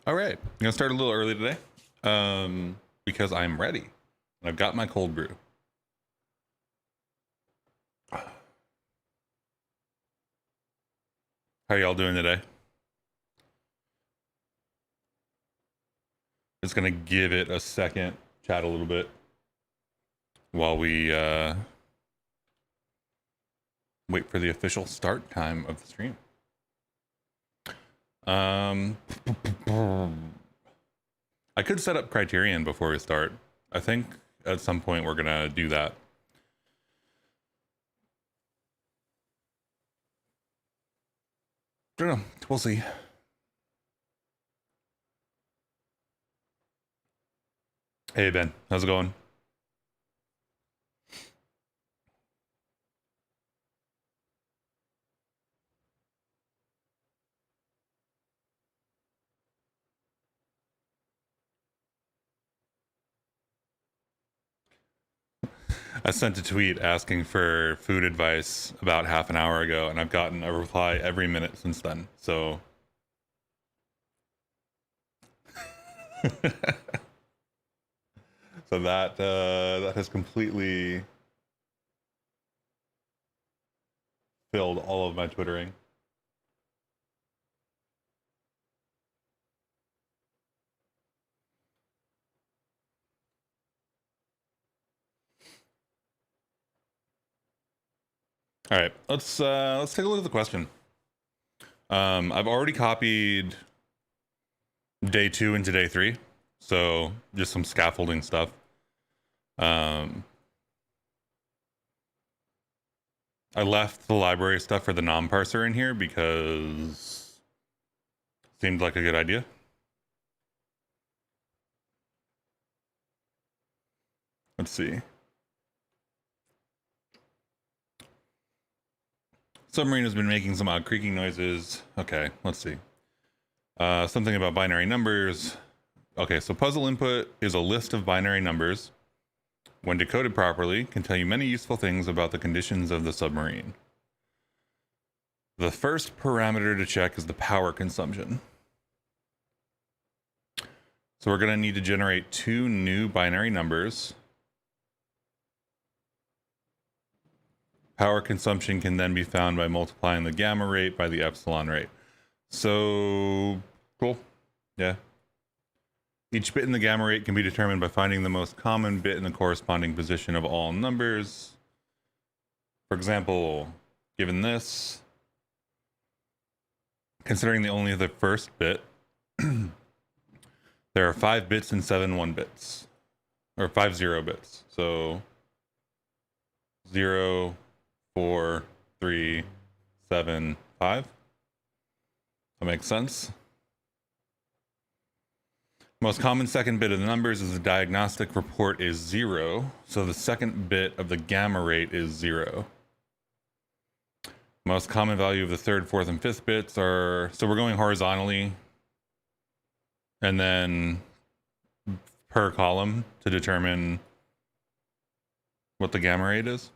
All right, I'm gonna start a little early today, because I'm ready. I've got my cold brew. How y'all doing today? Just gonna give it a second, chat a little bit while we wait for the official start time of the stream. I could set up Criterion before we start. I think at some point we're gonna do that. Don't know. We'll see. Hey Ben, how's it going? I sent a tweet asking for food advice about half an hour ago, and I've gotten a reply every minute since then. So, so that has completely filled all of my twittering. All right, let's take a look at the question. I've already copied day 2 into day 3, so just some scaffolding stuff. I left the library stuff for the nom parser in here because it seemed like a good idea. Let's see. Submarine has been making some odd creaking noises. Okay, let's see. Something about binary numbers. Okay, so puzzle input is a list of binary numbers. When decoded properly, can tell you many useful things about the conditions of the submarine. The first parameter to check is the power consumption. So we're going to need to generate 2 new binary numbers. Power consumption can then be found by multiplying the gamma rate by the epsilon rate. So, cool. Yeah. Each bit in the gamma rate can be determined by finding the most common bit in the corresponding position of all numbers. For example, given this, considering only the first bit, there are 5 bits and 7 1 bits, or 5 0 bits. So 0, 4, 3, 7, 5. That makes sense. Most common second bit of the numbers is the diagnostic report is 0. So the second bit of the gamma rate is 0. Most common value of the third, fourth, and fifth bits are, so we're going horizontally and then per column to determine what the gamma rate is.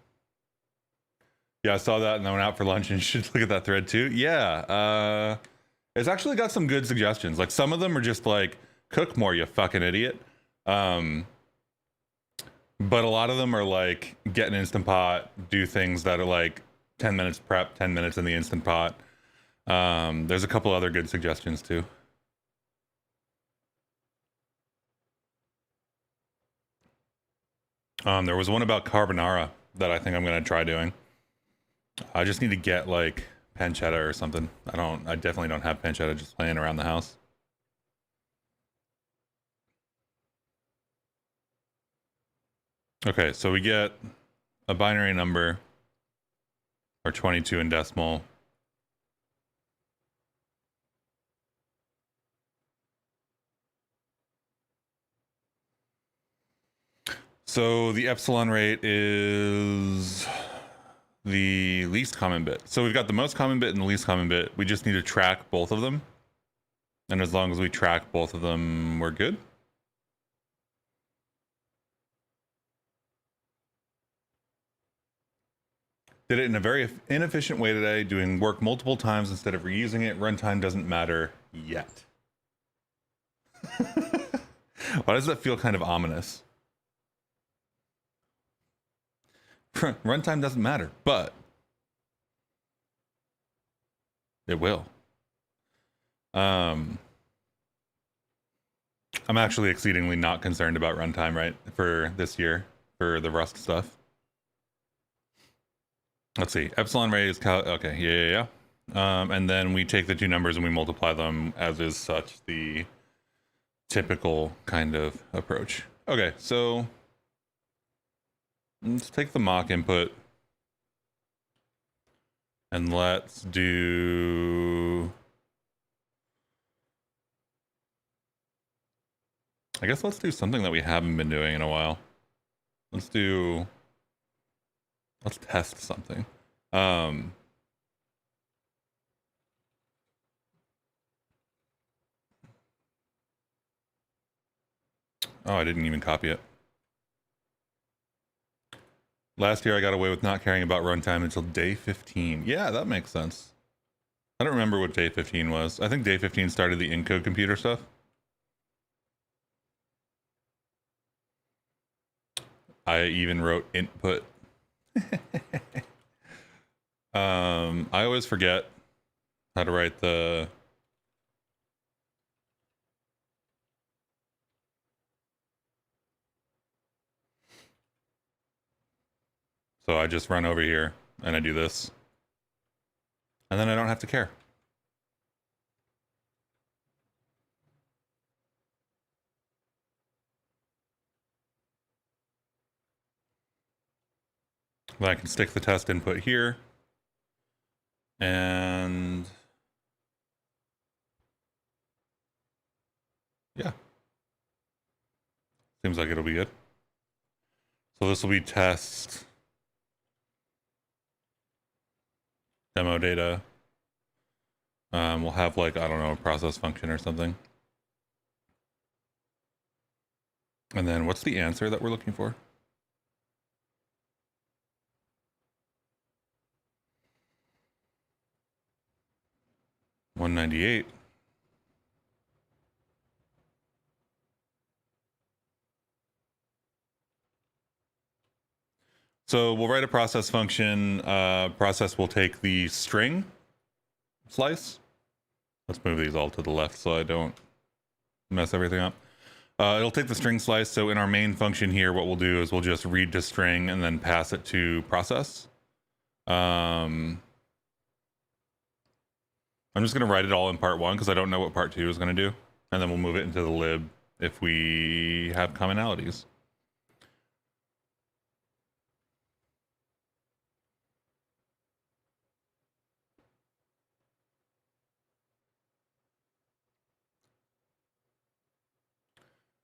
Yeah, I saw that and I went out for lunch and you should look at that thread too. Yeah, it's actually got some good suggestions. Like some of them are just like, cook more, you fucking idiot. But a lot of them are like, get an Instant Pot, do things that are like 10 minutes prep, 10 minutes in the Instant Pot. There's a couple other good suggestions too. There was one about carbonara that I think I'm gonna try doing. I just need to get like pancetta or something. I definitely don't have pancetta just laying around the house. Okay, so we get a binary number, or 22 in decimal. So the epsilon rate is the least common bit. So we've got the most common bit and the least common bit. We just need to track both of them. And as long as we track both of them, we're good. Did it in a very inefficient way today, doing work multiple times instead of reusing it. Runtime doesn't matter yet. Why does that feel kind of ominous? Runtime doesn't matter, but it will. I'm actually exceedingly not concerned about runtime right for this year for the Rust stuff. Let's see. Epsilon ray is okay. Yeah. And then we take the two numbers and we multiply them as is such the typical kind of approach. Okay, so let's take the mock input and let's do, I guess let's do something that we haven't been doing in a while. Let's test something. Oh, I didn't even copy it. Last year I got away with not caring about runtime until day 15. Yeah, that makes sense. I don't remember what day 15 was. I think day 15 started the encode computer stuff. I even wrote input. I always forget how to write the so I just run over here and I do this. And then I don't have to care. Then I can stick the test input here. And yeah. Seems like it'll be good. So this will be test demo data. We'll have like, I don't know, a process function or something. And then what's the answer that we're looking for? $198. So we'll write a process function. Process will take the string slice. Let's move these all to the left so I don't mess everything up. It'll take the string slice. So in our main function here, what we'll do is we'll just read to string and then pass it to process. I'm just going to write it all in part one because I don't know what part two is going to do. And then we'll move it into the lib if we have commonalities.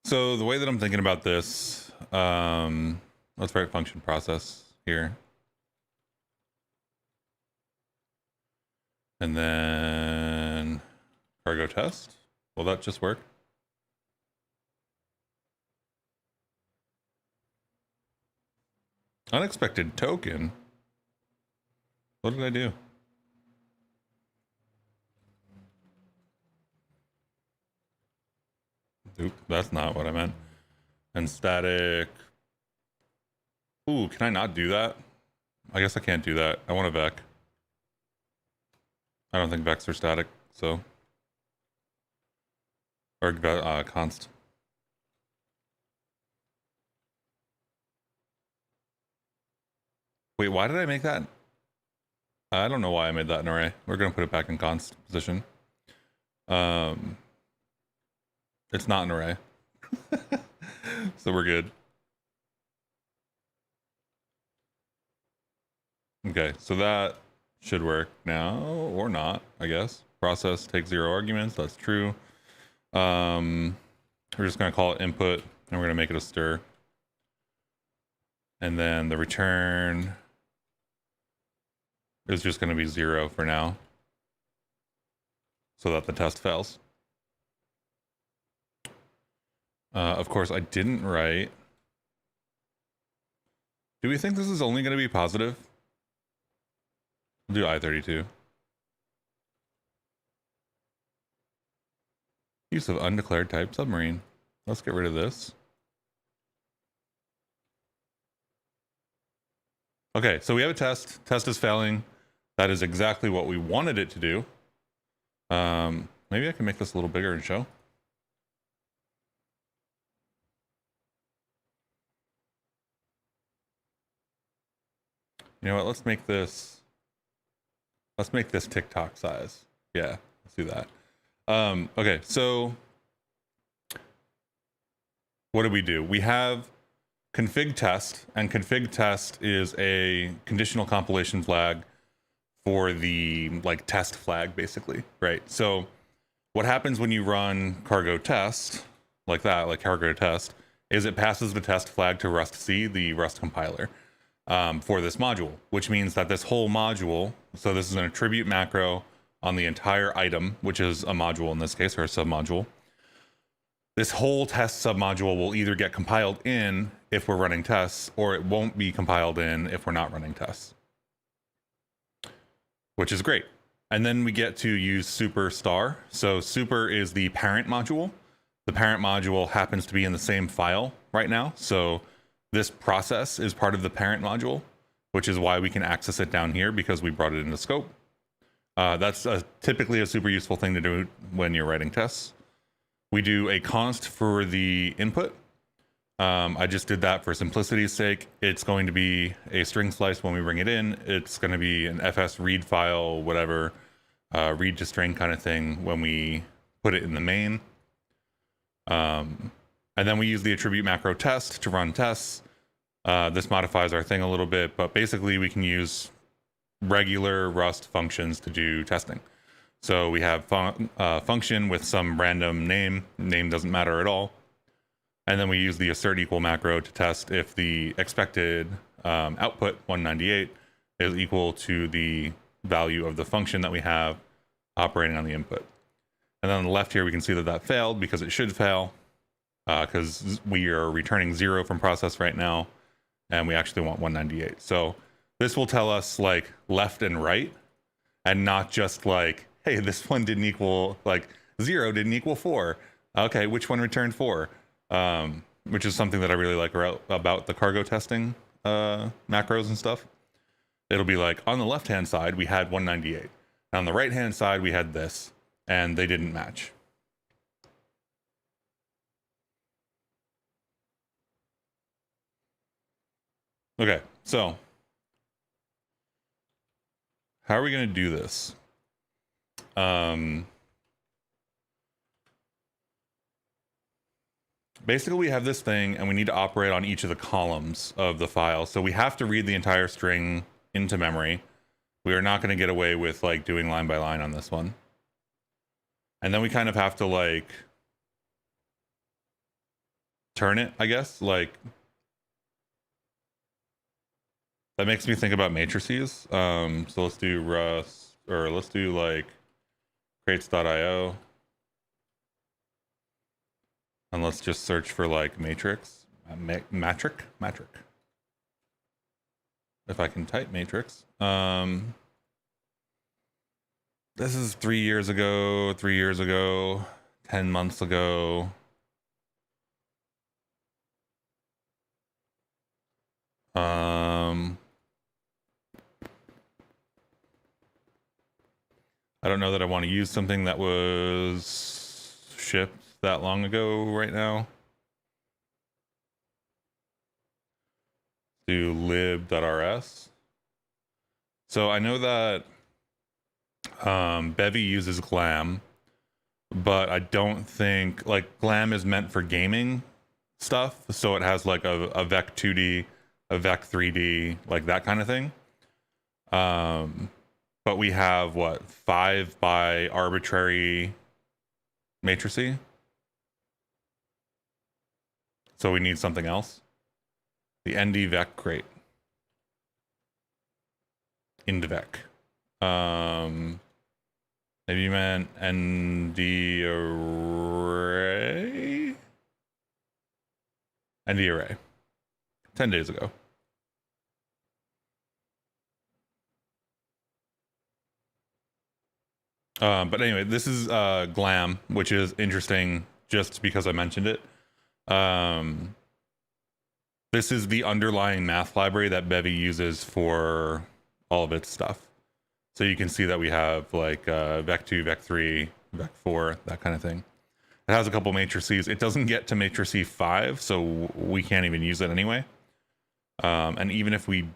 So the way that I'm thinking about this, let's write function process here. And then cargo test. Will that just work? Unexpected token. What did I do? Oop, that's not what I meant. And static. Ooh, can I not do that? I guess I can't do that. I want a vec. I don't think vecs are static, so. Or const. Wait, why did I make that? I don't know why I made that an array. We're gonna put it back in const position. It's not an array. So we're good. Okay, so that should work now, or not, I guess. Process takes 0 arguments, that's true. We're just gonna call it input, and we're gonna make it a stir. And then the return is just gonna be 0 for now, so that the test fails. Of course, I didn't write. Do we think this is only gonna be positive? We'll do I-32. Use of undeclared type submarine. Let's get rid of this. Okay, so we have a test. Test is failing. That is exactly what we wanted it to do. Maybe I can make this a little bigger and show. You know what? Let's make this TikTok size. Yeah, let's do that. Okay, so what do? We have config test, and config test is a conditional compilation flag for the like test flag, basically, right? So what happens when you run cargo test like that, like cargo test, is it passes the test flag to rustc, the Rust compiler, for this module, which means that this whole module, so this is an attribute macro on the entire item, which is a module in this case, or a submodule. This whole test submodule will either get compiled in if we're running tests, or it won't be compiled in if we're not running tests, which is great. And then we get to use super star. So super is the parent module. The parent module happens to be in the same file right now. So this process is part of the parent module, which is why we can access it down here because we brought it into scope. That's typically a super useful thing to do when you're writing tests. We do a const for the input. I just did that for simplicity's sake. It's going to be a string slice when we bring it in. It's going to be an fs read file, whatever, read to string kind of thing when we put it in the main. And then we use the attribute macro test to run tests. This modifies our thing a little bit, but basically we can use regular Rust functions to do testing. So we have function with some random name. Name doesn't matter at all. And then we use the assert equal macro to test if the expected output 198 is equal to the value of the function that we have operating on the input. And then on the left here, we can see that that failed because it should fail because we are returning 0 from process right now, and we actually want 198. So this will tell us like left and right, and not just like, hey, this one didn't equal, like 0 didn't equal 4. Okay, which one returned 4? Which is something that I really like about the cargo testing macros and stuff. It'll be like on the left hand side we had 198, and on the right hand side we had this, and they didn't match. Okay, so how are we going to do this? Basically, we have this thing, and we need to operate on each of the columns of the file. So we have to read the entire string into memory. We are not going to get away with like doing line by line on this one. And then we kind of have to like turn it, I guess. Like that makes me think about matrices. So let's do Rust, or let's do like crates.io. And let's just search for like matrix, matric. If I can type matrix. This is 3 years ago, 10 months ago. I don't know that I want to use something that was shipped that long ago right now. Do lib.rs. So I know that Bevy uses Glam, but I don't think like Glam is meant for gaming stuff. So it has like a vec 2D, a vec 3D, like that kind of thing. But we have what, 5 by arbitrary matrices. So we need something else. The ndvec crate. Indvec. Maybe you meant nd array? Nd array. 10 days ago. But anyway, this is glam, which is interesting just because I mentioned it. This is the underlying math library that Bevy uses for all of its stuff. So you can see that we have like vec2, vec3, vec4, that kind of thing. It has a couple matrices. It doesn't get to matrix 5, so we can't even use it anyway. And even if we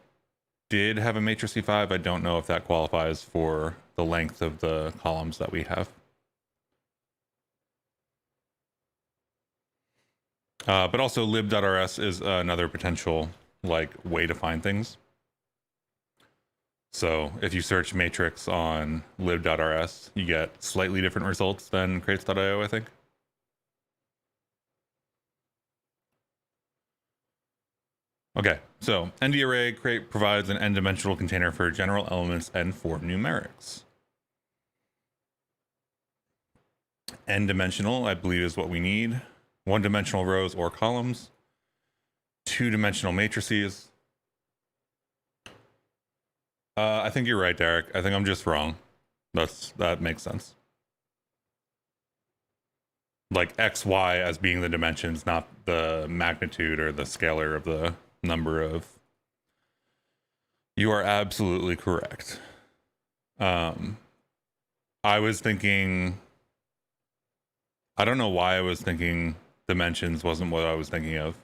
did have a matrix 5, I don't know if that qualifies for the length of the columns that we have. But also lib.rs is another potential like way to find things. So if you search matrix on lib.rs, you get slightly different results than crates.io, I think. Okay, so ND-array crate provides an n-dimensional container for general elements and for numerics. N-dimensional, I believe, is what we need. One-dimensional rows or columns. Two-dimensional matrices. I think you're right, Derek. I think I'm just wrong. That makes sense. Like x, y as being the dimensions, not the magnitude or the scalar of the number of. You are absolutely correct. I was thinking, I don't know why I was thinking dimensions wasn't what I was thinking of.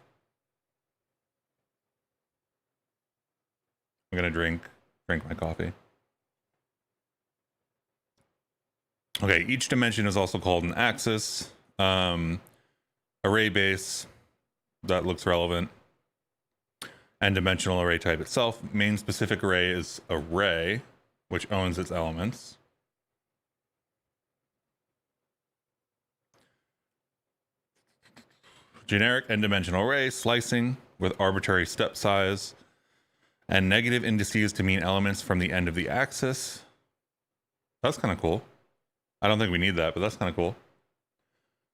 I'm gonna drink my coffee. Okay, each dimension is also called an axis. Array base, that looks relevant. And dimensional array type itself. Main specific array is array, which owns its elements. Generic n-dimensional array, slicing with arbitrary step size and negative indices to mean elements from the end of the axis. That's kind of cool. I don't think we need that, but that's kind of cool.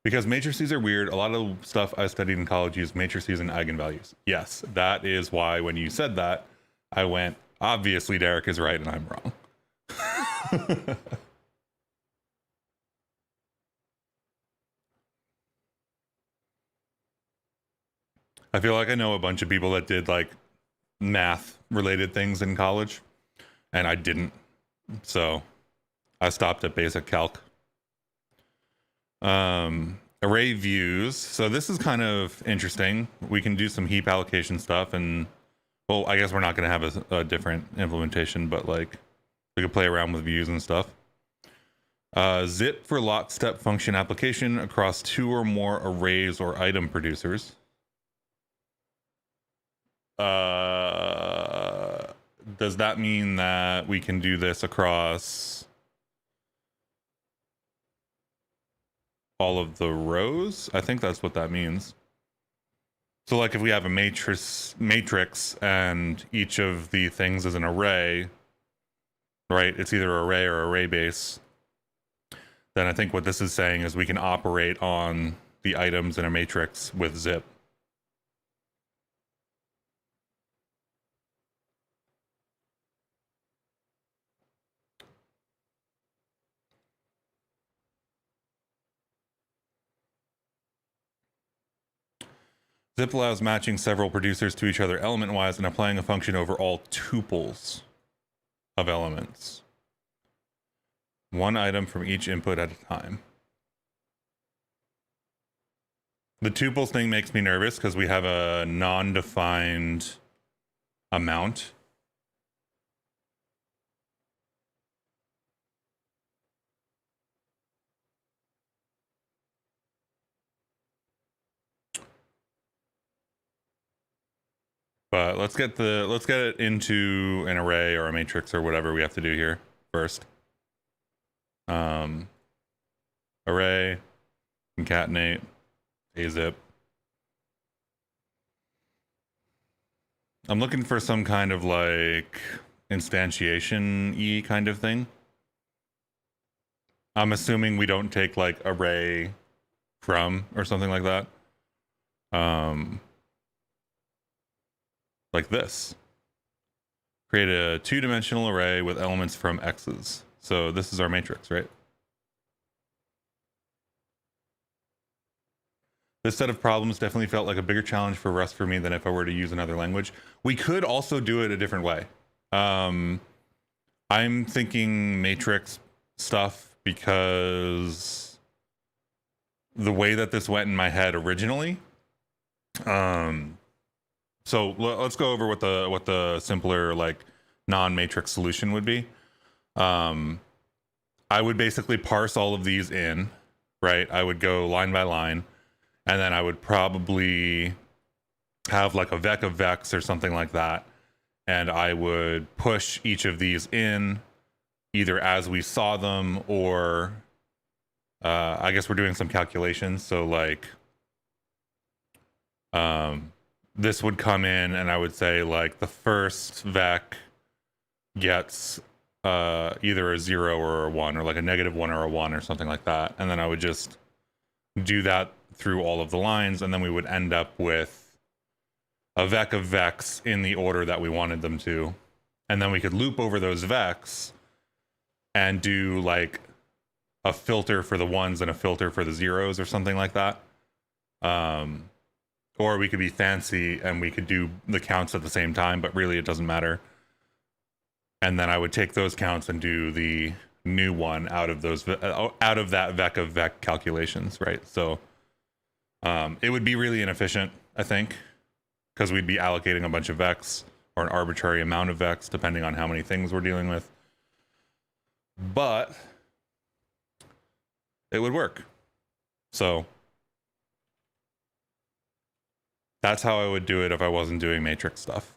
Because matrices are weird. A lot of stuff I studied in college used matrices and eigenvalues. Yes, that is why when you said that, I went, obviously Derek is right and I'm wrong. I feel like I know a bunch of people that did like math related things in college, and I didn't. So I stopped at basic calc. Array views. So this is kind of interesting. We can do some heap allocation stuff, and well, I guess we're not going to have a different implementation, but like we could play around with views and stuff. Zip for lockstep function application across two or more arrays or item producers. Does that mean that we can do this across all of the rows? I think that's what that means. So like if we have a matrix and each of the things is an array, right? It's either array or array base. Then I think what this is saying is we can operate on the items in a matrix with zip. Zip allows matching several producers to each other element-wise and applying a function over all tuples of elements. One item from each input at a time. The tuples thing makes me nervous because we have a non-defined amount. But let's get it into an array or a matrix or whatever we have to do here first. Array, concatenate, azip. I'm looking for some kind of like instantiation-y kind of thing. I'm assuming we don't take like array from or something like that. Like this. Create a two-dimensional array with elements from x's. So this is our matrix, right? This set of problems definitely felt like a bigger challenge for Rust for me than if I were to use another language. We could also do it a different way. I'm thinking matrix stuff because the way that this went in my head originally. So let's go over what the simpler, like, non-matrix solution would be. I would basically parse all of these in, right? I would go line by line, and then I would probably have like a vec of vecs or something like that. And I would push each of these in either as we saw them, or I guess we're doing some calculations. So like, this would come in and I would say like the first vec gets either a 0 or a 1, or like a -1 or a 1 or something like that. And then I would just do that through all of the lines, and then we would end up with a vec of vecs in the order that we wanted them to. And then we could loop over those vecs and do like a filter for the 1s and a filter for the 0s or something like that. Or we could be fancy and we could do the counts at the same time, but really it doesn't matter. And then I would take those counts and do the new one out of that vec of vec calculations, right? So it would be really inefficient, I think, because we'd be allocating a bunch of vecs, or an arbitrary amount of vecs, depending on how many things we're dealing with. But it would work. So that's how I would do it if I wasn't doing matrix stuff.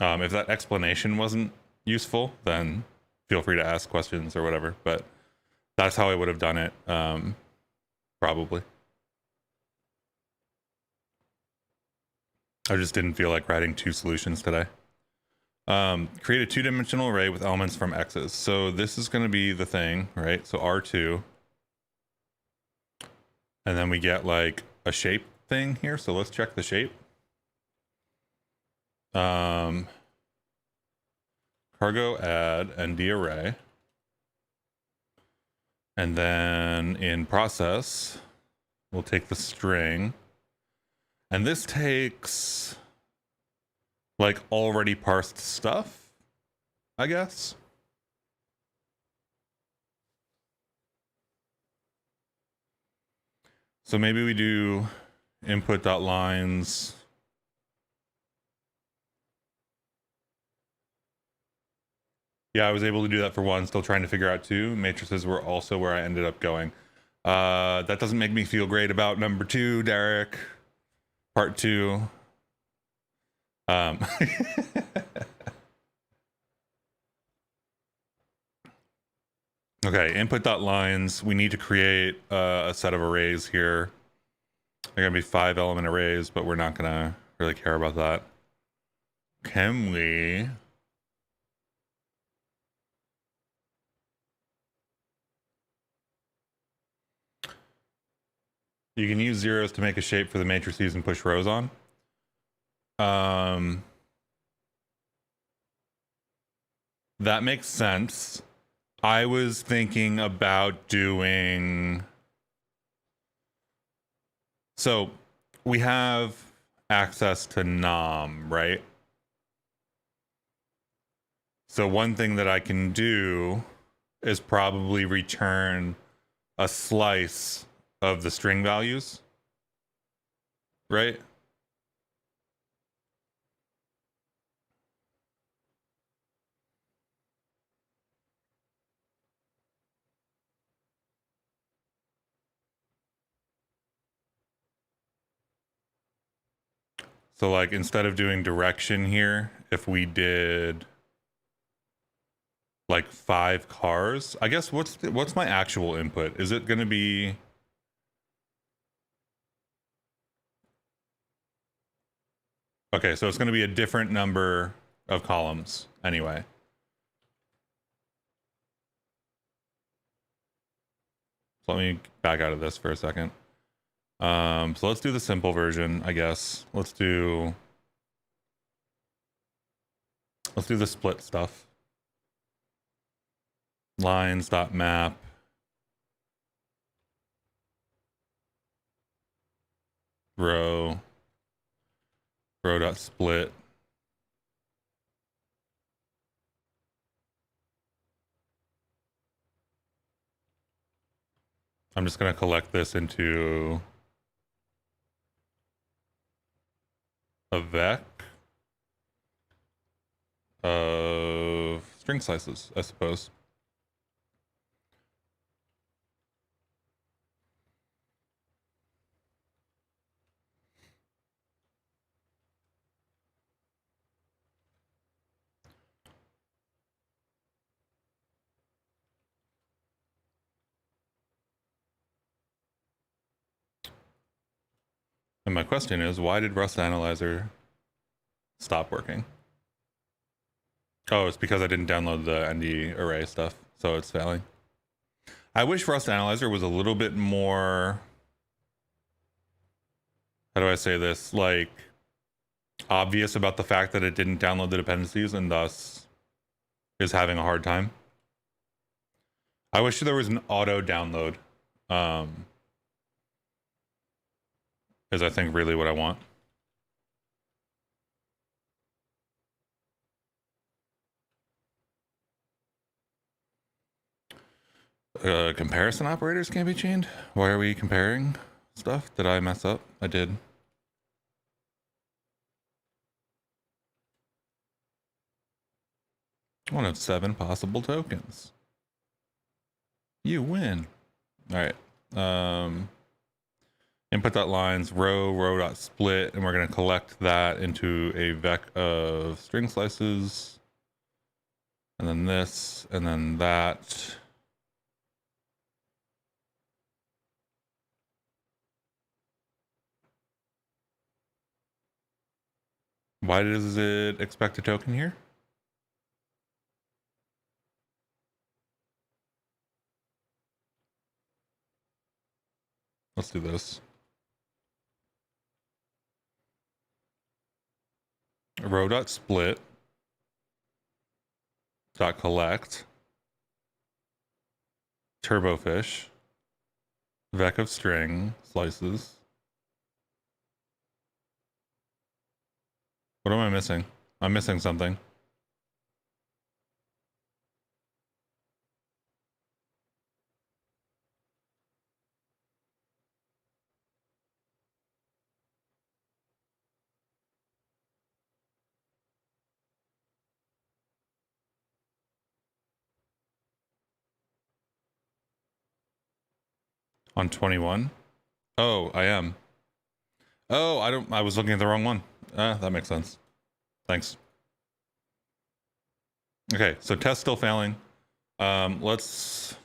If that explanation wasn't useful, then feel free to ask questions or whatever. But that's how I would have done it, probably. I just didn't feel like writing 2 solutions today. Create a 2-dimensional array with elements from x's. So this is going to be the thing, right? So R2. And then we get like a shape thing here. So let's check the shape. Cargo add ND array. And then in process, we'll take the string. And this takes like already parsed stuff, I guess. So maybe we do input.lines. Yeah, I was able to do that for 1, still trying to figure out 2. Matrices were also where I ended up going. That doesn't make me feel great about number 2, Derek. Part 2. Okay, input.lines. We need to create a set of arrays here. They're going to be 5-element arrays, but we're not going to really care about that. Can we... You can use 0s to make a shape for the matrices and push rows on. That makes sense. I was thinking about doing... So we have access to nom, right? So one thing that I can do is probably return a slice of the string values, right? So like instead of doing direction here, if we did like 5 cars, I guess what's my actual input? Is it going to be... Okay, so it's going to be a different number of columns anyway. So let me back out of this for a second. So let's do the simple version, I guess. Let's do the split stuff. lines.map. Row.split. I'm just going to collect this into a vec of string slices, I suppose. And my question is, why did Rustlang stop working? Oh, it's because I didn't download the ND array stuff, so it's failing. I wish Rustlang was a little bit more, how do I say this, like obvious about the fact that it didn't download the dependencies and thus is having a hard time. I wish there was an auto download. Is I think really what I want. Comparison operators can't be chained? Why are we comparing stuff? Did I mess up? I did. One of 7 possible tokens. You win. All right. Input.lines, row.split, and we're going to collect that into a vec of string slices. And then this, and then that. Why does it expect a token here? Let's do this. Row.split. .collect. Turbofish. Vec of string slices. What am I missing? I'm missing something. On 21? Oh, I am. Oh, I was looking at the wrong one. That makes sense. Thanks. Okay, so test still failing. Let's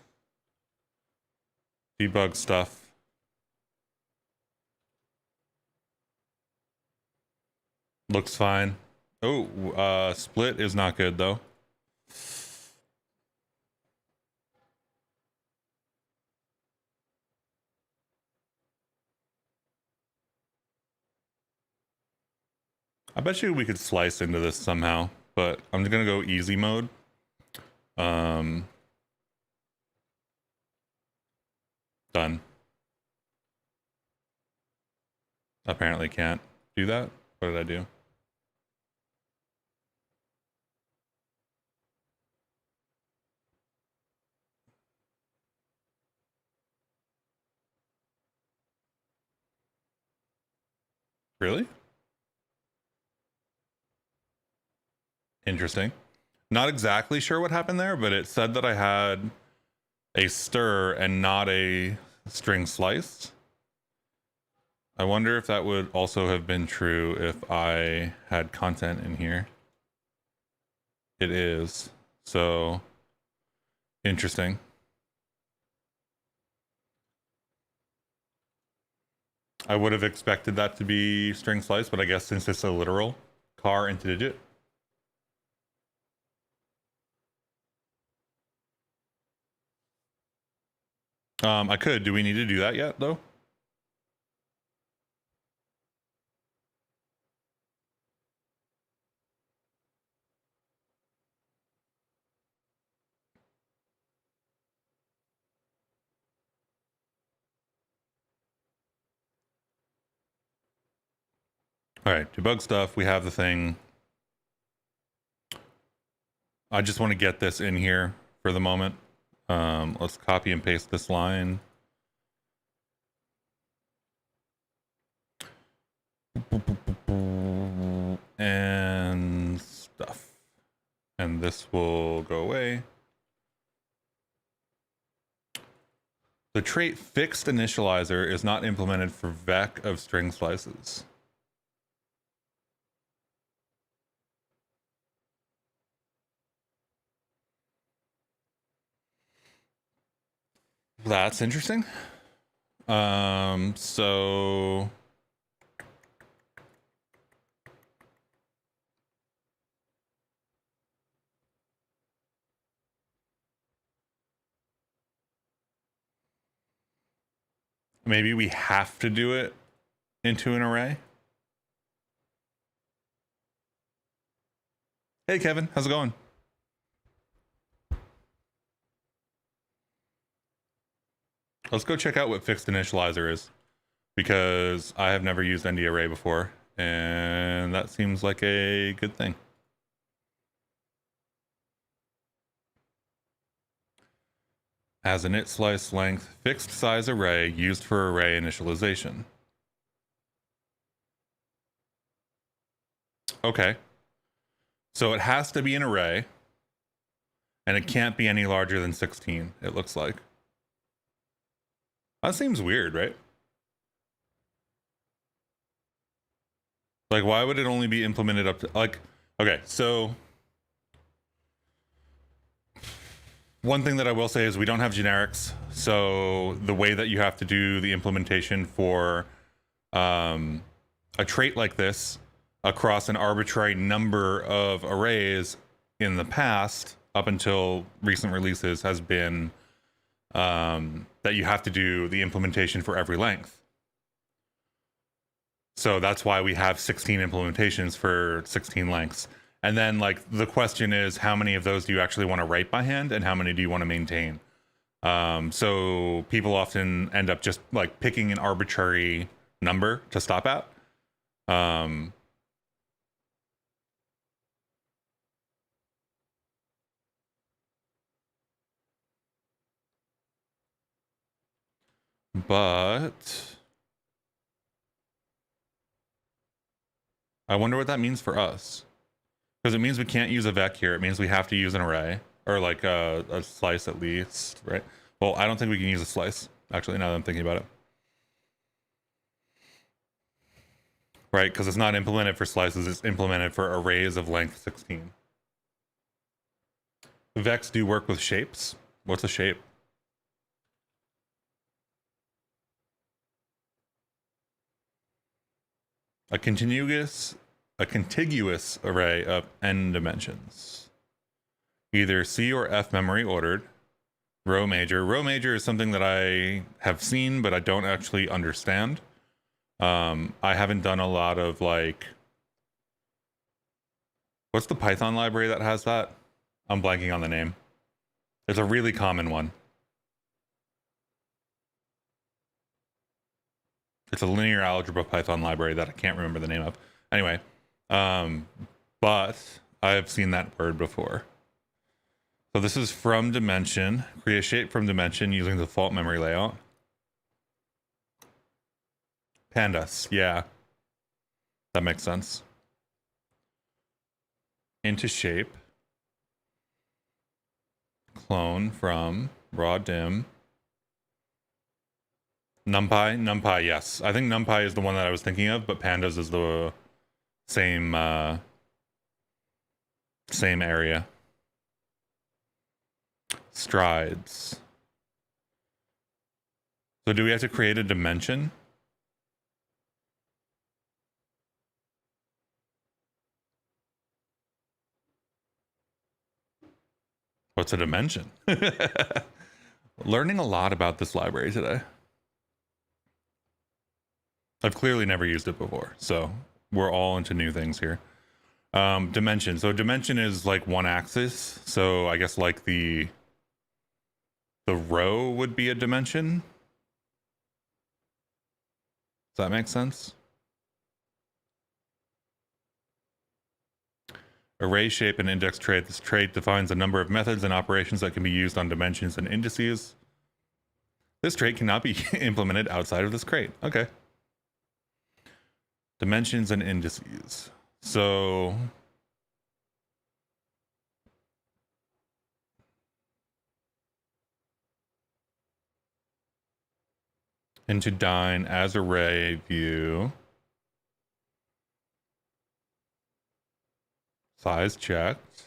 debug stuff. Looks fine. Oh, split is not good though. I bet you we could slice into this somehow, but I'm just gonna go easy mode. Done. Apparently can't do that. What did I do? Really? Interesting. Not exactly sure what happened there, but it said that I had a stir and not a string slice. I wonder if that would also have been true if I had content in here. It is. So interesting. I would have expected that to be string slice, but I guess since it's a literal car into digit. I could. Do we need to do that yet though? All right, debug stuff. We have the thing. I just want to get this in here for the moment. Let's copy and paste this line. And stuff. And this will go away. The trait fixed initializer is not implemented for vec of string slices. That's interesting. So maybe we have to do it into an array. Hey, Kevin, how's it going? Let's go check out what fixed initializer is, because I have never used ND array before, and that seems like a good thing. As init slice length fixed size array used for array initialization. Okay. So it has to be an array, and it can't be any larger than 16, it looks like. That seems weird, right? Like, why would it only be implemented up to, like, okay, so one thing that I will say is we don't have generics. So the way that you have to do the implementation for a trait like this across an arbitrary number of arrays in the past, up until recent releases, has been that you have to do the implementation for every length. So that's why we have 16 implementations for 16 lengths. And then, like, the question is, how many of those do you actually want to write by hand, and how many do you want to maintain? So people often end up just like picking an arbitrary number to stop at. But I wonder what that means for us. Because it means we can't use a vec here. It means we have to use an array, or like a slice at least, right? Well, I don't think we can use a slice, actually, now that I'm thinking about it. Right, because it's not implemented for slices, it's implemented for arrays of length 16. Vecs do work with shapes. What's a shape? A contiguous array of n dimensions. Either C or F memory ordered. Row major. Row major is something that I have seen, but I don't actually understand. I haven't done a lot of, like, what's the Python library that has that? I'm blanking on the name. It's a really common one. It's a linear algebra Python library that I can't remember the name of. Anyway, but I've seen that word before. So this is from dimension. Create a shape from dimension using the default memory layout. Pandas, yeah. That makes sense. Into shape. Clone from raw dim. NumPy, yes. I think NumPy is the one that I was thinking of, but pandas is the same same area. Strides. So do we have to create a dimension? What's a dimension? Learning a lot about this library today. I've clearly never used it before, so we're all into new things here. Dimension. So dimension is like one axis. So I guess like the row would be a dimension. Does that make sense? Array shape and index trait. This trait defines a number of methods and operations that can be used on dimensions and indices. This trait cannot be implemented outside of this crate. Okay. Dimensions and indices. So into Dyn as array view. Size checked.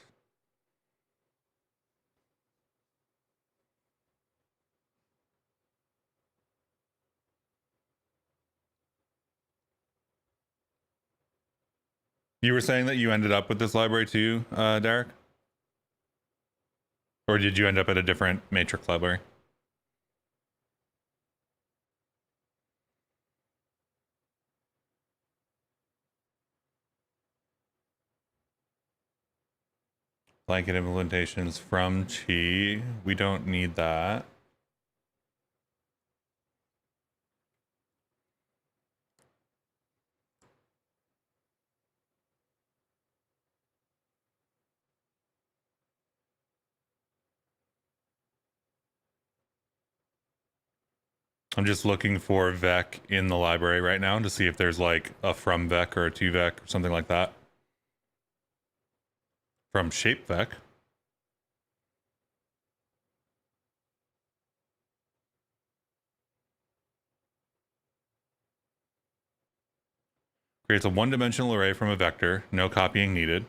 You were saying that you ended up with this library too, Derek? Or did you end up at a different matrix library? Blanket implementations from Chi. We don't need that. I'm just looking for vec in the library right now to see if there's like a from vec or a to vec or something like that. From shape vec. Creates a one-dimensional array from a vector, no copying needed.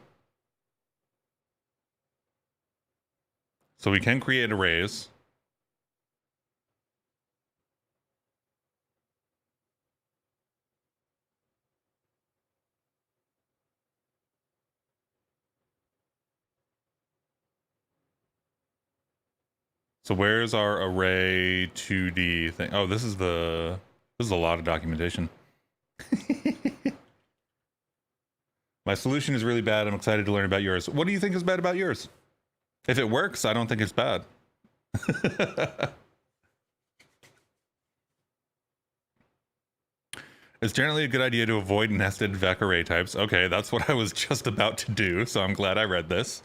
So we can create arrays. So where's our array 2D thing? Oh, this is a lot of documentation. My solution is really bad. I'm excited to learn about yours. What do you think is bad about yours? If it works, I don't think it's bad. It's generally a good idea to avoid nested vec array types. Okay, that's what I was just about to do, so I'm glad I read this.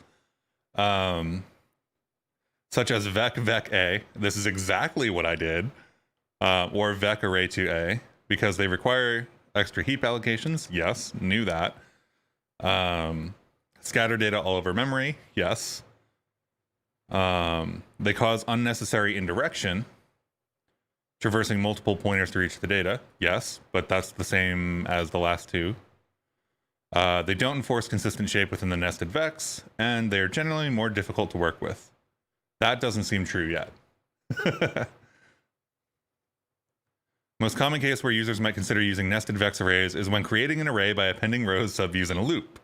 Such as vec A. This is exactly what I did. Or vec array to A, because they require extra heap allocations. Yes, knew that. Scatter data all over memory. Yes. They cause unnecessary indirection, traversing multiple pointers to reach the data. Yes, but that's the same as the last two. They don't enforce consistent shape within the nested vecs, and they're generally more difficult to work with. That doesn't seem true yet. Most common case where users might consider using nested vex arrays is when creating an array by appending rows, subviews, and a loop,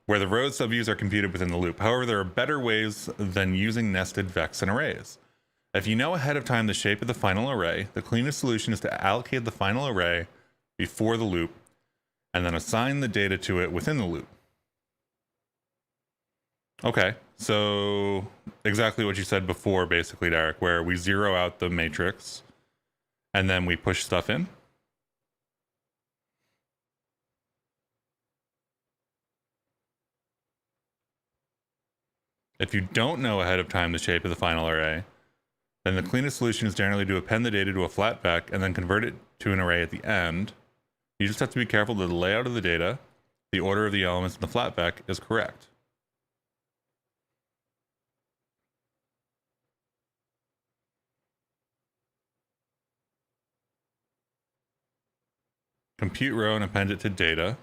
where the rows, subviews are computed within the loop. However, there are better ways than using nested vex and arrays. If you know ahead of time the shape of the final array, the cleanest solution is to allocate the final array before the loop, and then assign the data to it within the loop. Okay, so exactly what you said before, basically, Derek, where we zero out the matrix and then we push stuff in. If you don't know ahead of time the shape of the final array, then the cleanest solution is generally to append the data to a flat vec and then convert it to an array at the end. You just have to be careful that the layout of the data, the order of the elements in the flat vec is correct. Compute row and append it to data.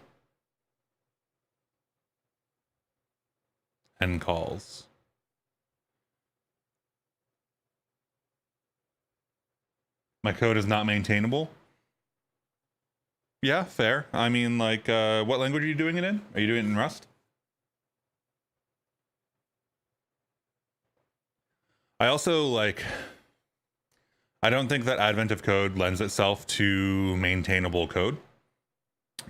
End calls. My code is not maintainable. Yeah, fair. I mean, like, what language are you doing it in? Are you doing it in Rust? I also, like, I don't think that advent of code lends itself to maintainable code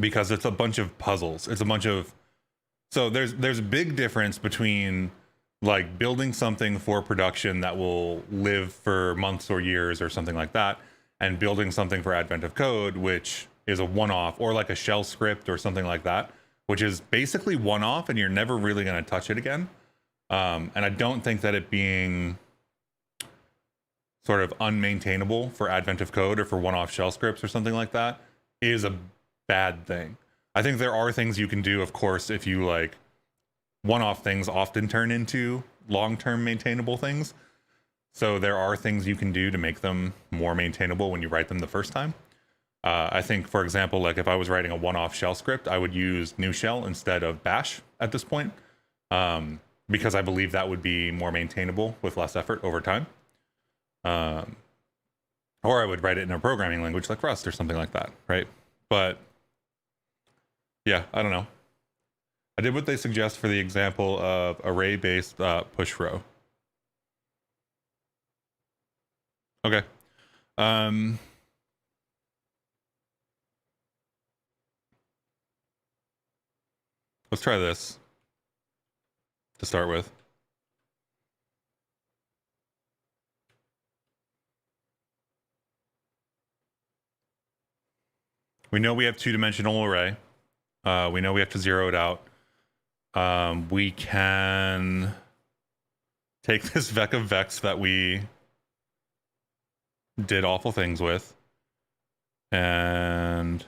because it's a bunch of puzzles. It's a bunch of, so there's a big difference between like building something for production that will live for months or years or something like that, and building something for advent of code, which is a one-off, or like a shell script or something like that, which is basically one-off and you're never really going to touch it again. And I don't think that it being sort of unmaintainable for advent of code or for one-off shell scripts or something like that is a bad thing. I think there are things you can do, of course, if you like one-off things often turn into long-term maintainable things. So there are things you can do to make them more maintainable when you write them the first time. I think, for example, like if I was writing a one-off shell script, I would use new shell instead of bash at this point, because I believe that would be more maintainable with less effort over time. Or I would write it in a programming language like Rust or something like that, right? But yeah, I don't know. I did what they suggest for the example of array-based push row. Okay. Let's try this to start with. We know we have two-dimensional array. We know we have to zero it out. We can take this vec of vex that we did awful things with, and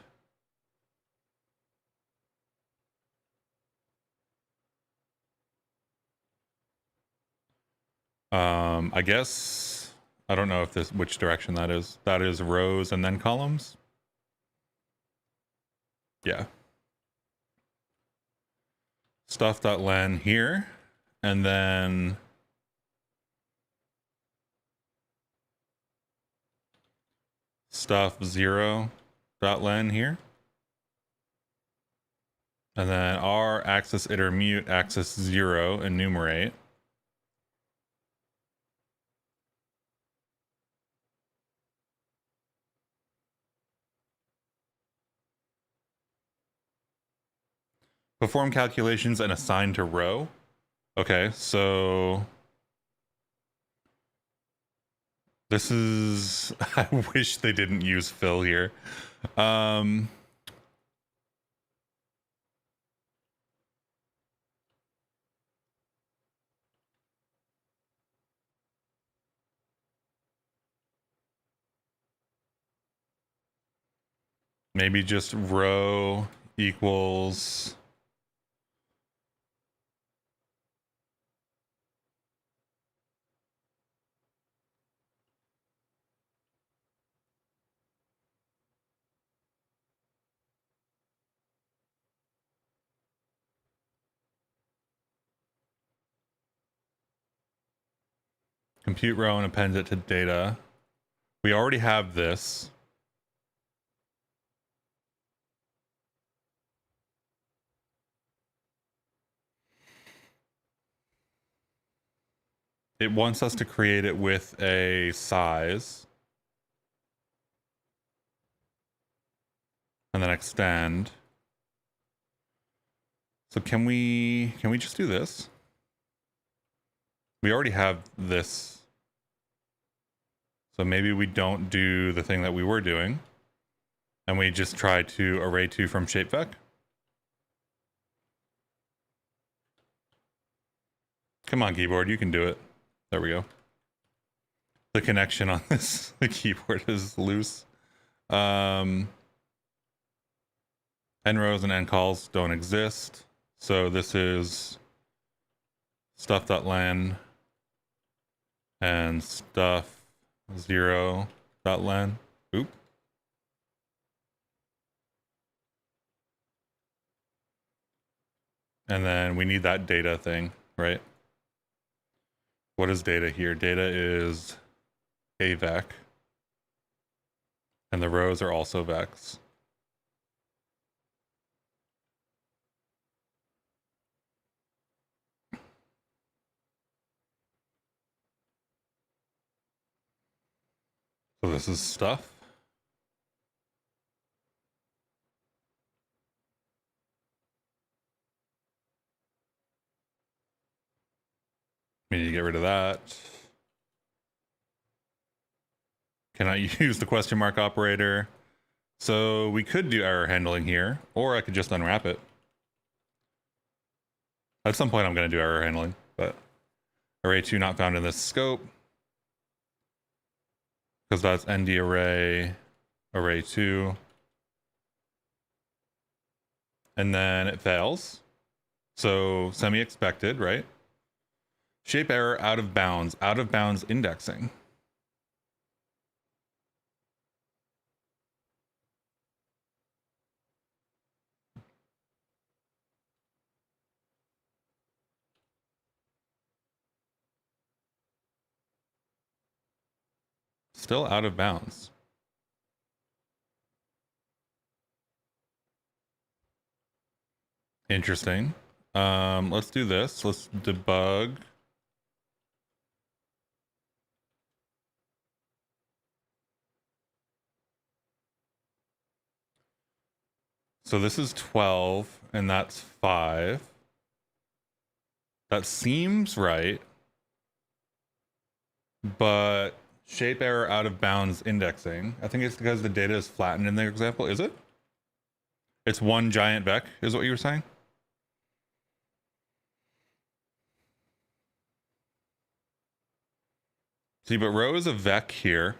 I guess I don't know if this which direction that is. That is rows and then columns. Yeah. Stuff.len here, and then stuff0.len here, and then r axis iter mute axis 0 enumerate. Perform calculations and assign to row. Okay, so this is, I wish they didn't use fill here. Maybe just row equals compute row and append it to data. We already have this. It wants us to create it with a size. And then extend. So can we just do this? We already have this. So maybe we don't do the thing that we were doing, and we just try to array to from shapevec. Come on, keyboard, you can do it. There we go. The connection on this the keyboard is loose. End rows and end calls don't exist. So this is stuff.len and stuff0.len. Oop. And then we need that data thing, right? What is data here? Data is a vec. And the rows are also vecs. So this is stuff. We need to get rid of that. Cannot use the question mark operator. So we could do error handling here, or I could just unwrap it. At some point I'm going to do error handling, but array 2 not found in this scope, because that's nd array 2, and then it fails. So semi-expected, right? Shape error out of bounds indexing. Still out of bounds. Interesting. Let's do this. Let's debug. So this is 12 and that's 5. That seems right. But shape error out of bounds indexing. I think it's because the data is flattened in their example. Is it? It's one giant vec, is what you were saying? See, but row is a vec here.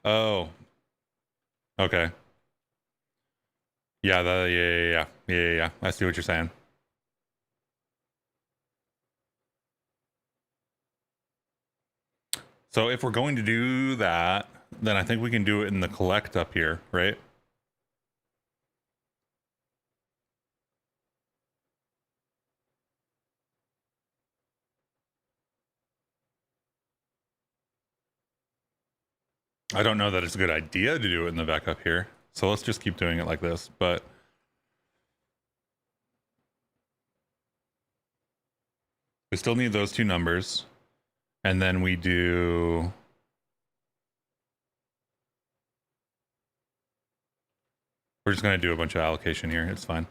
Oh. Okay. Yeah, yeah. I see what you're saying. So if we're going to do that, then I think we can do it in the collect up here, right? I don't know that it's a good idea to do it in the vec up here. So let's just keep doing it like this, but we still need those two numbers. And then we do... We're just going to do a bunch of allocation here. It's fine.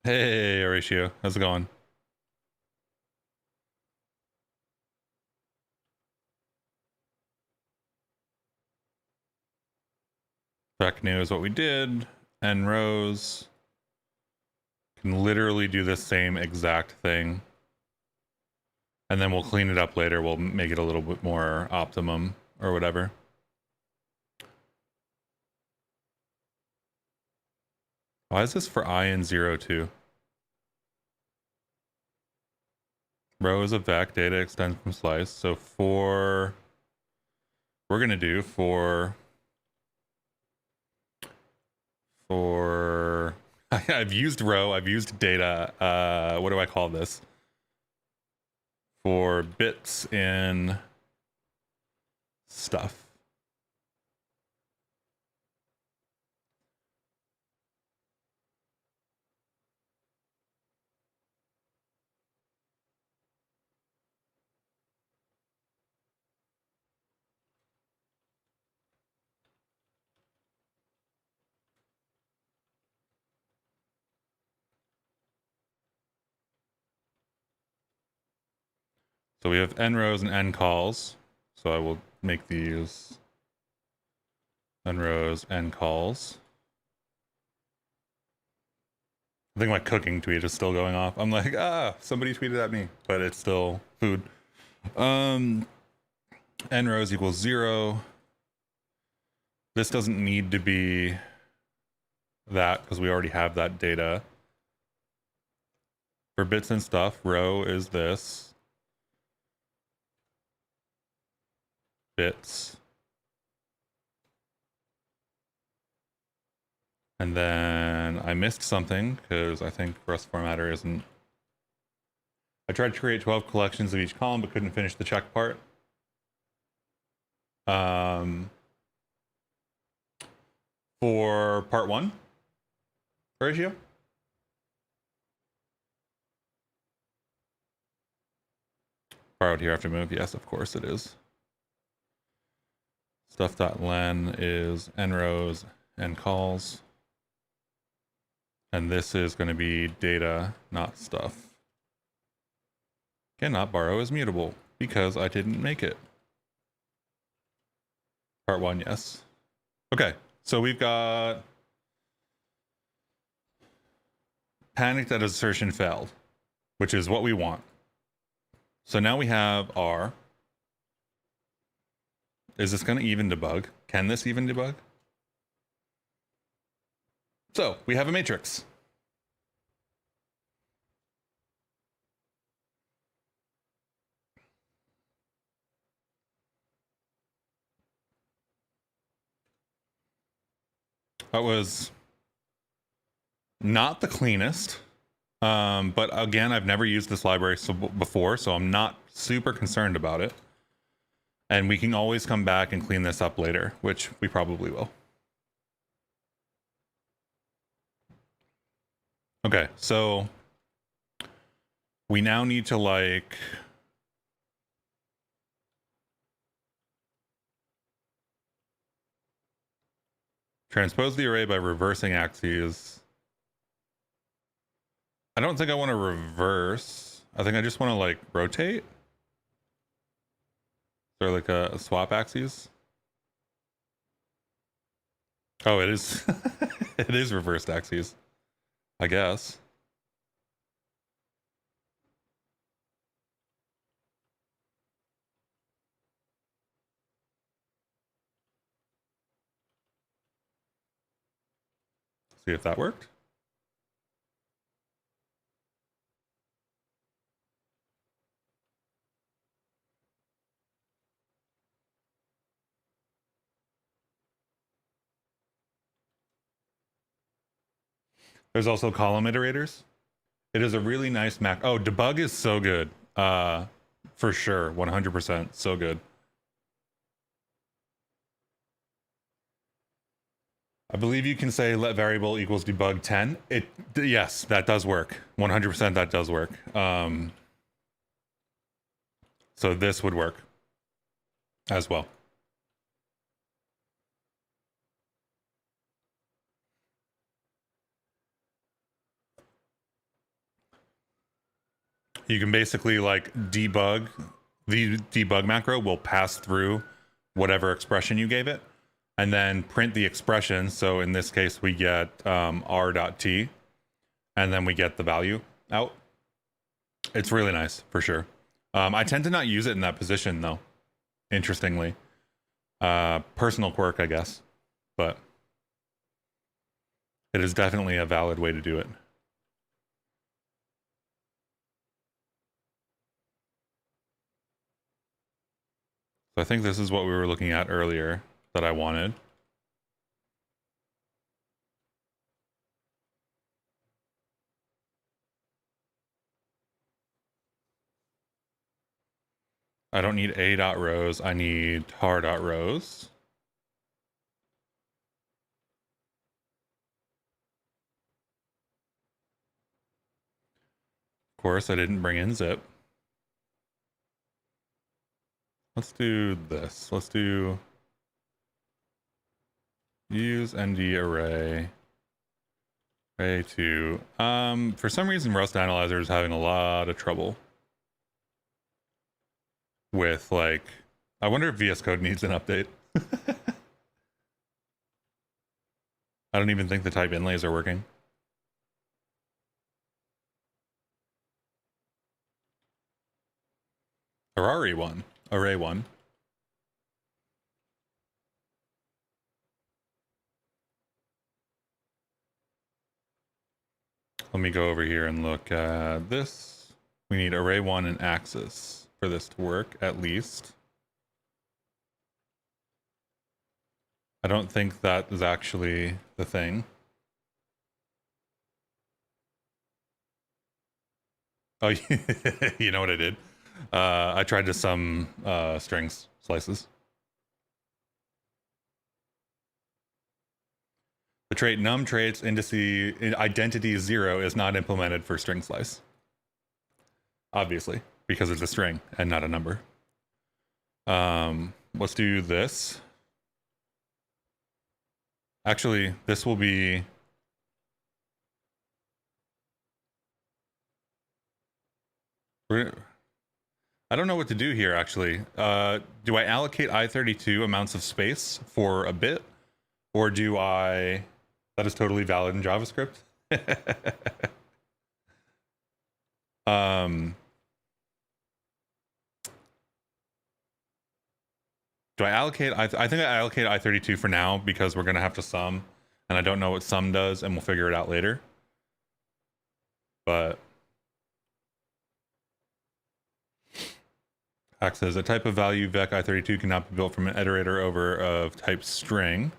Hey, Horatio. How's it going? Vec new is what we did. N rows. Can literally do the same exact thing. And then we'll clean it up later. We'll make it a little bit more optimum or whatever. Why is this for I and 0, 2? Row is a vec, data extends from slice. So for... We're going to do for... I've used row, I've used data. What do I call this? For bits in stuff. So we have n rows and n calls. So I will make these n rows, n calls. I think my cooking tweet is still going off. I'm like, somebody tweeted at me, but it's still food. N rows equals 0. This doesn't need to be that because we already have that data. For bits and stuff, row is this. Bits. And then I missed something because I think Rust formatter isn't... I tried to create 12 collections of each column but couldn't finish the check part. For part 1, Horatio? Borrowed here after move. Yes, of course it is. Stuff.len is n rows, n calls. And this is going to be data, not stuff. Cannot borrow is mutable because I didn't make it. Part 1, yes. Okay, so we've got panicked that assertion failed, which is what we want. So now we have our... Is this going to even debug? Can this even debug? So we have a matrix. That was not the cleanest, but again, I've never used this library before, so I'm not super concerned about it. And we can always come back and clean this up later, which we probably will. Okay, so we now need to like transpose the array by reversing axes. I don't think I want to reverse. I think I just want to like rotate. Or like a swap axes. Oh, it is. It is reversed axes, I guess. See if that worked. There's also column iterators. It is a really nice Mac. Oh, debug is so good. For sure, 100%, so good. I believe you can say let variable equals debug 10. Yes, that does work. 100% that does work. So this would work as well. You can basically like debug. The debug macro will pass through whatever expression you gave it and then print the expression. So in this case, we get r.t and then we get the value out. It's really nice for sure. I tend to not use it in that position though, interestingly. Personal quirk, I guess, but it is definitely a valid way to do it. So I think this is what we were looking at earlier that I wanted. I don't need a.rows, I need tar.rows. Of course, I didn't bring in zip. Let's do this. Let's do use nd array array2. For some reason, Rust Analyzer is having a lot of trouble with like, I wonder if VS Code needs an update. I don't even think the type inlays are working. Array one. Let me go over here and look at this. We need array one and axis for this to work, at least. I don't think that is actually the thing. Oh, you know what I did? I tried to sum strings slices. The trait num traits indice identity 0 is not implemented for string slice. Obviously, because it's a string and not a number. Let's do this. Actually, this will be I don't know what to do here, actually. Do I allocate I32 amounts of space for a bit? Or do I... That is totally valid in JavaScript. Do I allocate... I think I allocate I32 for now because we're going to have to sum. And I don't know what sum does, and we'll figure it out later. But... Hack says, a type of value vec I32 cannot be built from an iterator over of type string,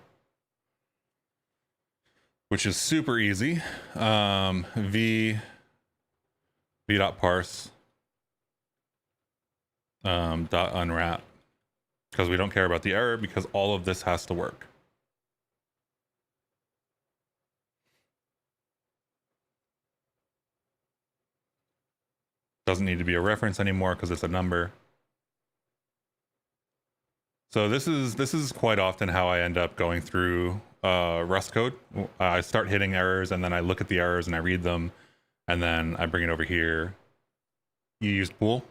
which is super easy. V dot parse dot unwrap, because we don't care about the error because all of this has to work. Doesn't need to be a reference anymore because it's a number. So this is quite often how I end up going through Rust code. I start hitting errors, and then I look at the errors and I read them, and then I bring it over here. You used bool?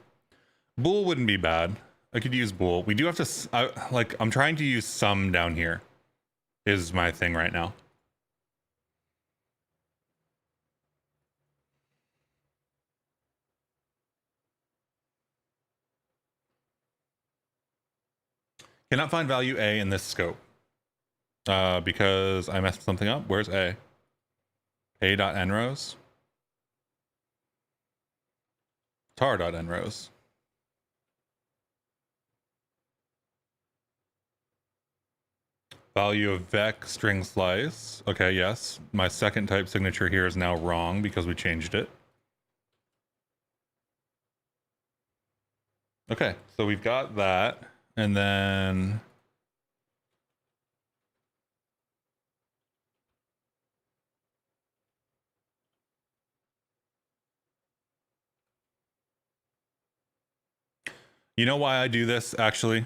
Bool wouldn't be bad. I could use bool. We do have to, I'm trying to use sum down here is my thing right now. Cannot find value A in this scope because I messed something up. Where's A? A.nrows. tar.nrows. Value of vec string slice. Okay, yes. My second type signature here is now wrong because we changed it. Okay, so we've got that. And then you know why I do this actually?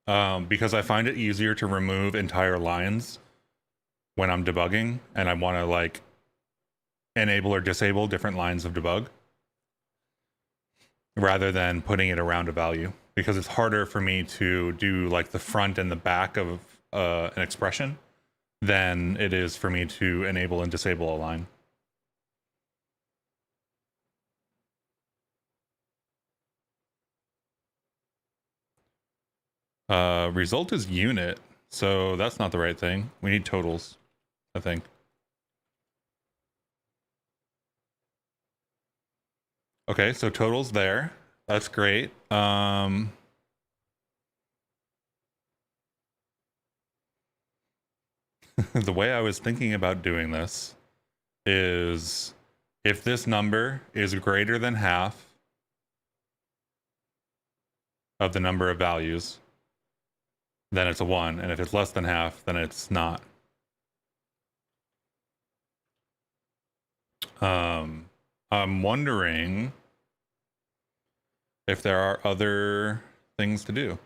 Because I find it easier to remove entire lines when I'm debugging and I want to like enable or disable different lines of debug rather than putting it around a value, because it's harder for me to do like the front and the back of an expression than it is for me to enable and disable a line. Result is unit, so that's not the right thing. We need totals, I think. Okay, so totals there. That's great. The way I was thinking about doing this is if this number is greater than half of the number of values, then it's a 1, and if it's less than half, then it's not. I'm wondering if there are other things to do.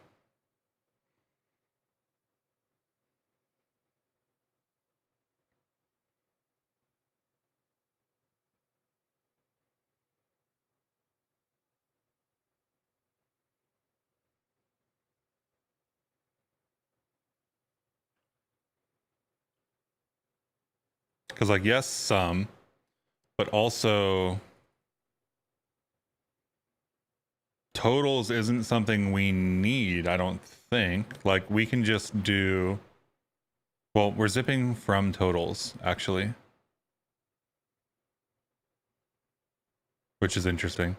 Because, like, yes, some, but also totals isn't something we need, I don't think. Like, we can just do... Well, we're zipping from totals, actually. Which is interesting.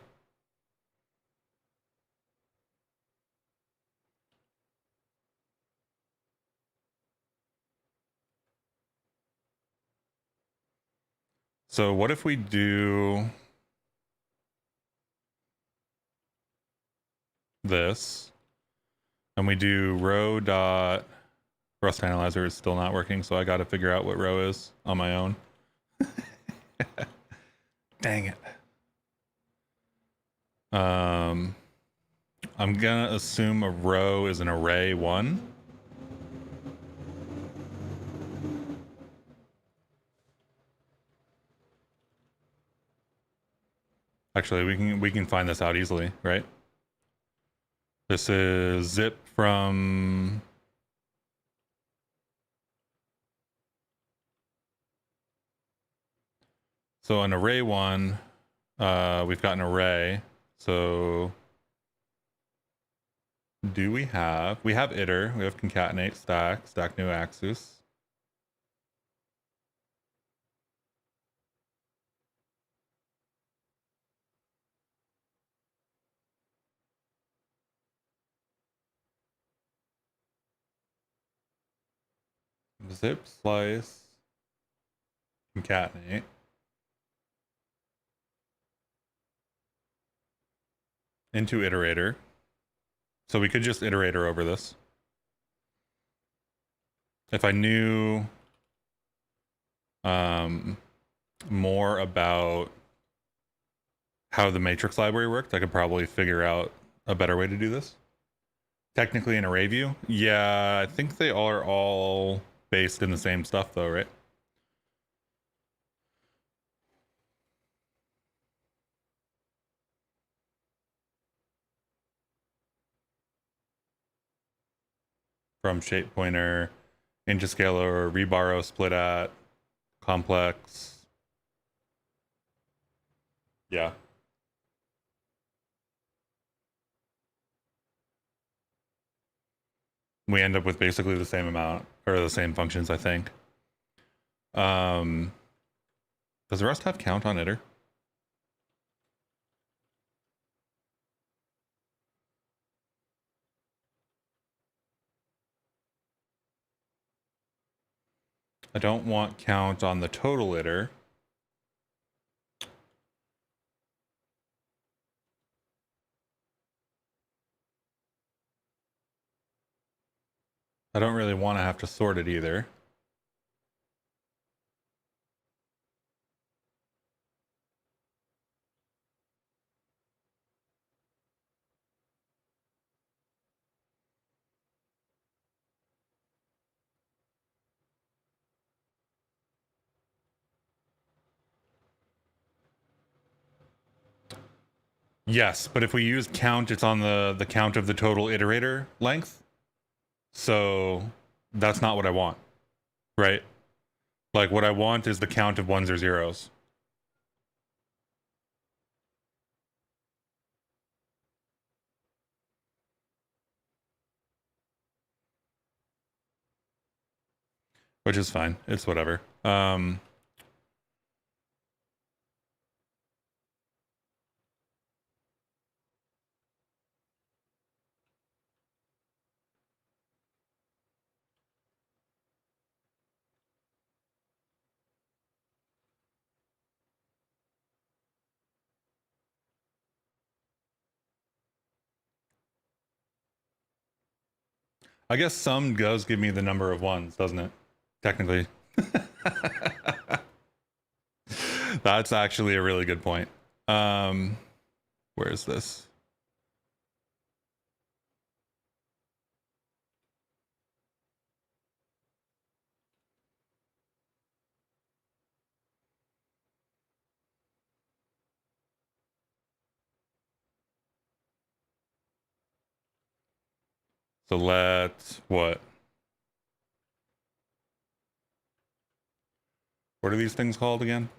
So what if we do this, and we do row dot... Rust Analyzer is still not working, so I got to figure out what row is on my own. Dang it. I'm gonna assume a row is an array 1. Actually, we can find this out easily, right? This is zip from so an array one, we've got an array. So do we have iter, we have concatenate stack new axis. Zip slice concatenate into iterator. So we could just iterator over this. If I knew more about how the matrix library worked, I could probably figure out a better way to do this. Technically an array view? Yeah, I think they are all based in the same stuff though, right? From shape pointer, into scalar, reborrow, split at, complex. Yeah. We end up with basically the same amount, or the same functions, I think. Does Rust have count on iter? I don't want count on the total iter. I don't really want to have to sort it either. Yes, but if we use count, it's on the count of the total iterator length. So that's not what I want, right? Like what I want is the count of ones or zeros. Which is fine. It's whatever. I guess sum does give me the number of ones, doesn't it? Technically. That's actually a really good point. Where is this? So let what? What are these things called again?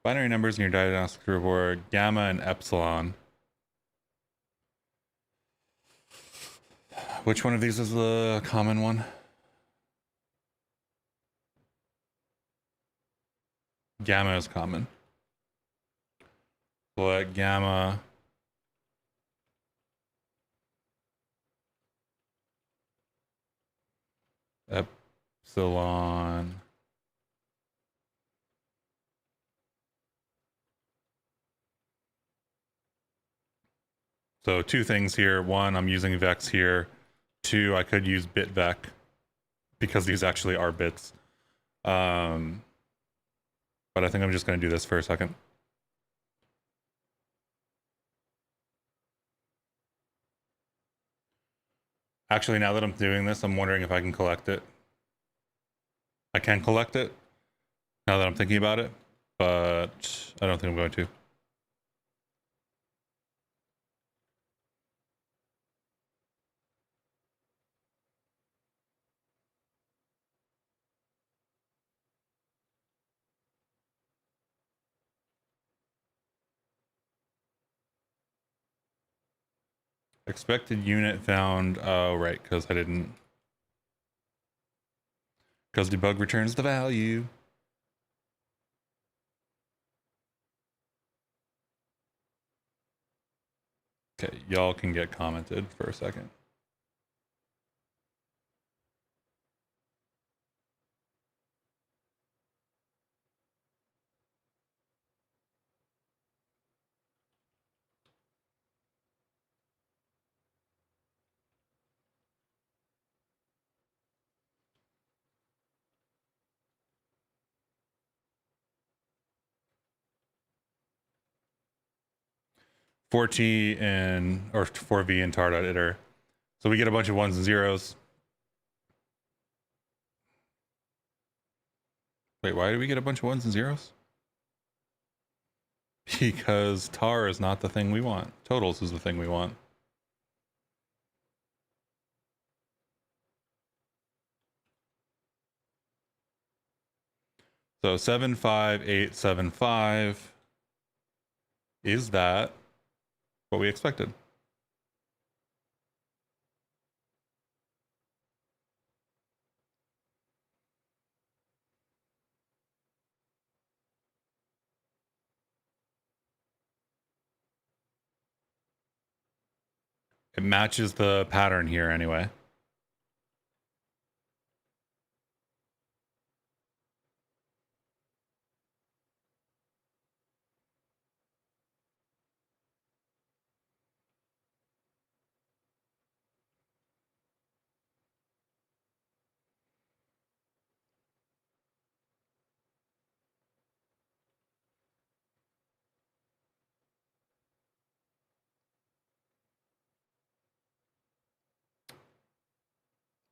Binary numbers in your diagnostic report, gamma and epsilon. Which one of these is the common one? Gamma is common. Let gamma epsilon so two things here. One, I'm using vex here. Two, I could use bitvec because these actually are bits. But I think I'm just going to do this for a second. Actually, now that I'm doing this, I'm wondering if I can collect it. I can collect it now that I'm thinking about it, but I don't think I'm going to. Expected unit found. Oh, right, because I didn't. Because debug returns the value. Okay, y'all can get commented for a second. For T and or for V and tar.iter. So we get a bunch of ones and zeros. Wait, why do we get a bunch of ones and zeros? Because tar is not the thing we want. Totals is the thing we want. So 75875. Is that what we expected? It matches the pattern here anyway.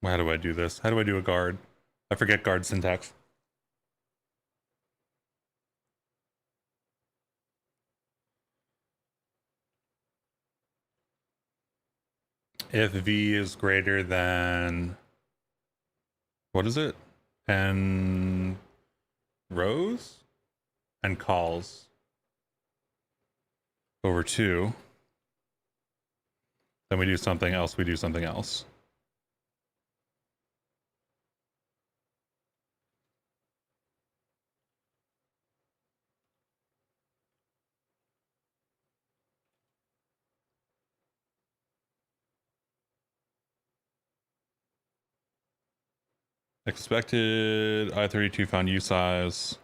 How do I do this? How do I do a guard? I forget guard syntax. If V is greater than, what is it? 10 rows and calls over 2, then we do something else. We do something else. Expected I32 found U size.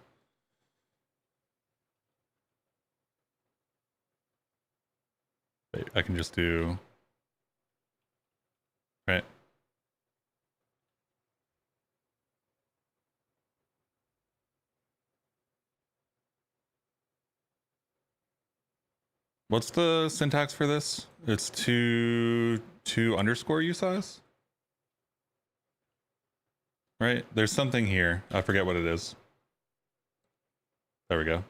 Wait, I can just do, right? What's the syntax for this? It's to underscore U size, right? There's something here. I forget what it is. There we go.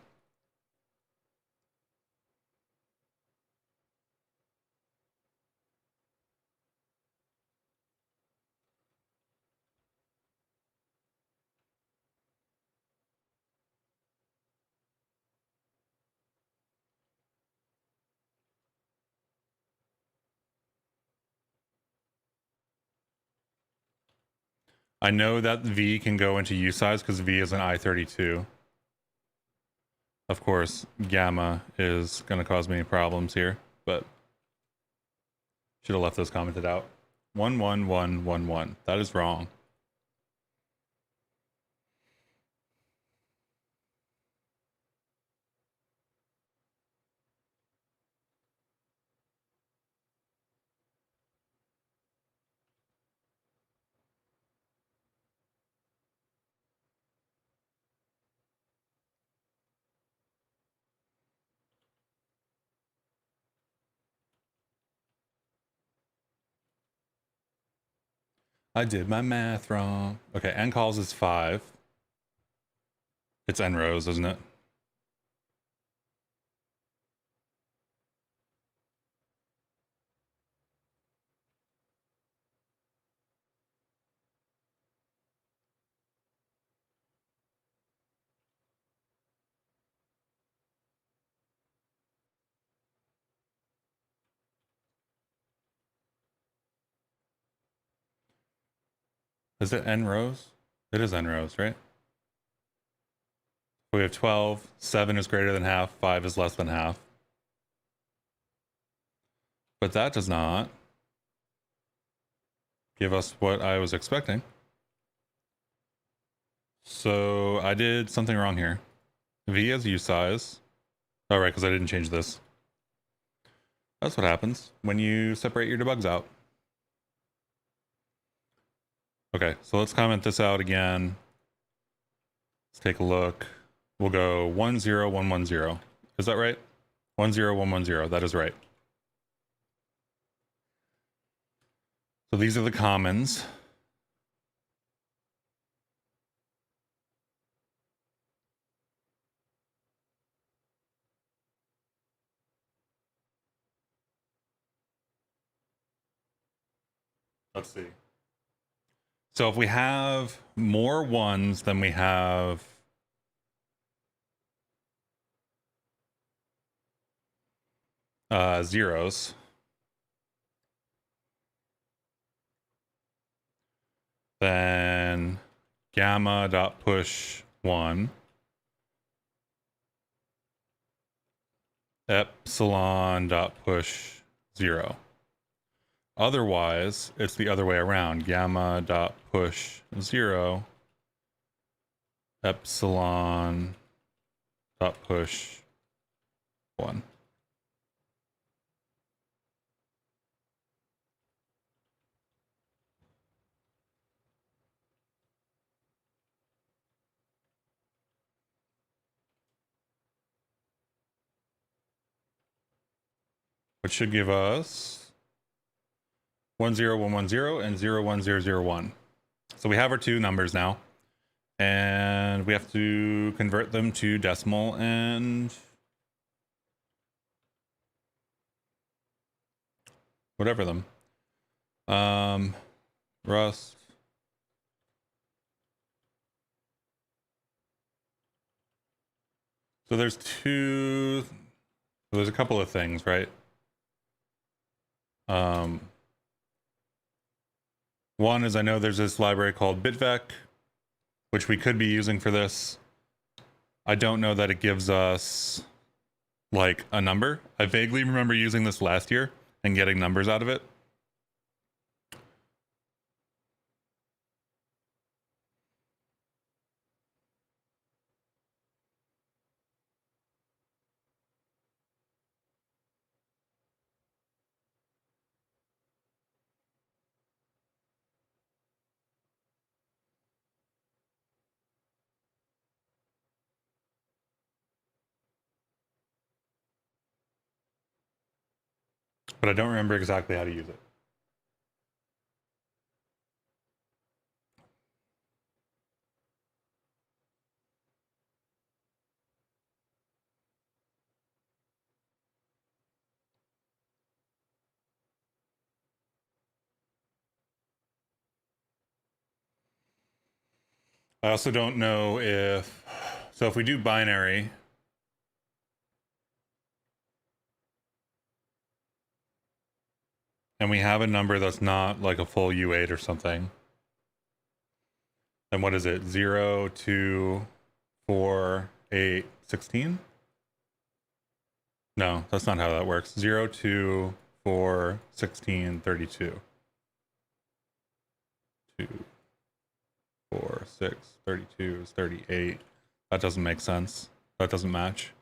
I know that V can go into U size because V is an I32. Of course, gamma is going to cause me problems here, but should have left those commented out. 11111. That is wrong. I did my math wrong. Okay, and calls is 5. It's n rows, isn't it? Is it n rows? It is n rows, right? We have 12, 7 is greater than half, 5 is less than half. But that does not give us what I was expecting. So I did something wrong here. V as U size. Oh, right, because I didn't change this. That's what happens when you separate your debugs out. Okay, so let's comment this out again. Let's take a look. We'll go 10110. Is that right? 10110. That is right. So these are the commons. Let's see. So if we have more ones than we have zeros, then gamma dot push 1, epsilon dot push 0. Otherwise, it's the other way around. Gamma dot push 0, epsilon dot push 1. Which should give us 10110 and 01001. So we have our two numbers now, and we have to convert them to decimal and whatever them. Rust. So there's there's a couple of things, right? One is I know there's this library called bitvec, which we could be using for this. I don't know that it gives us like a number. I vaguely remember using this last year and getting numbers out of it. But I don't remember exactly how to use it. I also don't know so if we do binary, and we have a number that's not like a full U8 or something, then what is it? 0, 2, 4, 8, 16? No, that's not how that works. 0, 2, 4, 16, 32. 2, 4, 6, 32 is 38. That doesn't make sense. That doesn't match.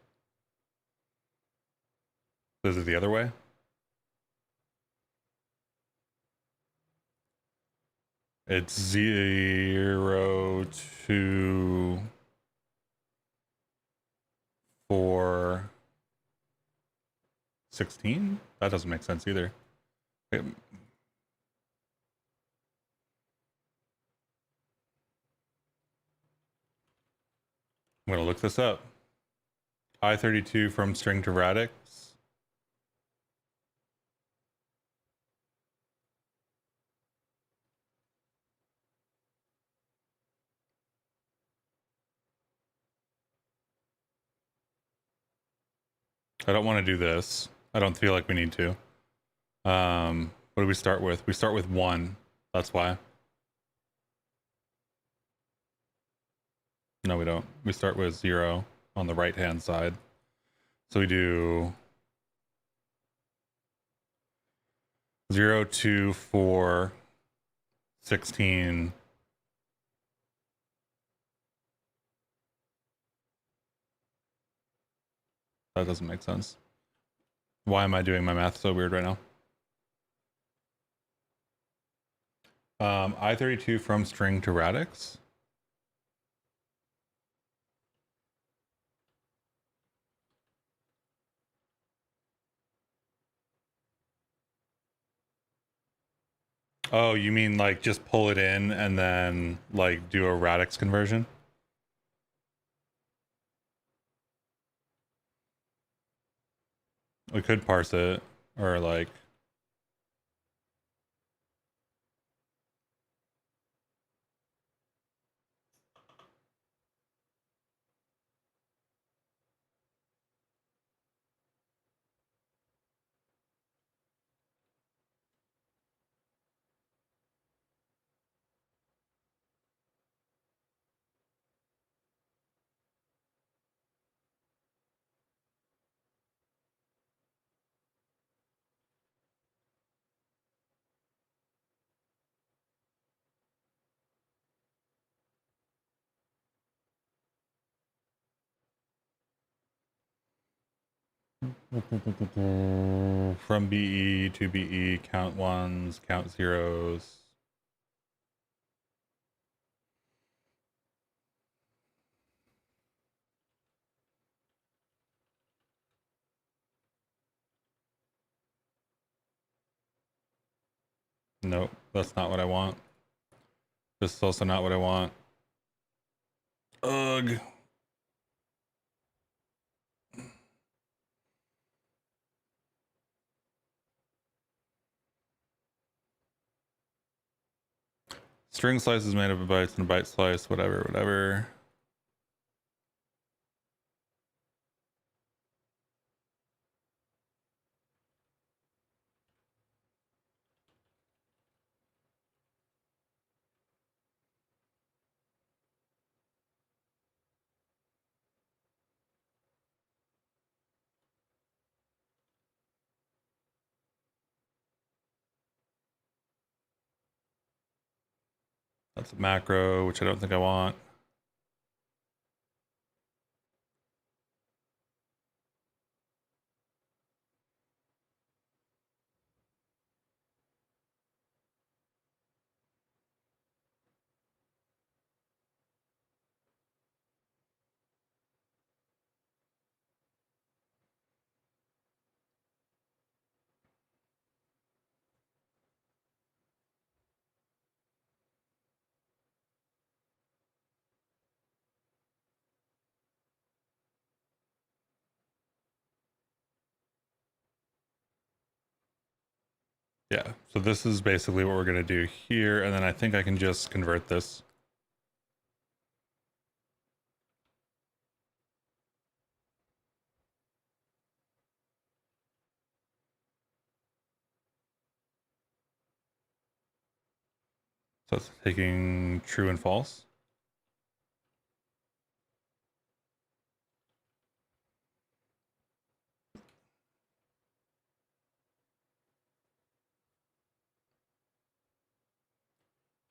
Is it the other way? It's 0, 2, 4, 16? That doesn't make sense either. I'm going to look this up. I32 from string to radix. I don't want to do this. I don't feel like we need to. What do we start with? We start with 1. That's why. No, we don't. We start with 0 on the right-hand side. So we do 0, 2, 4, 16. That doesn't make sense. Why am I doing my math so weird right now? I32 from string to radix. Oh, you mean like just pull it in and then like do a radix conversion? We could parse it or like. From BE to BE, count ones, count zeros. Nope, that's not what I want. This is also not what I want. Ugh. String slice is made up of bytes and a byte slice, whatever. That's a macro, which I don't think I want. Yeah, so this is basically what we're gonna do here, and then I think I can just convert this. So it's taking true and false.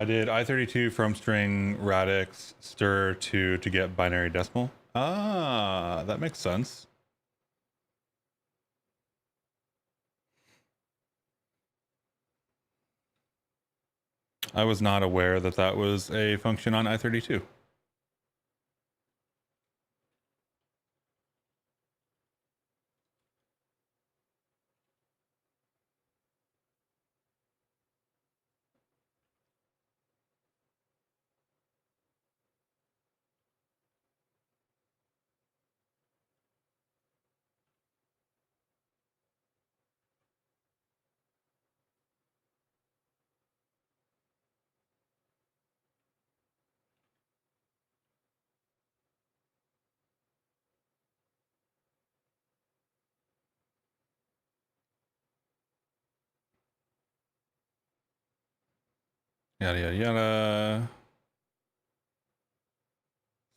I did I32 from string radix stir to get binary decimal. Ah, that makes sense. I was not aware that that was a function on I32. Yada, yada, yada.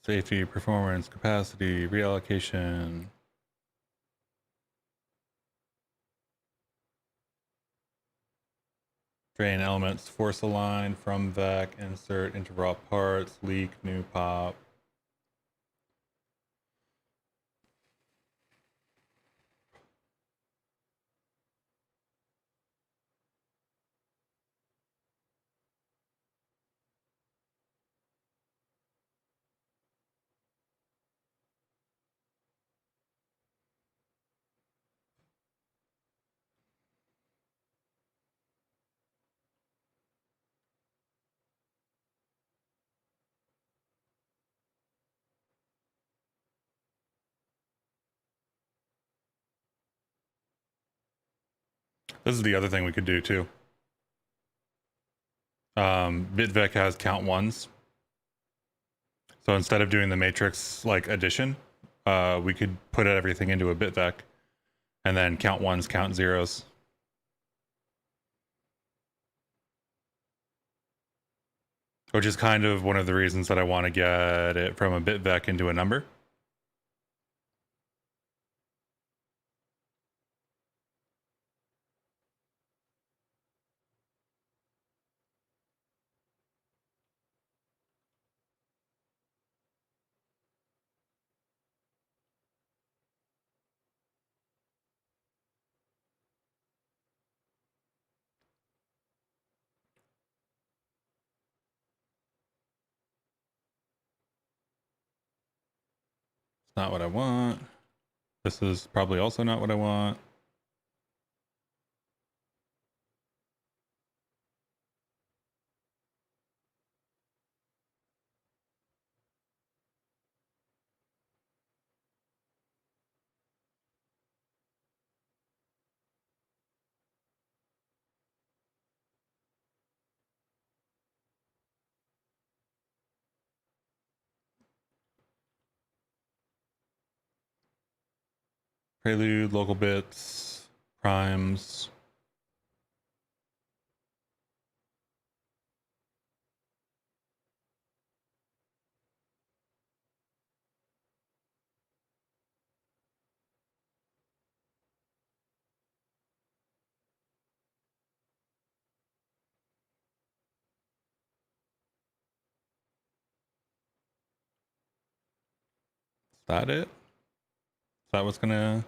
Safety, performance, capacity, reallocation. Drain elements, force align, from vac, insert into raw parts, leak, new pop. This is the other thing we could do too. BitVec has count ones. So instead of doing the matrix like addition, we could put everything into a BitVec and then count ones, count zeros. Which is kind of one of the reasons that I want to get it from a BitVec into a number. It's not what I want. This is probably also not what I want. Prelude, local bits, primes. Is that it? Is that what's gonna...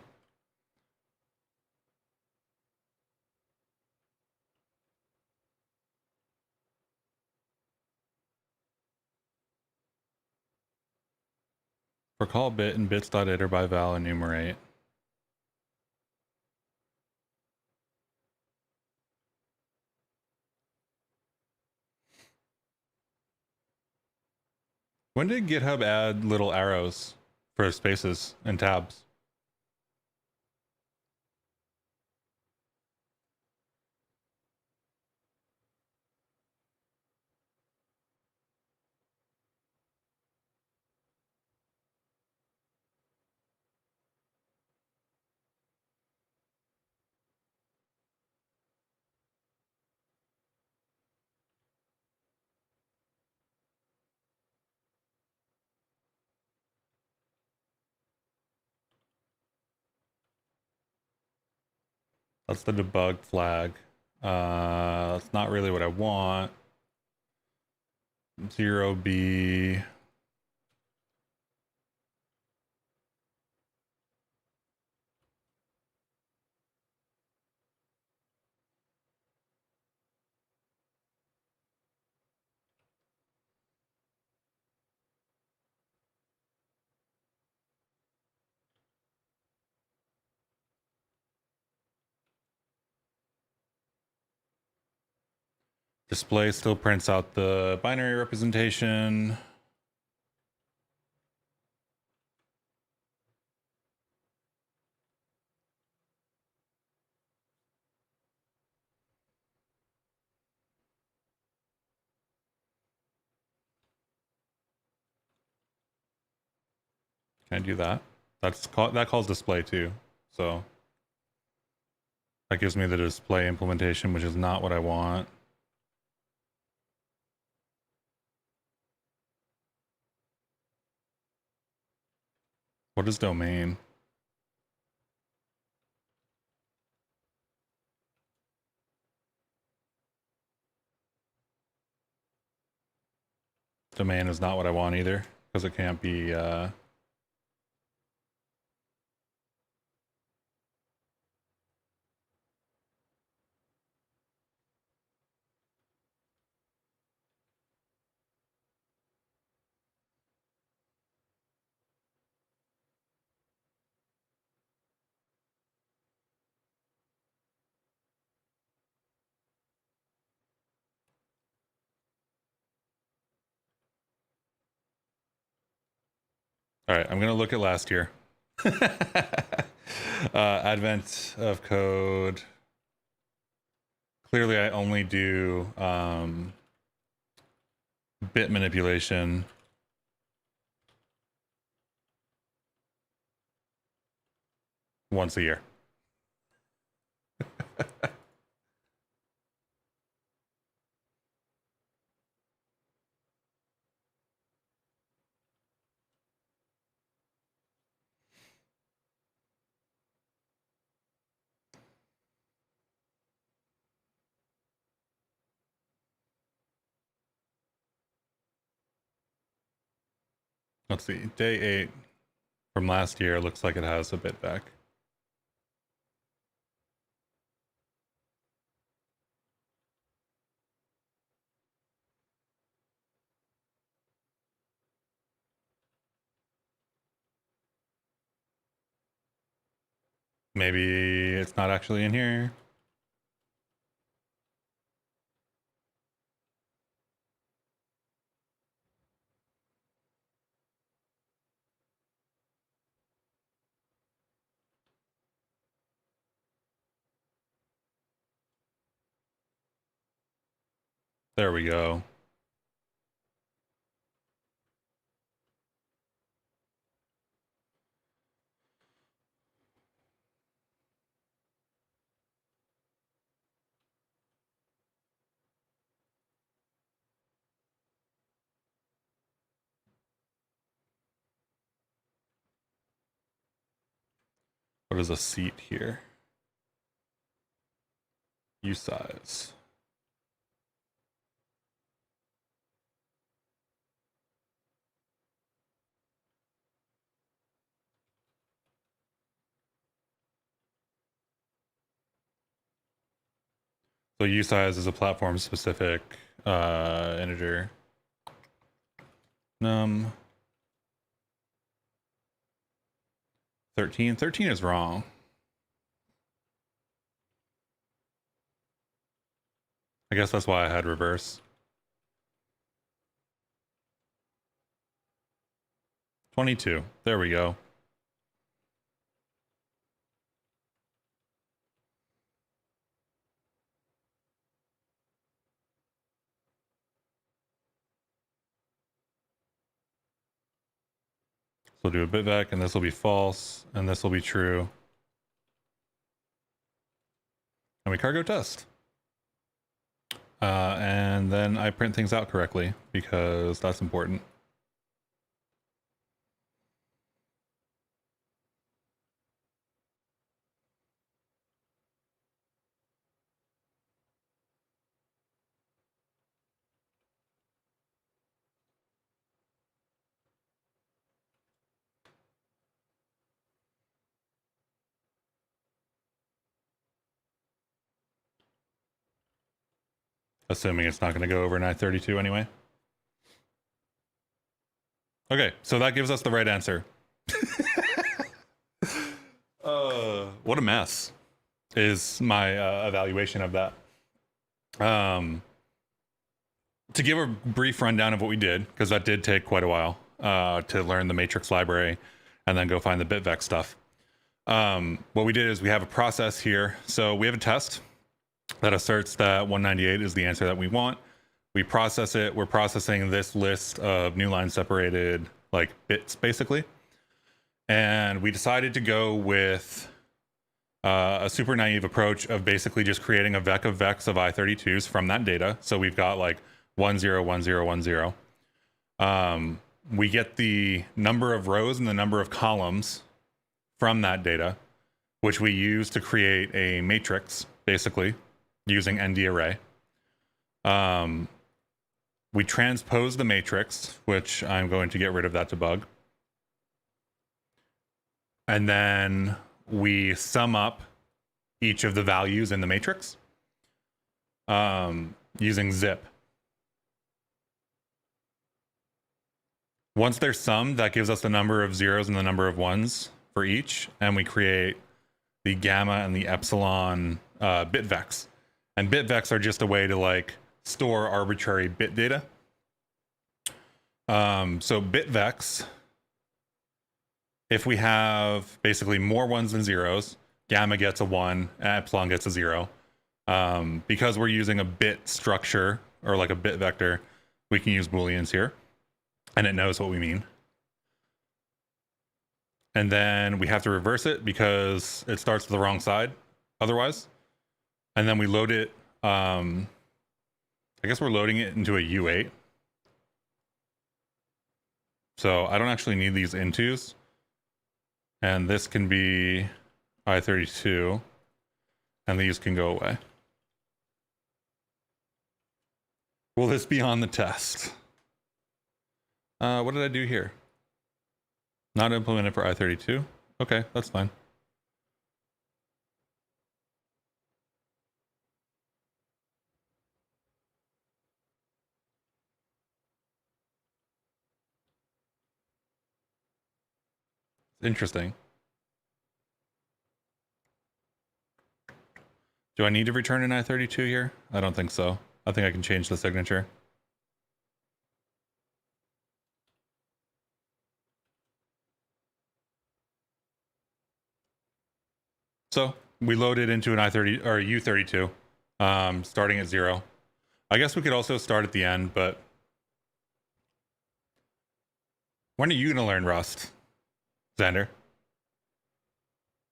For call bit and bits.iter by val enumerate. When did GitHub add little arrows for spaces and tabs? That's the debug flag. That's not really what I want. 0B. Display still prints out the binary representation. Can I do that? That calls display too. So that gives me the display implementation, which is not what I want. What is domain? Domain is not what I want either, because it can't be all right, I'm gonna look at last year. Advent of code. Clearly I only do bit manipulation. Once a year. Let's see, day 8 from last year looks like it has a bit back. Maybe it's not actually in here. There we go. What is a seat here? U size. So U size is a platform specific integer. Num 13. 13 is wrong. I guess that's why I had reverse. 22. There we go. So we'll do a bit back, and this will be false, and this will be true. And we cargo test. And then I print things out correctly, because that's important. Assuming it's not going to go over 932 anyway. Okay, so that gives us the right answer. What a mess is my evaluation of that. To give a brief rundown of what we did, because that did take quite a while to learn the matrix library and then go find the bitvex stuff. What we did is we have a process here. So we have a test that asserts that 198 is the answer that we want. We process it. We're processing this list of new line separated like bits basically. And we decided to go with a super naive approach of basically just creating a vec of vecs of I32s from that data. So we've got like 101010. we get the number of rows and the number of columns from that data, which we use to create a matrix, basically, using ND array. We transpose the matrix, which I'm going to get rid of that debug. And then we sum up each of the values in the matrix using zip. Once they're summed, that gives us the number of zeros and the number of ones for each, and we create the gamma and the epsilon bitvecs. And bitvecs are just a way to like store arbitrary bit data. So bitvecs, if we have basically more ones than zeros, gamma gets a 1, epsilon gets a 0. Because we're using a bit structure or like a bit vector, we can use booleans here, and it knows what we mean. And then we have to reverse it because it starts to the wrong side otherwise. And then we load it. I guess we're loading it into a U8. So I don't actually need these intos. And this can be I32. And these can go away. Will this be on the test? What did I do here? Not implemented for I32. Okay, that's fine. Interesting. Do I need to return an I32 here? I don't think so. I think I can change the signature. So we load it into an I30 or U32, starting at 0. I guess we could also start at the end, but when are you going to learn Rust, Xander?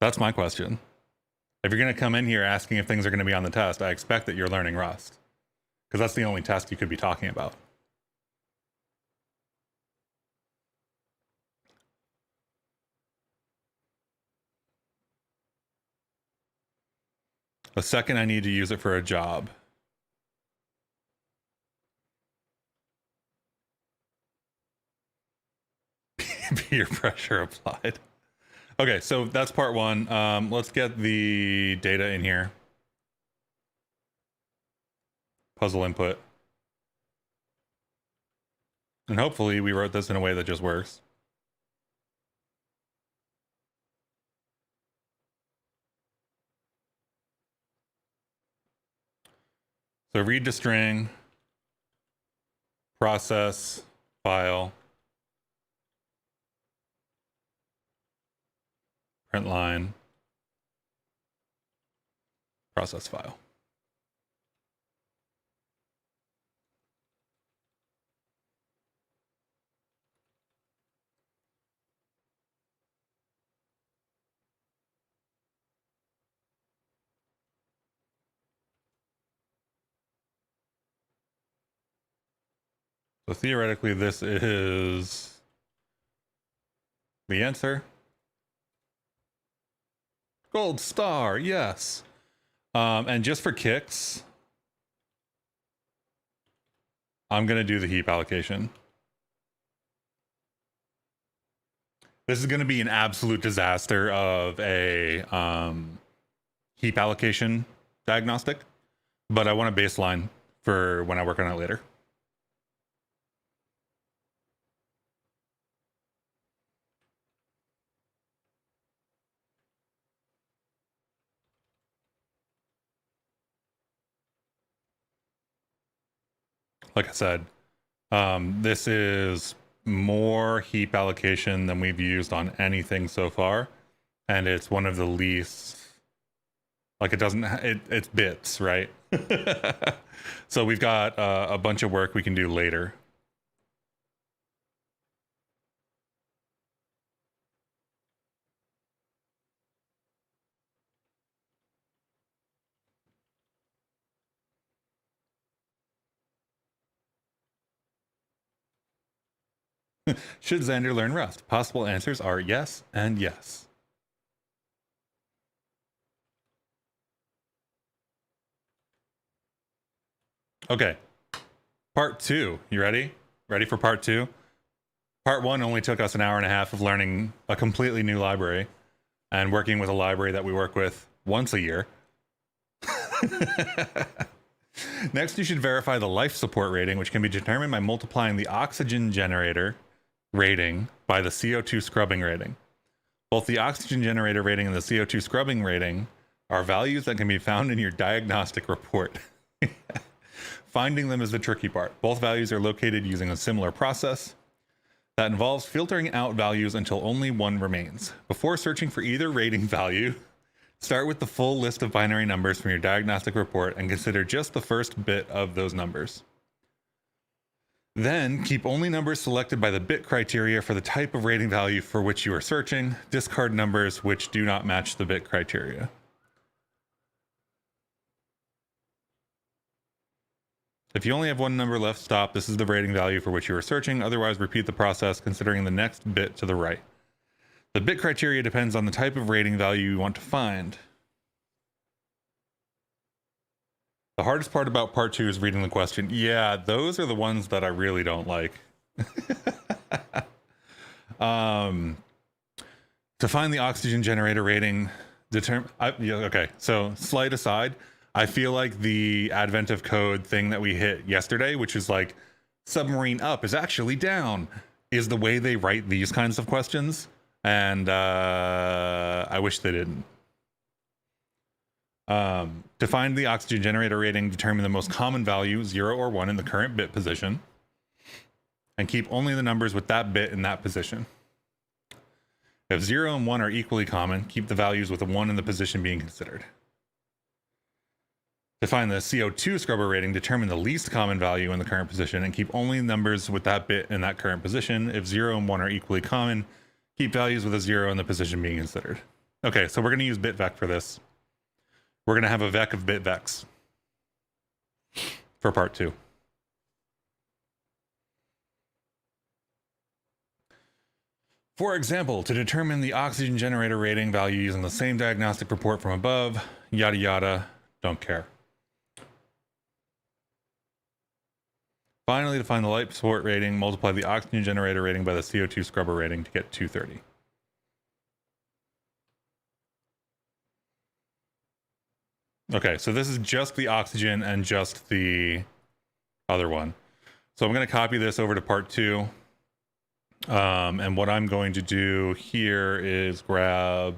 That's my question. If you're going to come in here asking if things are going to be on the test, I expect that you're learning Rust, because that's the only test you could be talking about. The second I need to use it for a job. Peer pressure applied. Okay, so that's part one. Let's get the data in here. Puzzle input. And hopefully we wrote this in a way that just works. So read to string, process, file, print line, process file. So theoretically, this is the answer. Gold star, yes. And just for kicks, I'm going to do the heap allocation. This is going to be an absolute disaster of a heap allocation diagnostic, but I want a baseline for when I work on it later. Like I said, this is more heap allocation than we've used on anything so far, and it's one of the least, like, it doesn't, it's bits, right? So we've got a bunch of work we can do later. Should Xander learn Rust? Possible answers are yes and yes. Okay. Part 2. You ready? Ready for part 2? Part 1 only took us an hour and a half of learning a completely new library and working with a library that we work with once a year. Next, you should verify the life support rating, which can be determined by multiplying the oxygen generator rating by the CO2 scrubbing rating. Both the oxygen generator rating and the CO2 scrubbing rating are values that can be found in your diagnostic report. Finding them is the tricky part. Both values are located using a similar process that involves filtering out values until only one remains. Before searching for either rating value, start with the full list of binary numbers from your diagnostic report and consider just the first bit of those numbers. Then, keep only numbers selected by the bit criteria for the type of rating value for which you are searching. Discard numbers which do not match the bit criteria. If you only have one number left, stop. This is the rating value for which you are searching. Otherwise, repeat the process, considering the next bit to the right. The bit criteria depends on the type of rating value you want to find. The hardest part about part 2 is reading the question. Yeah, those are the ones that I really don't like. To find the oxygen generator rating, okay, so slight aside, I feel like the advent of code thing that we hit yesterday, which is like submarine up is actually down, is the way they write these kinds of questions. And I wish they didn't. To find the oxygen generator rating, determine the most common value, 0 or 1, in the current bit position, and keep only the numbers with that bit in that position. If 0 and 1 are equally common, keep the values with a 1 in the position being considered. To find the CO2 scrubber rating, determine the least common value in the current position and keep only numbers with that bit in that current position. If 0 and 1 are equally common, keep values with a 0 in the position being considered. Okay, so we're going to use bitvec for this. We're going to have a vec of bitvecs for part 2. For example, to determine the oxygen generator rating value using the same diagnostic report from above, yada yada, don't care. Finally, to find the life support rating, multiply the oxygen generator rating by the CO2 scrubber rating to get 230. Okay, so this is just the oxygen and just the other one. So I'm going to copy this over to part 2. And what I'm going to do here is grab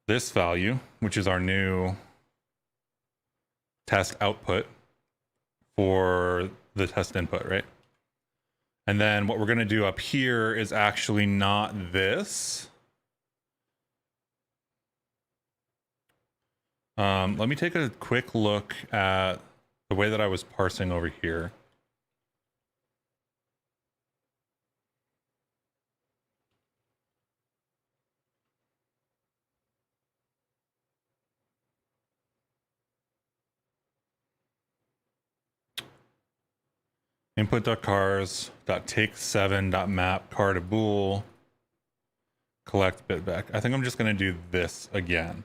this value, which is our new test output for the test input, right? And then what we're going to do up here is actually not this. Let me take a quick look at the way that I was parsing over here. Input.cars.take7.map car to bool collect bitvec. I think I'm just going to do this again.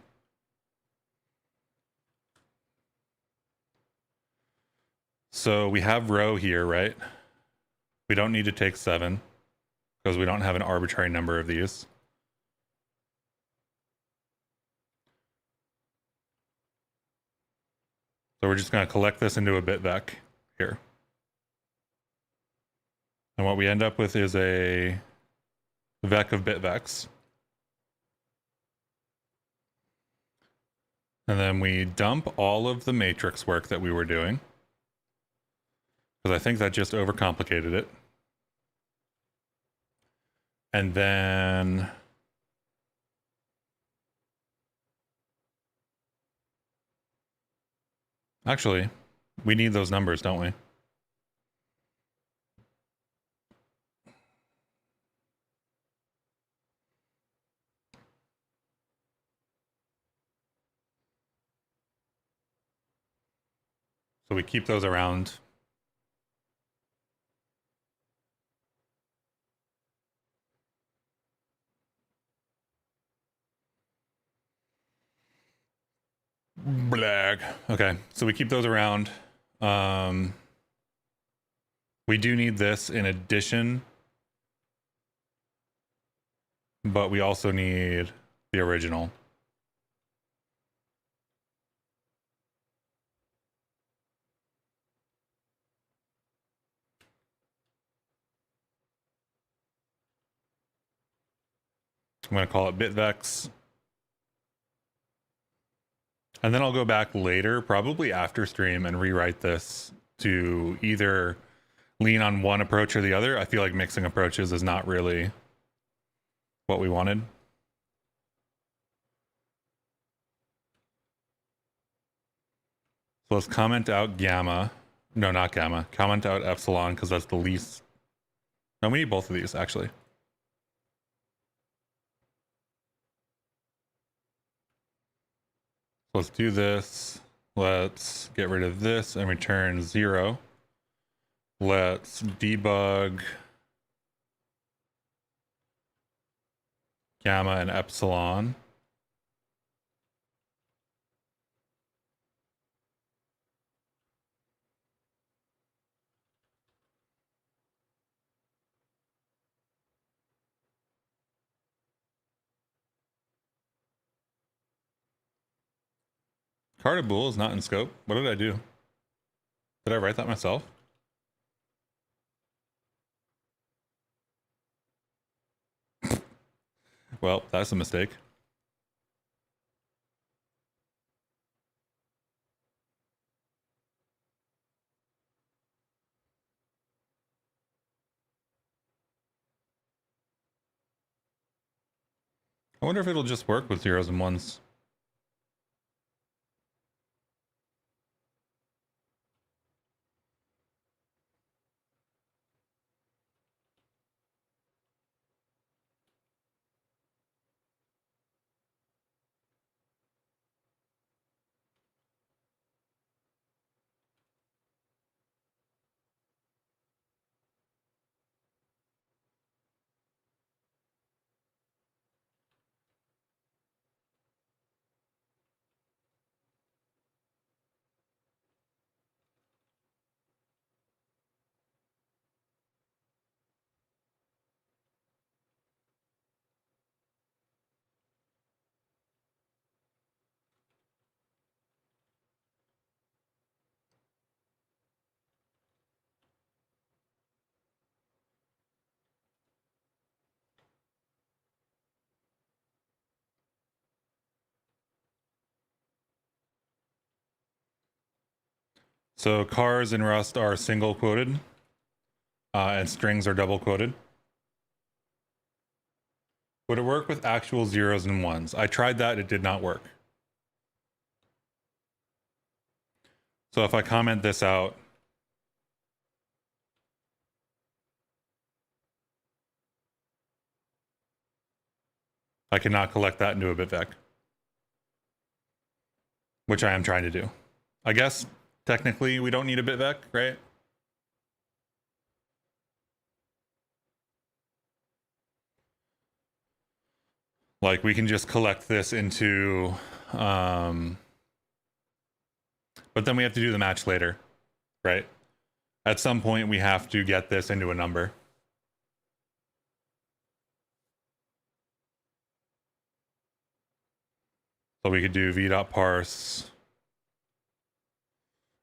So we have row here, right? We don't need to take 7 because we don't have an arbitrary number of these. So we're just going to collect this into a bitvec here. And what we end up with is a vec of bitvecs. And then we dump all of the matrix work that we were doing, because I think that just overcomplicated it. And then actually, we need those numbers, don't we? So we keep those around. Black. Okay, so we keep those around. We do need this in addition, but we also need the original. I'm going to call it bitvex. And then I'll go back later, probably after stream, and rewrite this to either lean on one approach or the other. I feel like mixing approaches is not really what we wanted. So let's comment out gamma. No, not gamma. Comment out epsilon, because that's the least. No, we need both of these, actually. So let's do this. Let's get rid of this and return 0. Let's debug gamma and epsilon. Carta bool is not in scope. What did I do? Did I write that myself? Well, that's a mistake. I wonder if it'll just work with zeros and ones. So cars in Rust are single quoted, and strings are double quoted. Would it work with actual zeros and ones? I tried that, it did not work. So if I comment this out, I cannot collect that into a bitvec, which I am trying to do. I guess technically we don't need a bitvec, right? Like we can just collect this into, but then we have to do the match later, right? At some point we have to get this into a number. So we could do v.parse.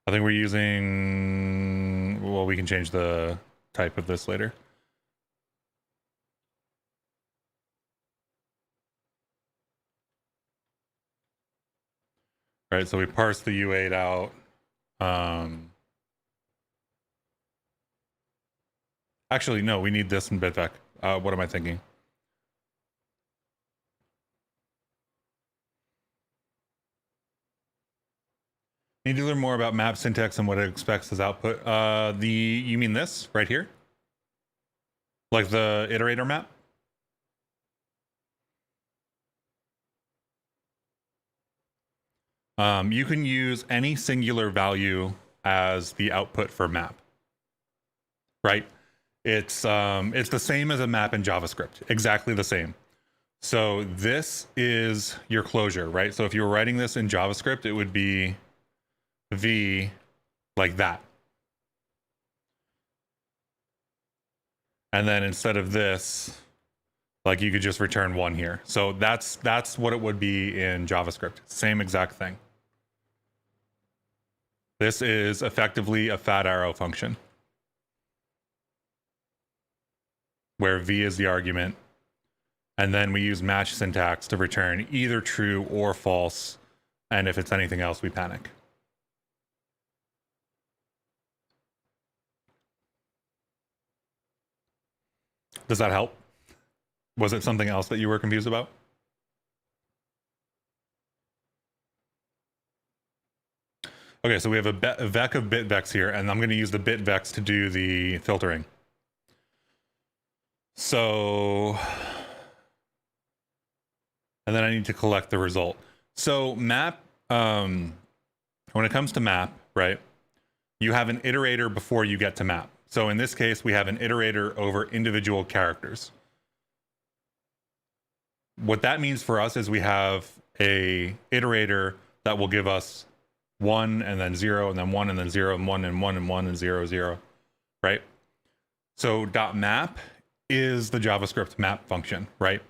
I think we're using, well, we can change the type of this later. Right, so we parse the U8 out. Actually, no, we need this in bitvec. What am I thinking? Need to learn more about map syntax and what it expects as output. You mean this right here? Like the iterator map? You can use any singular value as the output for map, right? It's the same as a map in JavaScript, exactly the same. So this is your closure, right? So if you were writing this in JavaScript, it would be v like that. And then instead of this, like you could just return 1 here. So that's what it would be in JavaScript. Same exact thing. This is effectively a fat arrow function, where v is the argument, and then we use match syntax to return either true or false, and if it's anything else, we panic. Does that help? Was it something else that you were confused about? Okay, so we have a vec of bitvex here, and I'm going to use the bitvex to do the filtering. So, and then I need to collect the result. So map, when it comes to map, right, you have an iterator before you get to map. So in this case, we have an iterator over individual characters. What that means for us is we have a iterator that will give us 1 and then 0 and then 1 and then 0 and 1 and 1 and 1 and 0, 0, right? So .map is the JavaScript map function, right?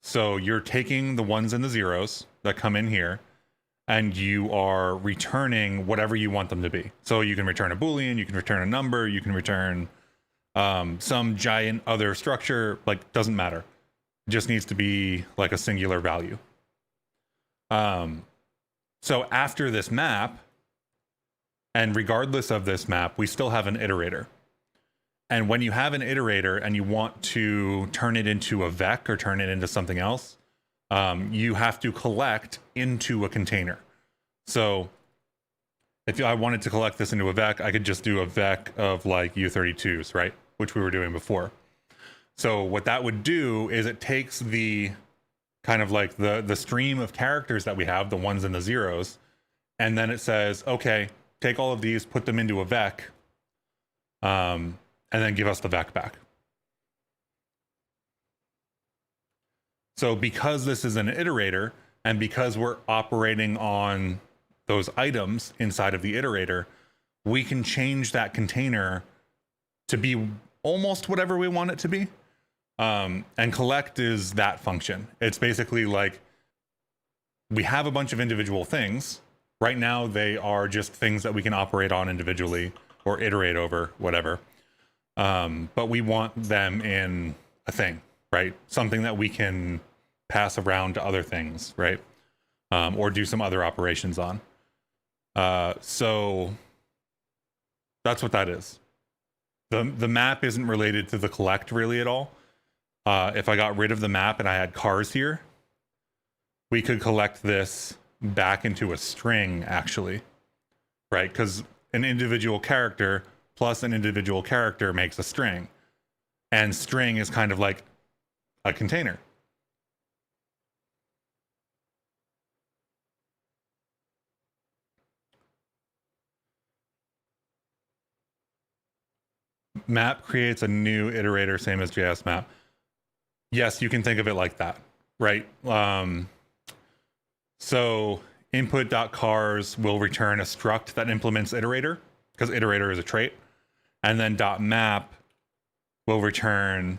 So you're taking the 1s and the 0s that come in here, and you are returning whatever you want them to be. So you can return a Boolean, you can return a number, you can return some giant other structure, like doesn't matter. It just needs to be like a singular value. So after this map, and regardless of this map, we still have an iterator. And when you have an iterator and you want to turn it into a vec or turn it into something else, you have to collect into a container. So if I wanted to collect this into a vec, I could just do a vec of like U32s, right? Which we were doing before. So what that would do is it takes the kind of like the stream of characters that we have, the 1s and the 0s, and then it says, okay, take all of these, put them into a vec, and then give us the vec back. So because this is an iterator, and because we're operating on those items inside of the iterator, we can change that container to be almost whatever we want it to be. And collect is that function. It's basically like we have a bunch of individual things. Right now, they are just things that we can operate on individually or iterate over, whatever. But we want them in a thing, right? Something that we can pass around to other things, right? Or do some other operations on. So that's what that is. The map isn't related to the collect really at all. If I got rid of the map and I had cars here, we could collect this back into a string, actually, right? Because an individual character plus an individual character makes a string. And string is kind of like a container. Map creates a new iterator, same as JS map. Yes, you can think of it like that, right? So input.cars will return a struct that implements iterator, because iterator is a trait. And then .map will return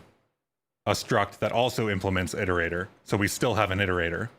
a struct that also implements iterator. So we still have an iterator.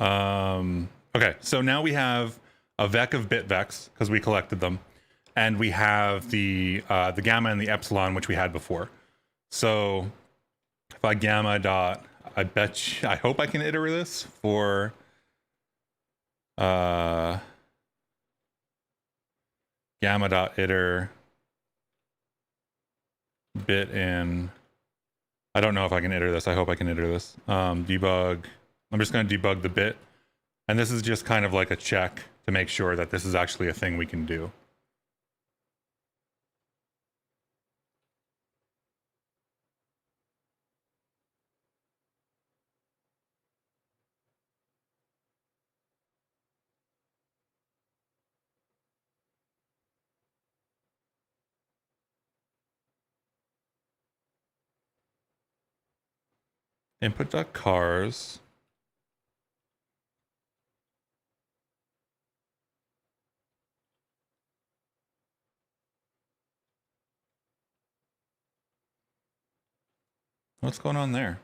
Okay, so now we have a vec of bit vecs because we collected them, and we have the gamma and the epsilon, which we had before. So if I gamma dot, I hope I can iterate this for gamma dot iter bit in. I don't know if I can iter this. I hope I can iter this. Debug. I'm just going to debug the bit. And this is just kind of like a check to make sure that this is actually a thing we can do. Input.cars. What's going on there?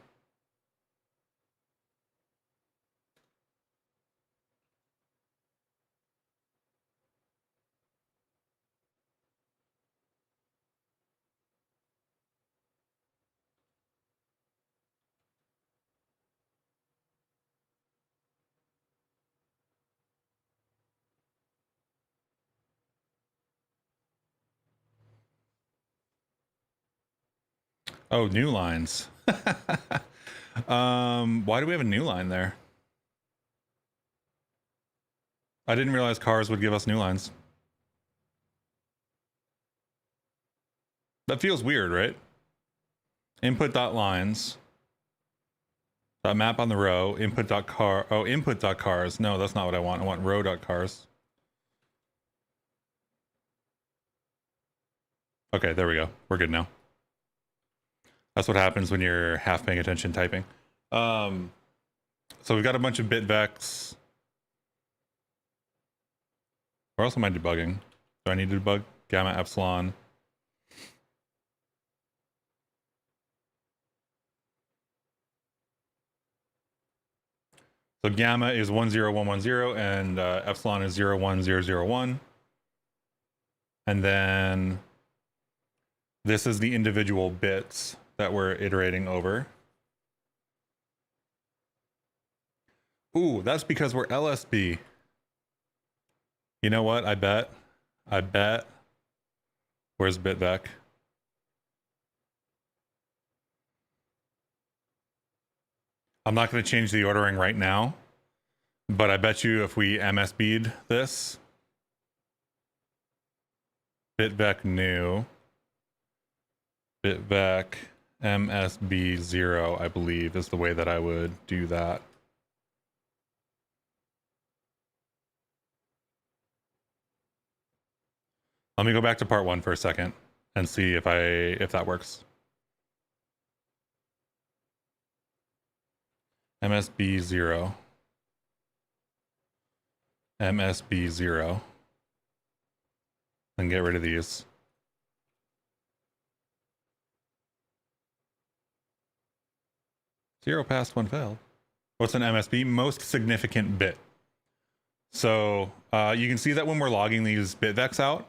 Oh, new lines. Why do we have a new line there? I didn't realize cars would give us new lines. That feels weird, right? Input.lines. Map on the row. Input.car. Oh, input.cars. No, that's not what I want. I want row.cars. Okay, there we go. We're good now. That's what happens when you're half paying attention typing. So we've got a bunch of bit vecs. Where else am I debugging? Do I need to debug gamma epsilon? So gamma is 10110 and epsilon is 01001. And then this is the individual bits that we're iterating over. Ooh, that's because we're LSB. You know what? I bet. Where's bitvec? I'm not going to change the ordering right now, but I bet you if we MSB'd this, bitvec new, bitvec MSB0, I believe, is the way that I would do that. Let me go back to part 1 for a second and see if that works. MSB0. MSB0. And get rid of these. Zero passed, one failed. What's an MSB? Most significant bit. So you can see that when we're logging these bitvecs out,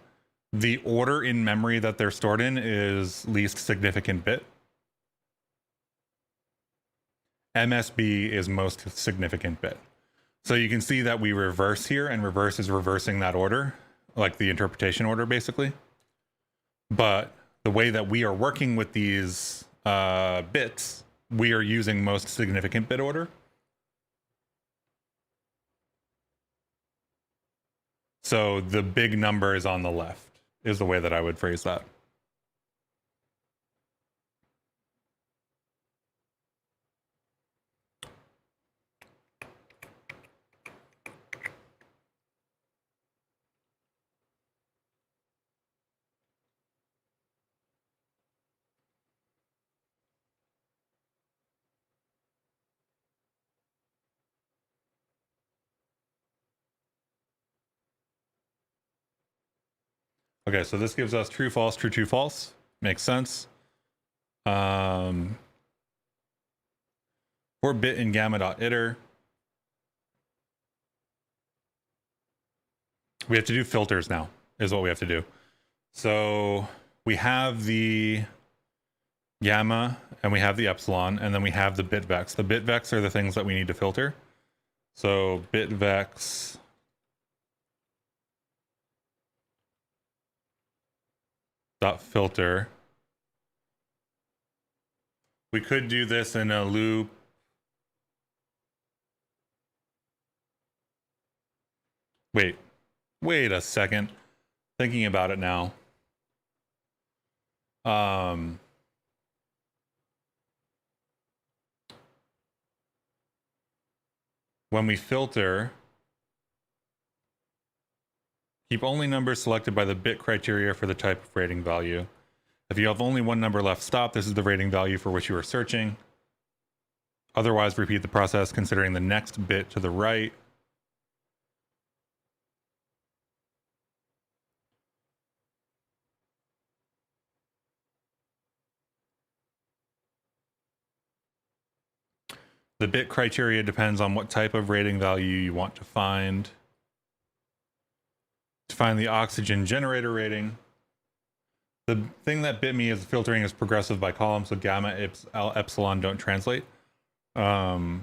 the order in memory that they're stored in is least significant bit. MSB is most significant bit. So you can see that we reverse here, and reverse is reversing that order, like the interpretation order, basically. But the way that we are working with these bits, we are using most significant bit order. So the big number is on the left, is the way that I would phrase that. Okay, so this gives us true, false, true, true, false. Makes sense. For bit in gamma.iter. We have to do filters now, is what we have to do. So we have the gamma and we have the epsilon, and then we have the bitvex. The bitvex are the things that we need to filter. So bitvex dot filter. We could do this in a loop. Wait a second. Thinking about it now. When we filter, keep only numbers selected by the bit criteria for the type of rating value. If you have only one number left, stop. This is the rating value for which you are searching. Otherwise, repeat the process considering the next bit to the right. The bit criteria depends on what type of rating value you want to find. To find the oxygen generator rating, the thing that bit me is filtering is progressive by column, so gamma, epsilon don't translate. To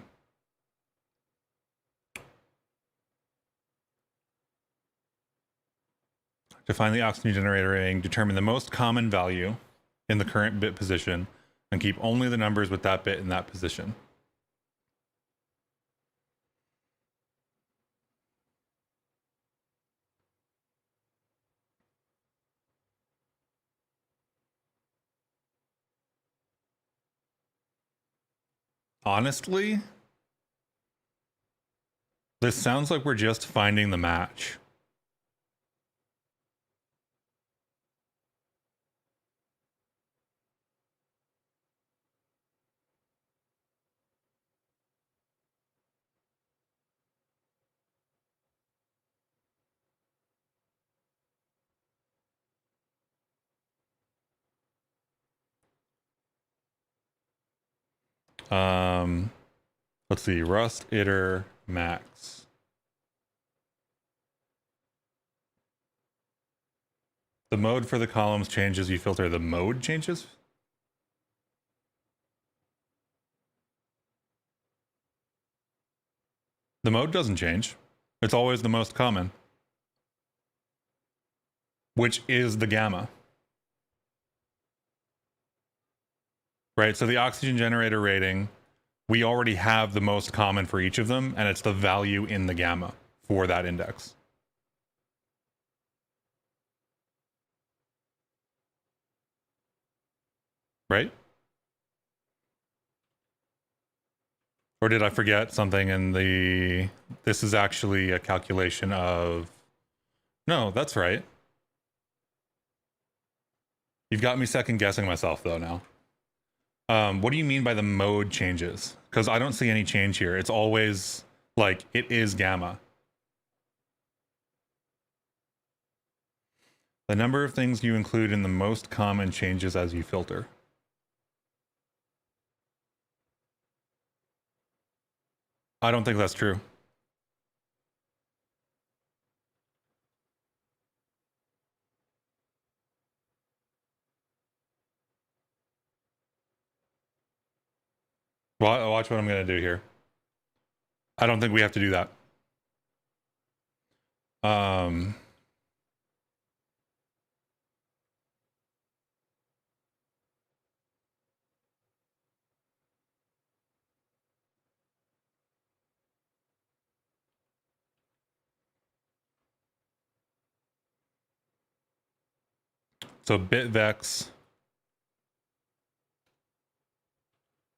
find the oxygen generator rating, determine the most common value in the current bit position and keep only the numbers with that bit in that position. Honestly, this sounds like we're just finding the match. Let's see, Rust, iter, max. The mode for the columns changes, you filter. The mode changes? The mode doesn't change. It's always the most common, which is the gamma. Right, so the oxygen generator rating, we already have the most common for each of them, and it's the value in the gamma for that index. Right? Or did I forget something in the... This is actually a calculation of... No, that's right. You've got me second guessing myself, though, now. What do you mean by the mode changes? Because I don't see any change here. It's always, like, it is gamma. The number of things you include in the most common changes as you filter. I don't think that's true. Watch what I'm going to do here. I don't think we have to do that. So bitvex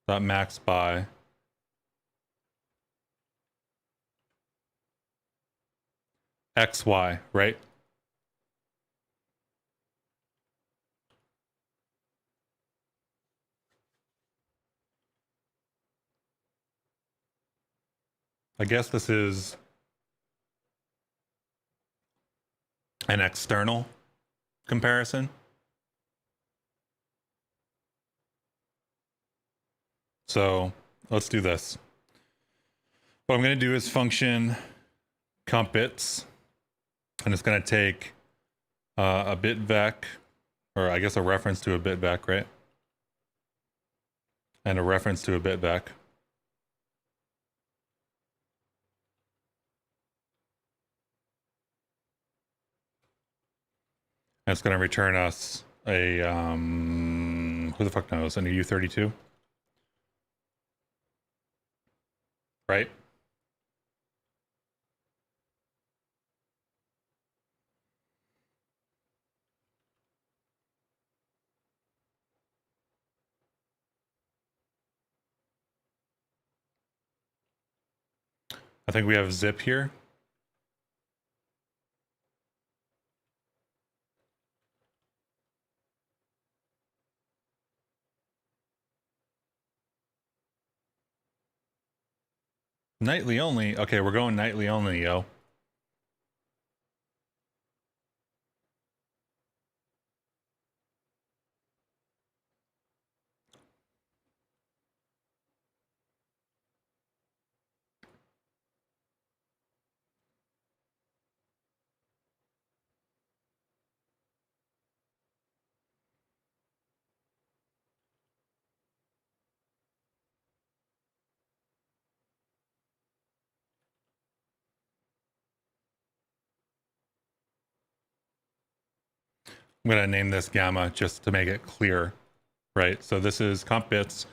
dot max by xy, right? I guess this is an external comparison. So let's do this. What I'm going to do is function comp bits And it's going to take a bit vec, or I guess a reference to a bit vec, right? And a reference to a bit vec. And it's going to return us a, who the fuck knows, an U32? Right? I think we have zip here. Nightly only? Okay, we're going nightly only, yo. I'm going to name this gamma just to make it clear, right? So this is comp bits.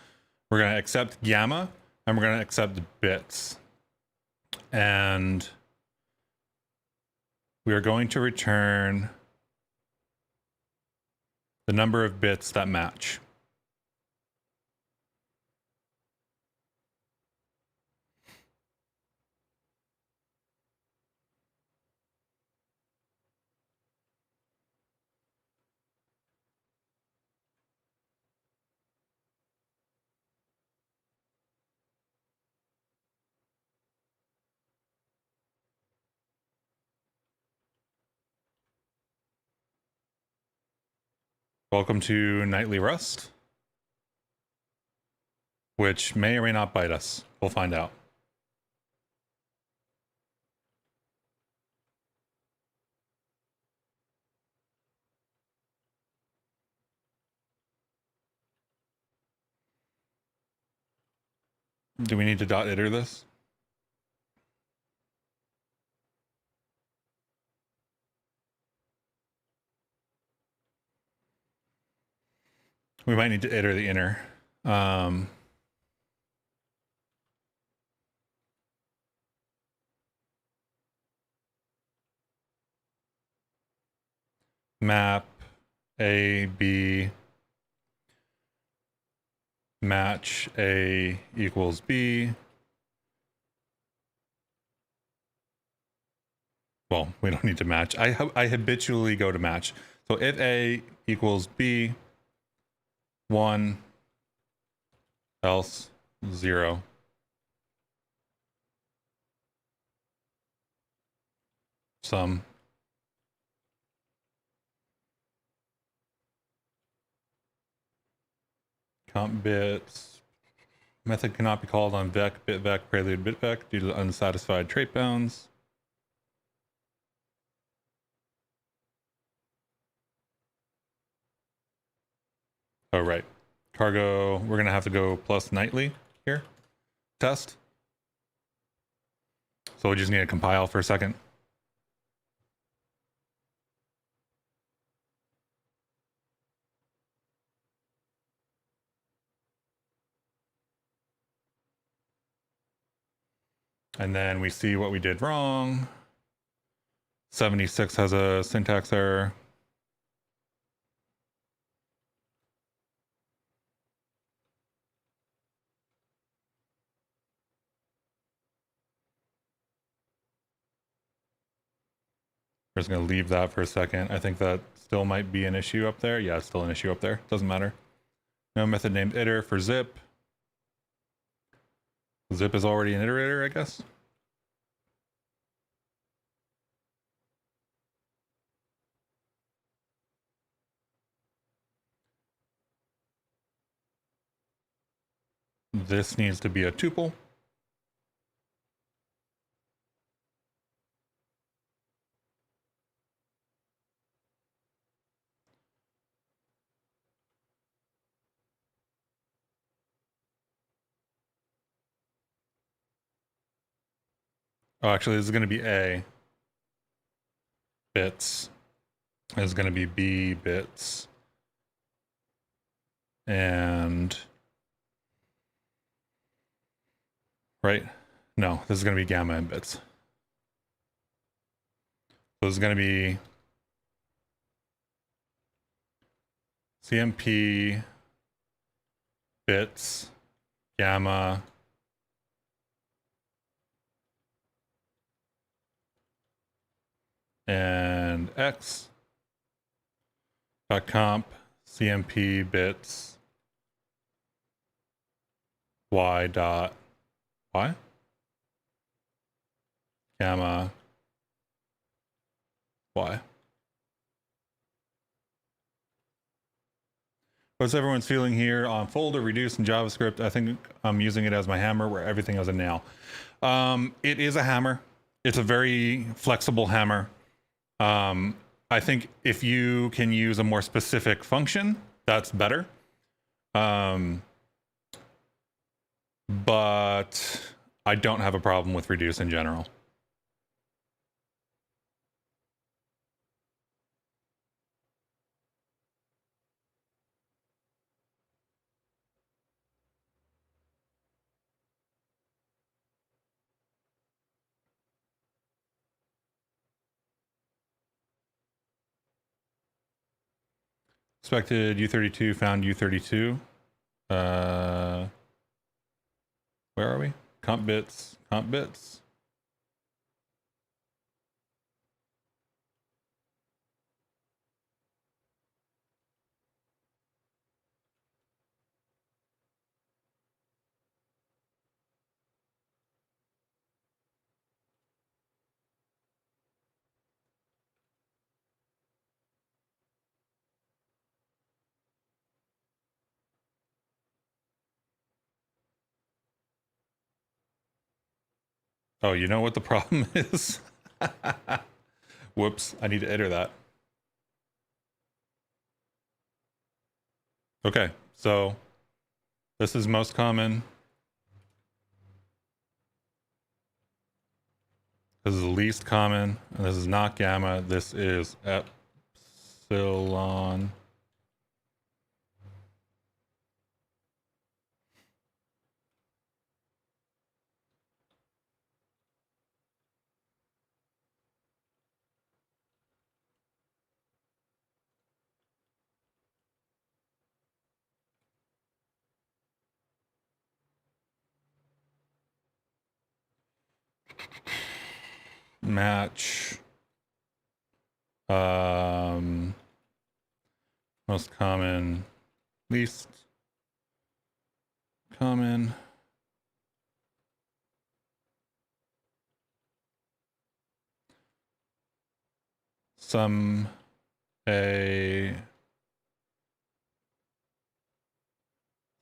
We're going to accept gamma and we're going to accept bits. And we are going to return the number of bits that match. Welcome to Nightly Rust, which may or may not bite us. We'll find out. Do we need to dot iter this? We might need to iter the inner. Map A, B, match A equals B. Well, we don't need to match. I habitually go to match. So if A equals B, 1, else 0. Sum. Comp bits. Method cannot be called on vec, bit vec, prelude, bit vec due to unsatisfied trait bounds. Oh, right. Cargo, we're going to have to go plus nightly here. Test. So we just need to compile for a second. And then we see what we did wrong. 76 has a syntax error. We're just going to leave that for a second. I think that still might be an issue up there. Yeah, it's still an issue up there. Doesn't matter. No method named iter for zip. Zip is already an iterator, I guess. This needs to be a tuple. Oh, actually, this is going to be A bits. This is going to be B bits. And right? No, this is going to be gamma in bits. So this is going to be CMP bits, gamma, and X dot comp CMP bits Y dot Y gamma Y. What's everyone's feeling here on folder reduce in JavaScript? I think I'm using it as my hammer where everything is a nail. It is a hammer. It's a very flexible hammer. I think if you can use a more specific function, that's better. But I don't have a problem with reduce in general. Expected U32, found U32. Where are we? Comp bits, comp bits. Oh, you know what the problem is? Whoops, I need to enter that. Okay, so this is most common. This is the least common, and this is not gamma. This is epsilon. Match. Most common, least common. Some A,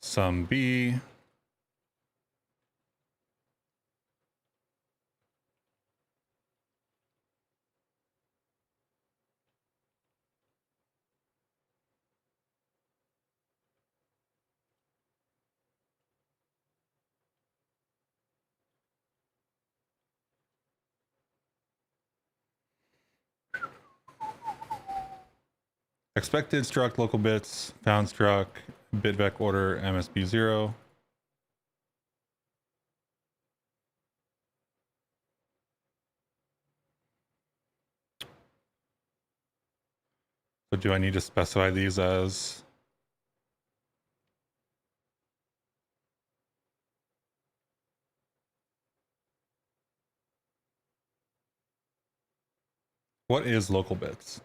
some B. Expected struct local bits, found struct, bitvec order MSB0. So do I need to specify these as? What is local bits?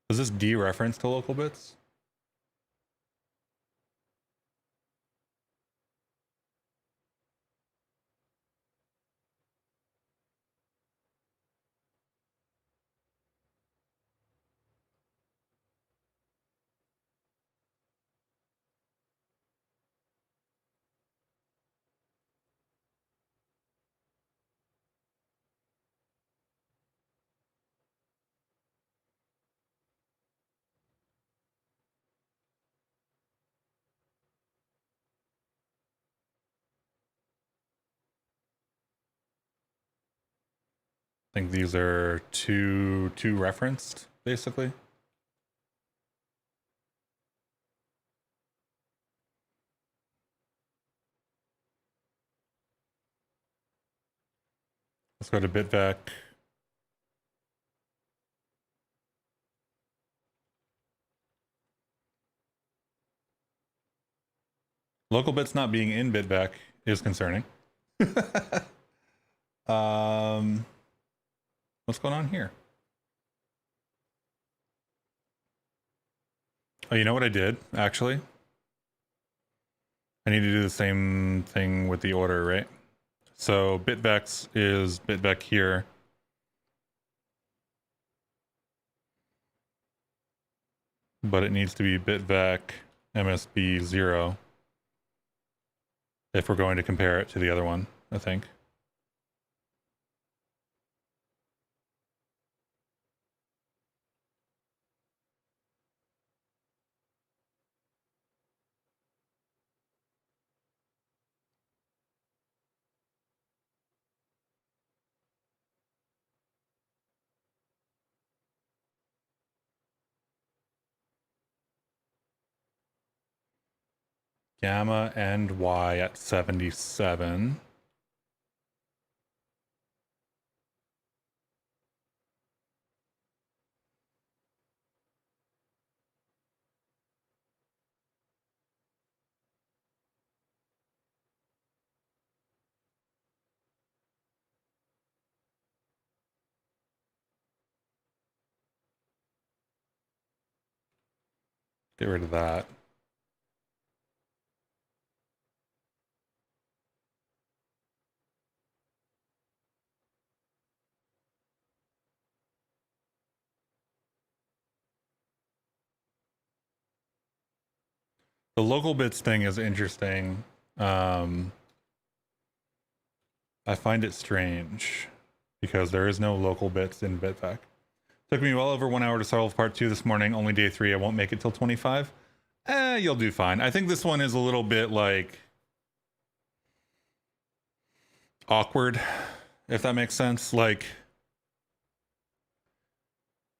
Does this D reference to local bits? think these are two referenced, basically. Let's go to bitvec. Local bits not being in bitvec is concerning. What's going on here? Oh, you know what I did, actually? I need to do the same thing with the order, right? So bitvex is bitvec here. But it needs to be bitvec MSB 0 if we're going to compare it to the other one, I think. Gamma and Y at 77. Get rid of that. The local bits thing is interesting. I find it strange because there is no local bits in bitvec. Took me well over 1 hour to solve part 2 this morning. Only day 3. I won't make it till 25. You'll do fine. I think this one is a little bit like awkward, if that makes sense. Like,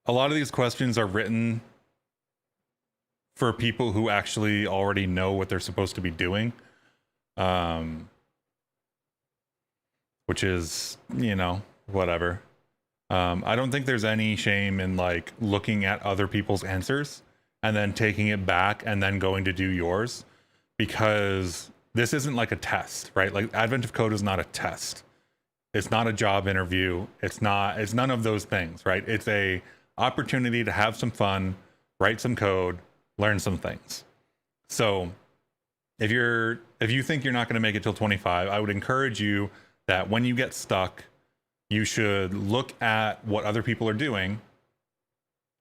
a lot of these questions are written for people who actually already know what they're supposed to be doing. Which is, you know, whatever. I don't think there's any shame in like looking at other people's answers and then taking it back and then going to do yours, because this isn't like a test, right? Like Advent of Code is not a test. It's not a job interview. It's none of those things, right? It's a opportunity to have some fun, write some code, learn some things. So if you think you're not going to make it till 25, I would encourage you that when you get stuck, you should look at what other people are doing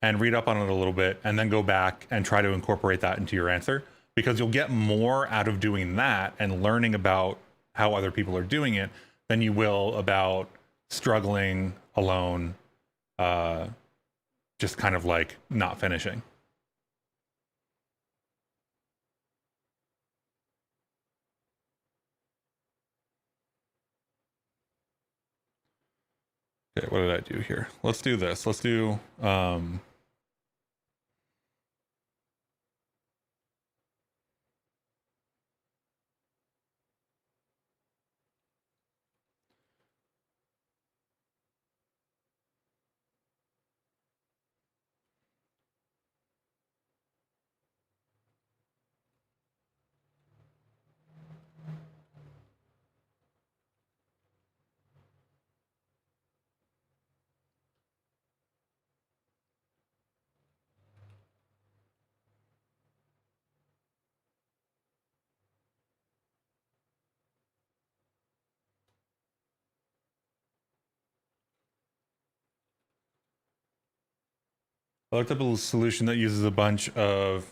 and read up on it a little bit, and then go back and try to incorporate that into your answer, because you'll get more out of doing that and learning about how other people are doing it than you will about struggling alone, just kind of like not finishing. Okay, what did I do here? Let's do this. Let's do I looked up a solution that uses a bunch of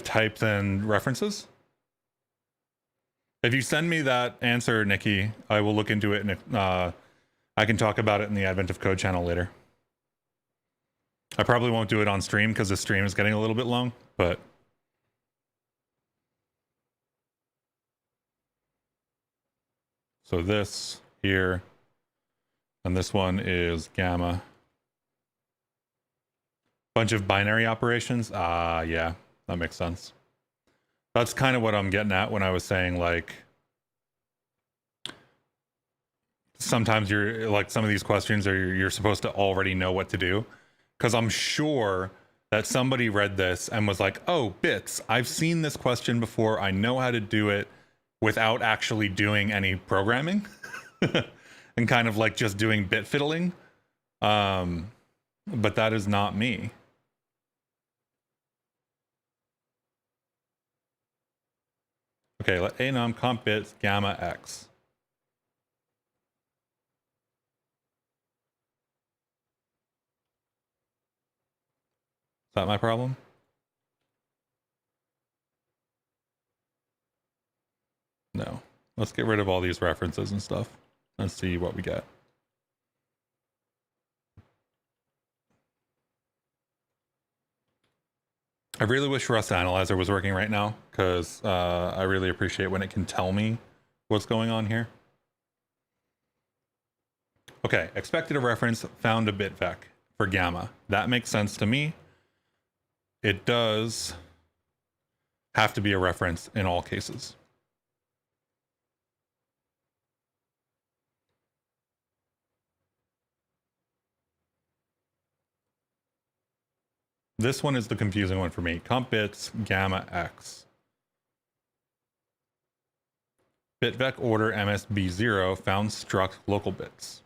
types and references. If you send me that answer, Nikki, I will look into it, and I can talk about it in the Advent of Code channel later. I probably won't do it on stream because the stream is getting a little bit long, but So this here, and this one is gamma. Bunch of binary operations. Yeah, that makes sense. That's kind of what I'm getting at when I was saying, like, sometimes you're like, some of these questions are, you're supposed to already know what to do. Because I'm sure that somebody read this and was like, oh, bits, I've seen this question before. I know how to do it without actually doing any programming and kind of like just doing bit fiddling. But that is not me. Okay, let enum comp bits gamma x. Is that my problem? No. Let's get rid of all these references and stuff and see what we get. I really wish Rustlang was working right now, because I really appreciate when it can tell me what's going on here. Okay, expected a reference, found a bit vec for gamma. That makes sense to me. It does have to be a reference in all cases. This one is the confusing one for me. Comp bits gamma x. Bitvec order MSB0 found struct local bits.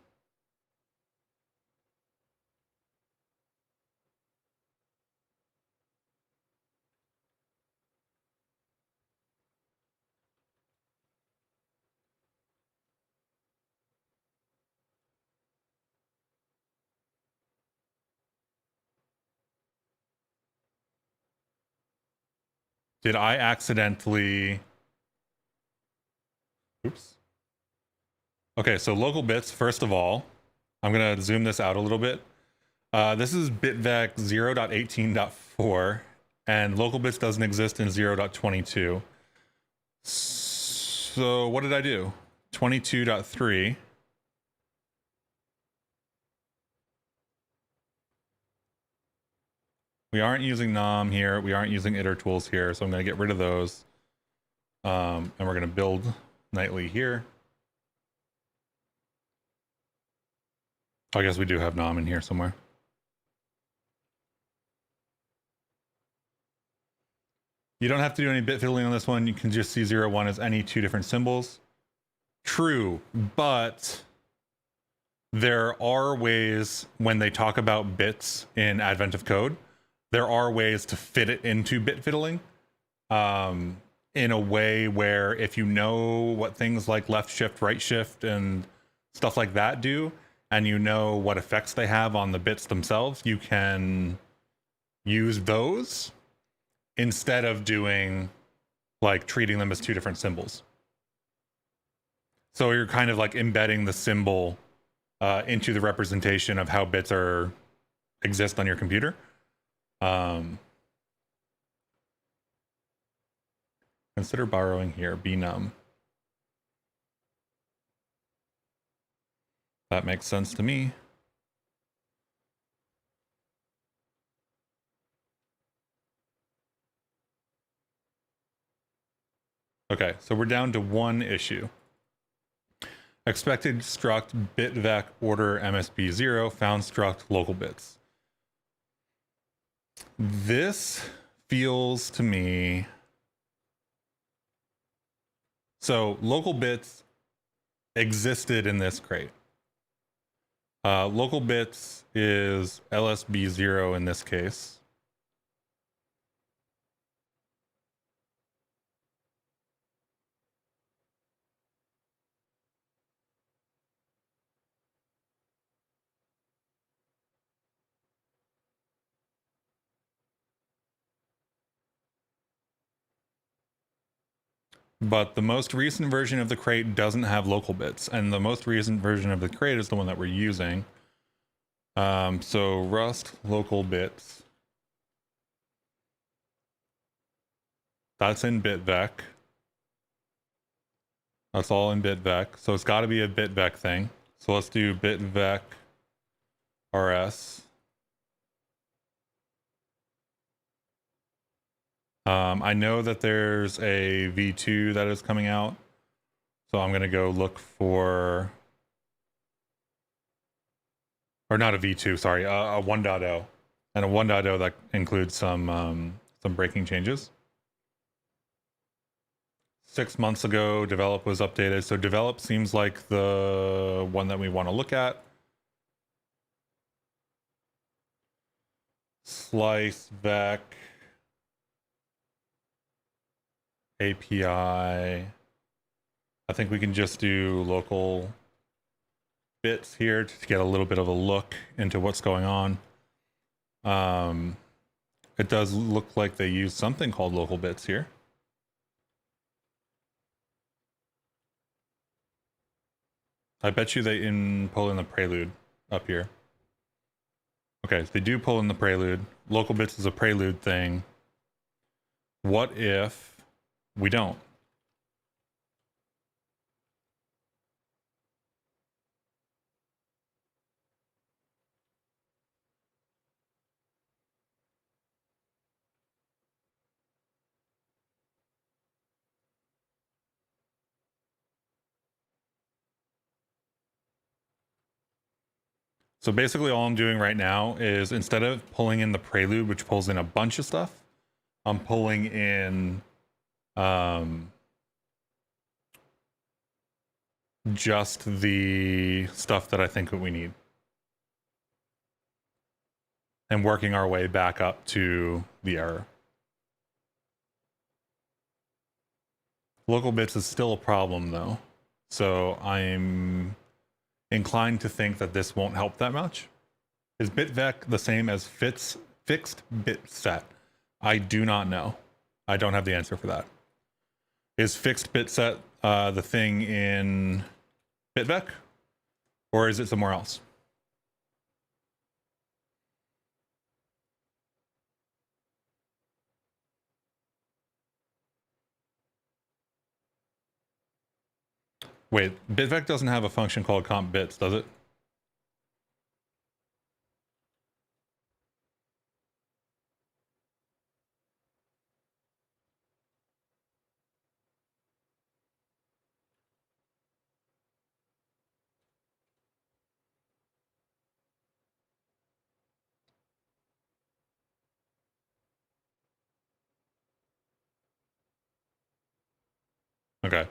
Did I accidentally... Oops. Okay, so local bits, first of all, I'm going to zoom this out a little bit. This is bitvec 0.18.4, and local bits doesn't exist in 0.22. So what did I do? 22.3. We aren't using nom here. We aren't using iter tools here, so I'm going to get rid of those. And we're going to build nightly here. I guess we do have nom in here somewhere. You don't have to do any bit fiddling on this one. You can just see 0, 1 as any two different symbols. True, but there are ways when they talk about bits in Advent of Code, there are ways to fit it into bit fiddling in a way where if you know what things like left shift, right shift, and stuff like that do, and you know what effects they have on the bits themselves, you can use those instead of doing, like, treating them as two different symbols. So you're kind of like embedding the symbol into the representation of how bits exist on your computer. Consider borrowing here, bnum. That makes sense to me. Okay, so we're down to one issue. Expected struct bitvec order MSB0 found struct local bits. This feels to me... So local bits existed in this crate. Local bits is LSB0 in this case. But the most recent version of the crate doesn't have local bits, and the most recent version of the crate is the one that we're using. So Rust local bits. That's in bitvec. That's all in bitvec. So it's got to be a bitvec thing. So let's do bitvec rs. I know that there's a v2 that is coming out. So I'm going to go look for, or not a v2, sorry, a 1.0. And a 1.0 that includes some breaking changes. 6 months ago, develop was updated. So develop seems like the one that we want to look at. Slice vec API. I think we can just do local bits here to get a little bit of a look into what's going on. It does look like they use something called local bits here. I bet you they pull in the prelude up here. Okay, so they do pull in the prelude. Local bits is a prelude thing. What if we don't? So basically all I'm doing right now is instead of pulling in the prelude, which pulls in a bunch of stuff, I'm pulling in just the stuff that I think that we need. And working our way back up to the error. Local bits is still a problem though. So I'm inclined to think that this won't help that much. Is bitvec the same as fixed bit set? I do not know. I don't have the answer for that. Is fixed bit set the thing in bitvec, or is it somewhere else? Wait, bitvec doesn't have a function called comp bits, does it? Okay.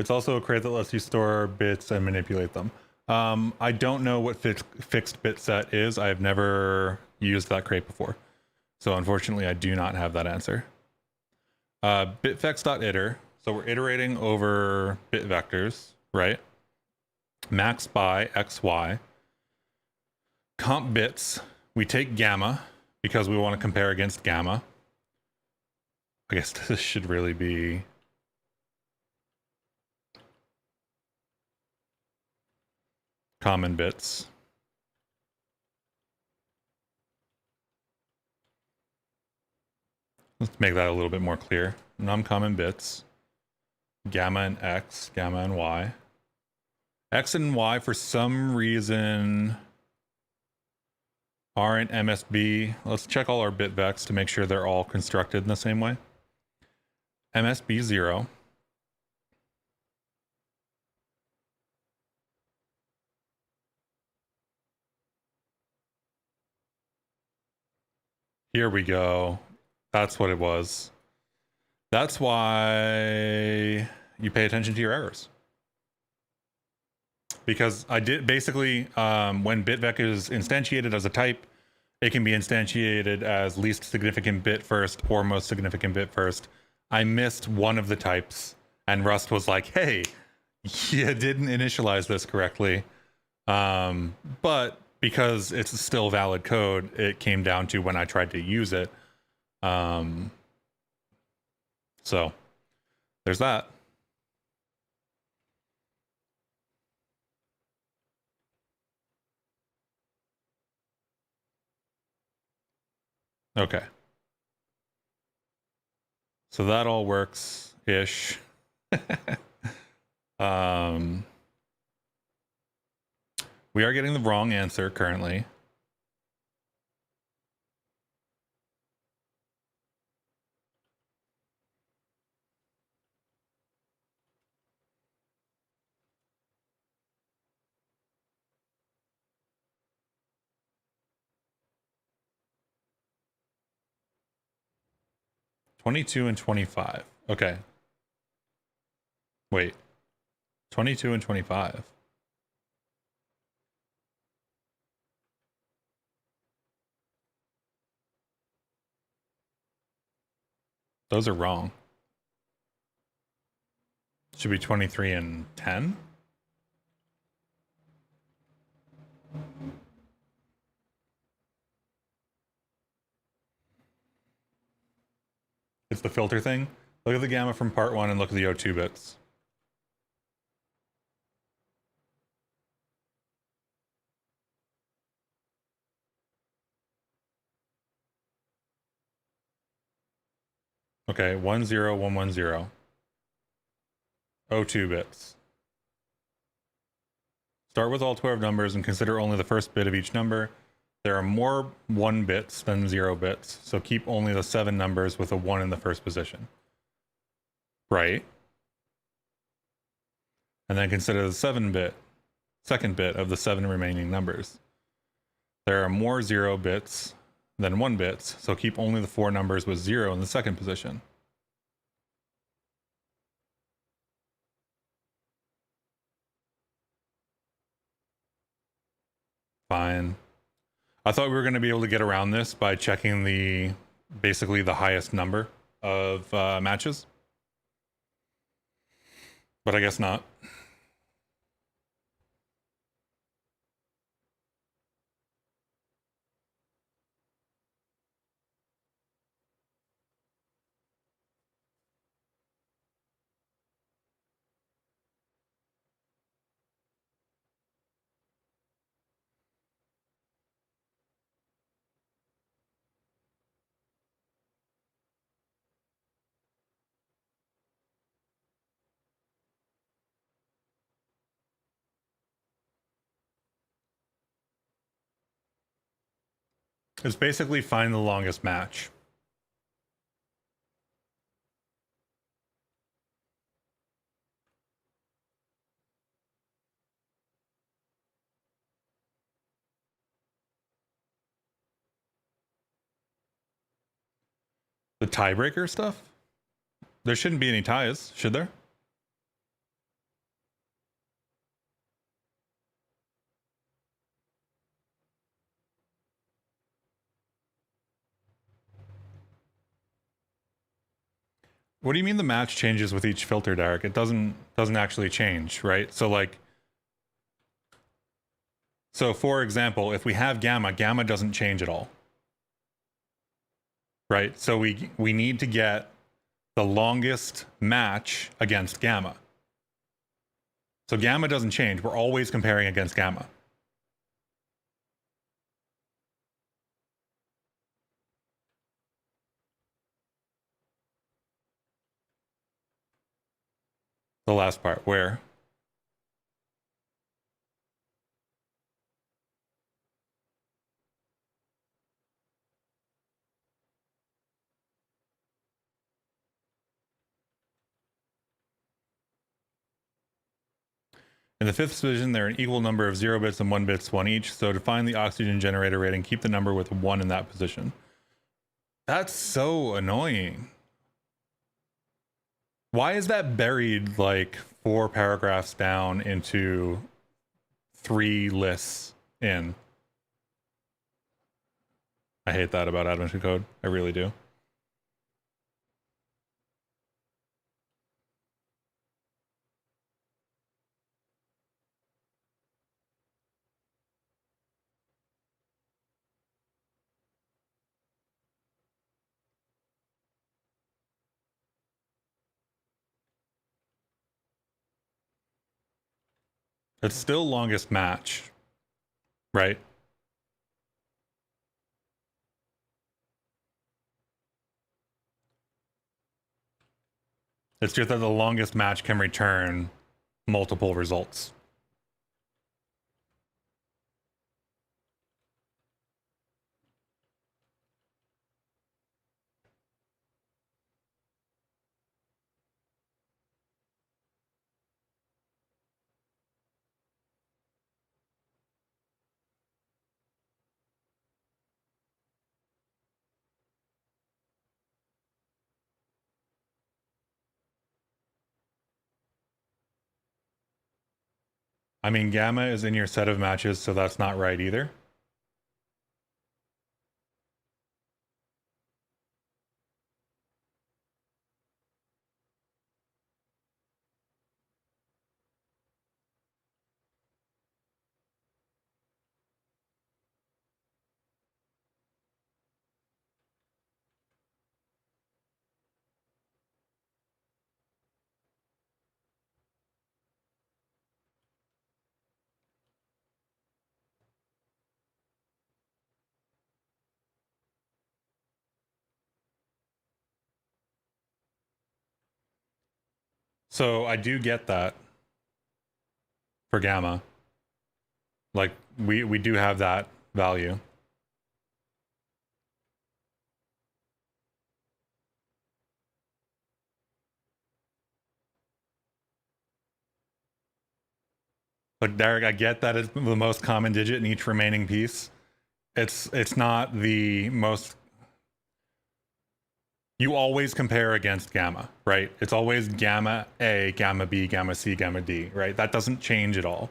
It's also a crate that lets you store bits and manipulate them. I don't know what fixed bit set is. I have never used that crate before. So unfortunately, I do not have that answer. Bitvex.iter. So we're iterating over bit vectors, right? Max by xy. Comp bits. We take gamma because we want to compare against gamma. I guess this should really be common bits. Let's make that a little bit more clear. Non-common bits. Gamma and x, gamma and y. X and y, for some reason, aren't MSB. Let's check all our bitvecs to make sure they're all constructed in the same way. MSB 0. Here we go. That's what it was. That's why you pay attention to your errors. Because I did basically, when bitvec is instantiated as a type, it can be instantiated as least significant bit first or most significant bit first. I missed one of the types, and Rust was like, hey, you didn't initialize this correctly. But because it's still valid code, it came down to when I tried to use it. So there's that. Okay. So that all works-ish. We are getting the wrong answer currently. $22 and $25. Okay. Wait. $22 and $25. Those are wrong. Should be 23 and 10. It's the filter thing. Look at the gamma from part 1 and look at the O2 bits. Okay, 10110. O2 bits. Start with all 12 numbers and consider only the first bit of each number. There are more 1 bits than 0 bits, so keep only the 7 numbers with a 1 in the first position. Right? And then consider the second bit of the 7 remaining numbers. There are more 0 bits than 1 bits, so keep only the 4 numbers with 0 in the second position. Fine. I thought we were going to be able to get around this by checking basically the highest number of matches. But I guess not. It's basically find the longest match. The tiebreaker stuff? There shouldn't be any ties, should there? What do you mean the match changes with each filter, Derek? It doesn't actually change, right? So for example, if we have gamma doesn't change at all. Right? So we need to get the longest match against gamma. So gamma doesn't change. We're always comparing against gamma. The last part, where? In the fifth position, there are an equal number of 0 bits and 1 bits, 1 each. So to find the oxygen generator rating, keep the number with 1 in that position. That's so annoying. Why is that buried like 4 paragraphs down into 3 lists in? I hate that about adventure code. I really do. It's still longest match, right? It's just that the longest match can return multiple results. I mean, gamma is in your set of matches, so that's not right either. So I do get that for gamma. Like we do have that value. Like Derek, I get that it's the most common digit in each remaining piece. It's not the most. You always compare against gamma, right? It's always gamma A, gamma B, gamma C, gamma D, right? That doesn't change at all.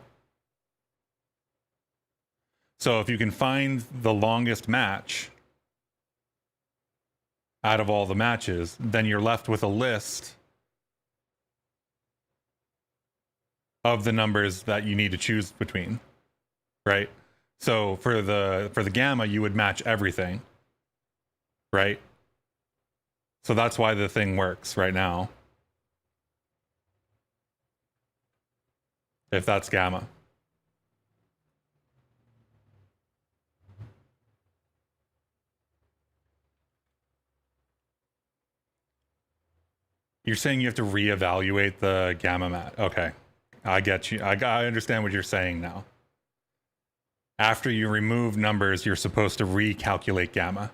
So if you can find the longest match out of all the matches, then you're left with a list of the numbers that you need to choose between, right? So for the gamma, you would match everything, right? So that's why the thing works right now. If that's gamma. You're saying you have to reevaluate the gamma mat. Okay. I get you. I understand what you're saying now. After you remove numbers, you're supposed to recalculate gamma.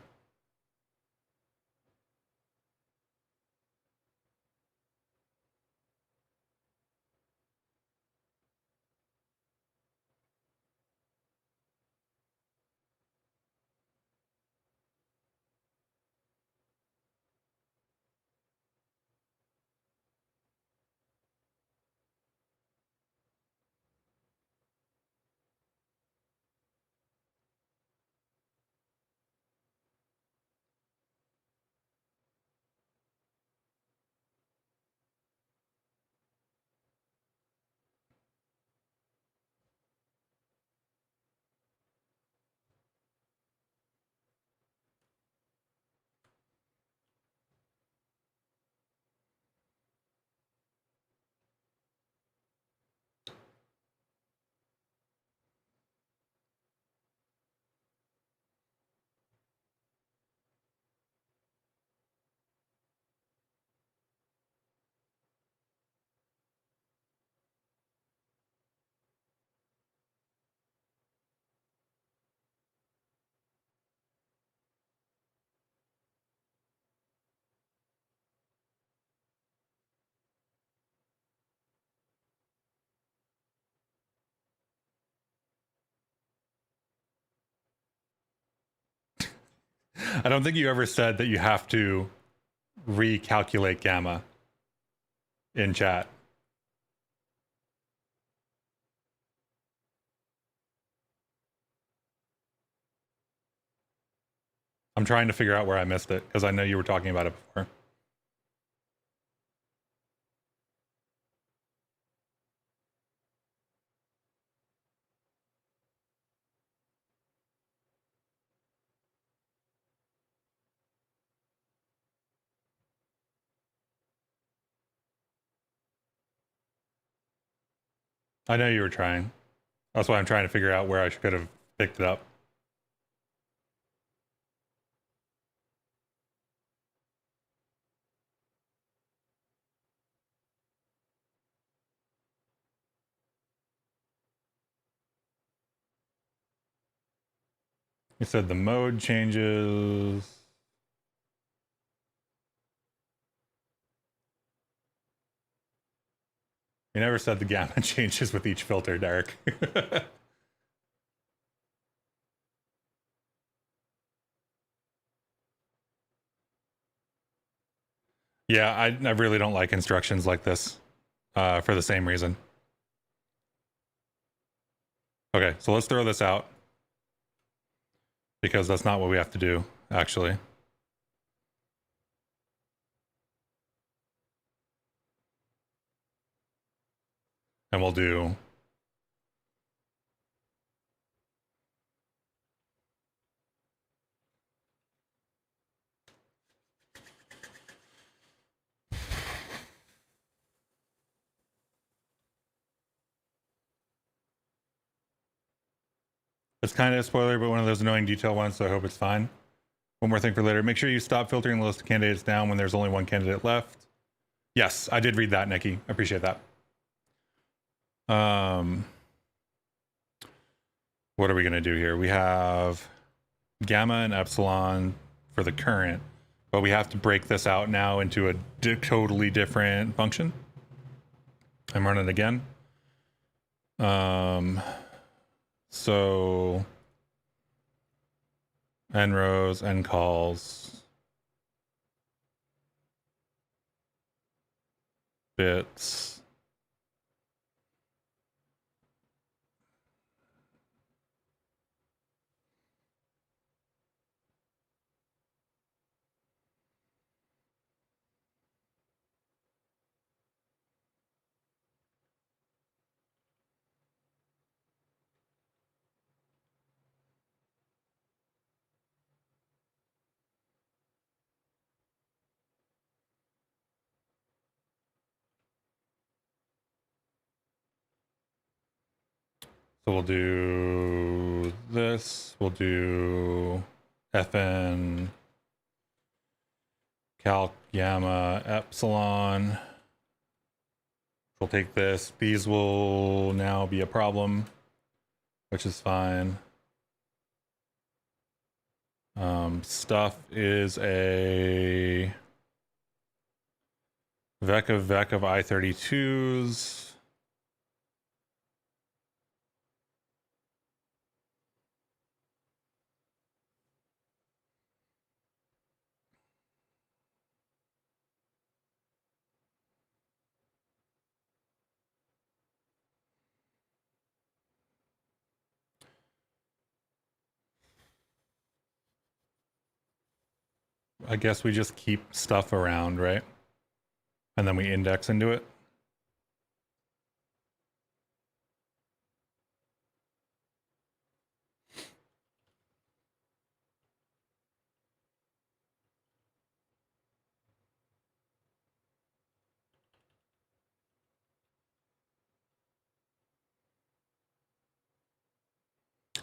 I don't think you ever said that you have to recalculate gamma in chat. I'm trying to figure out where I missed it because I know you were talking about it before. I know you were trying. That's why I'm trying to figure out where I could have picked it up. You said the mode changes. You never said the gamma changes with each filter, Derek. Yeah, I really don't like instructions like this for the same reason. Okay, so let's throw this out because that's not what we have to do, actually. And we'll do it's kind of a spoiler, but one of those annoying detail ones, so I hope it's fine. One more thing for later. Make sure you stop filtering the list of candidates down when there's only one candidate left. Yes, I did read that, Nikki. I appreciate that. What are we going to do here? We have gamma and epsilon for the current, but we have to break this out now into a totally different function. I'm running it again. So n rows, n calls, bits. So we'll do this. We'll do fn calc gamma epsilon. We'll take this. These will now be a problem, which is fine. Stuff is a vec of I32s. I guess we just keep stuff around, right? And then we index into it.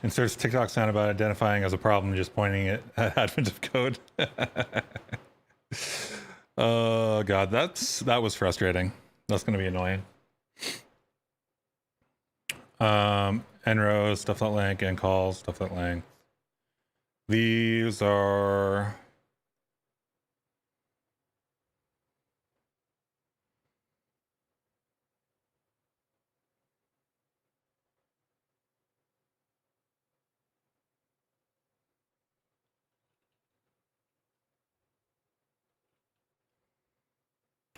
Inserts TikTok sound about identifying as a problem, just pointing it at advent of code. Oh god, that was frustrating. That's gonna be annoying. Nrows, stuff.length, ncalls, stuff.length. These are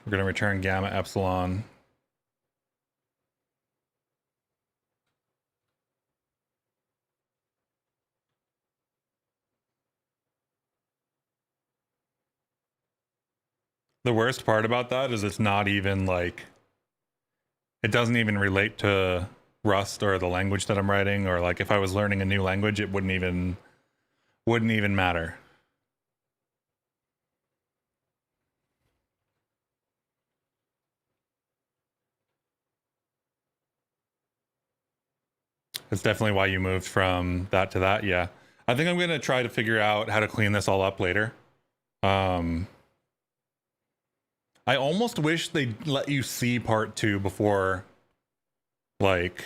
we're gonna return gamma epsilon. The worst part about that is it's not even like it doesn't even relate to Rust or the language that I'm writing, or like if I was learning a new language, it wouldn't even matter. It's definitely why you moved from that to that. Yeah. I think I'm going to try to figure out how to clean this all up later. I almost wish they'd let you see part 2 before, like,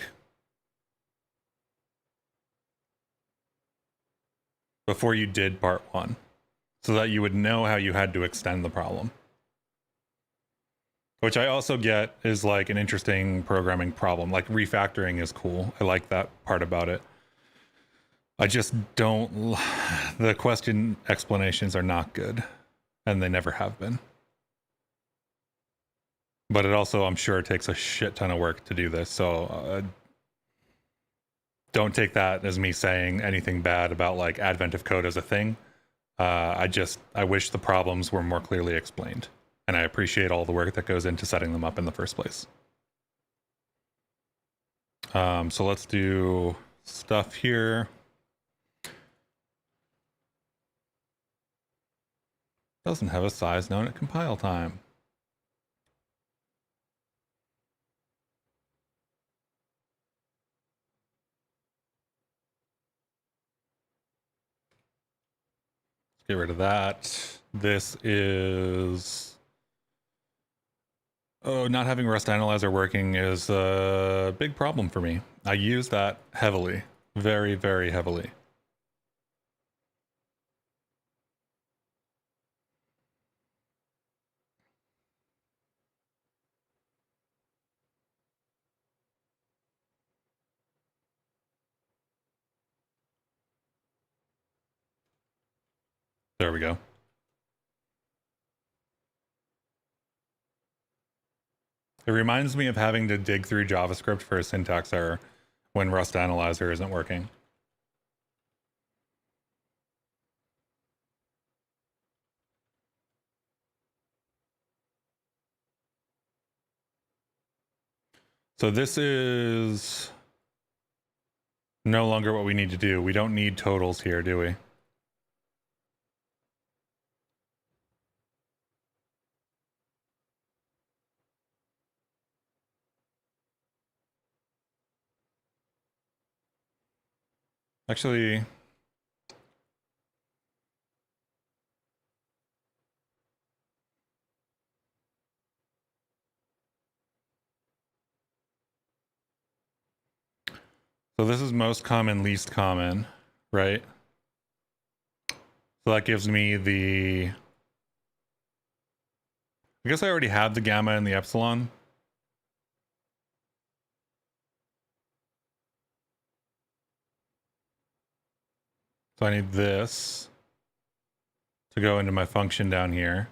before you did part 1, so that you would know how you had to extend the problem. Which I also get is like an interesting programming problem. Like refactoring is cool. I like that part about it. I just don't, the question explanations are not good, and they never have been. But it also, I'm sure, takes a shit ton of work to do this. So don't take that as me saying anything bad about like advent of code as a thing. I wish the problems were more clearly explained. And I appreciate all the work that goes into setting them up in the first place. So let's do stuff here. Doesn't have a size known at compile time. Let's get rid of that. This is... Oh, not having Rustanalyzer working is a big problem for me. I use that heavily. Very, very heavily. There we go. It reminds me of having to dig through JavaScript for a syntax error when Rustanalyzer isn't working. So this is no longer what we need to do. We don't need totals here, do we? Actually, so this is most common, least common, right? So that gives me the... I guess I already have the gamma and the epsilon. So I need this to go into my function down here.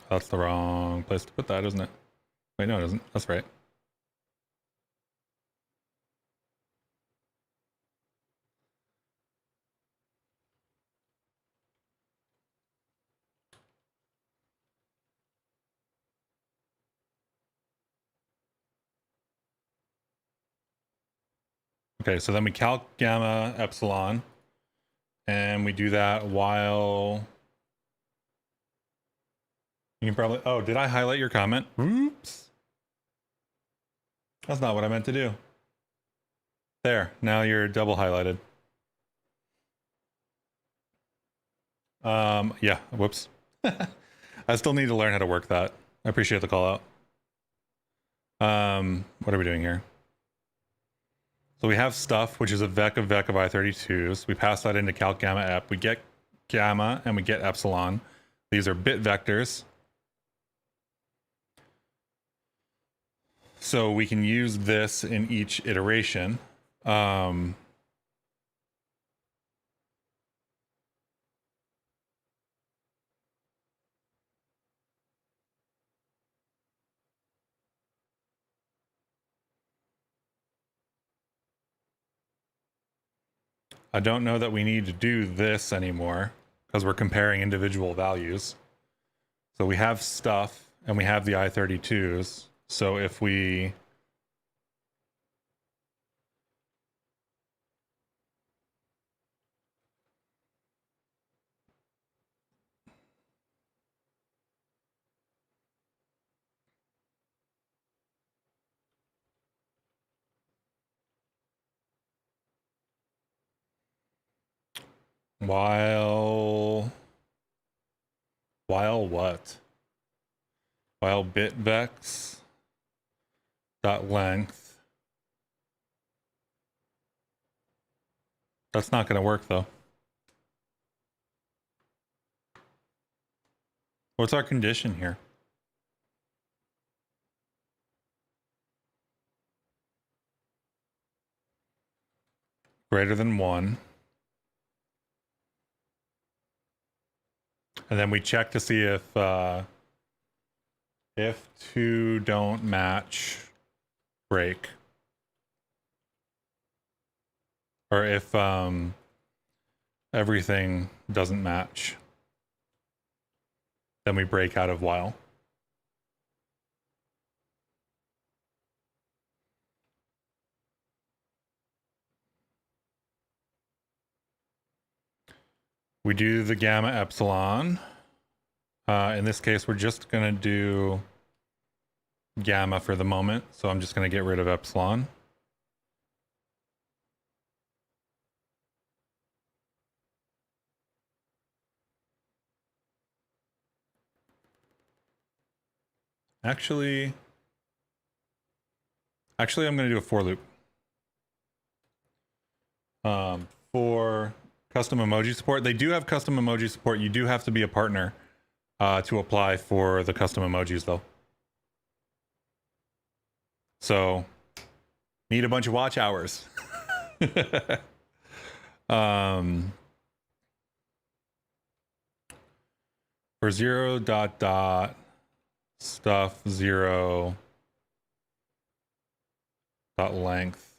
That's the wrong place to put that, isn't it? Wait, no, it isn't. That's right. Okay, so then we calc gamma epsilon, and we do that while... You can probably... Oh, did I highlight your comment? Oops. That's not what I meant to do. There, now you're double highlighted. Yeah, whoops. I still need to learn how to work that. I appreciate the call out. What are we doing here? So we have stuff, which is a vec of I32s. We pass that into calc gamma ep. We get gamma and we get epsilon. These are bit vectors. So we can use this in each iteration. I don't know that we need to do this anymore because we're comparing individual values. So we have stuff and we have the I32s. So if we... While what? while bitvex dot length. That's not going to work though. What's our condition here? Greater than 1. And then we check to see if two don't match, break. Or if everything doesn't match, then we break out of while. We do the gamma epsilon. In this case, we're just going to do gamma for the moment. So I'm just going to get rid of epsilon. Actually, I'm going to do a for loop. For custom emoji support, they do have custom emoji support. You do have to be a partner to apply for the custom emojis, though. So, need a bunch of watch hours. For 0 dot dot stuff 0 dot length.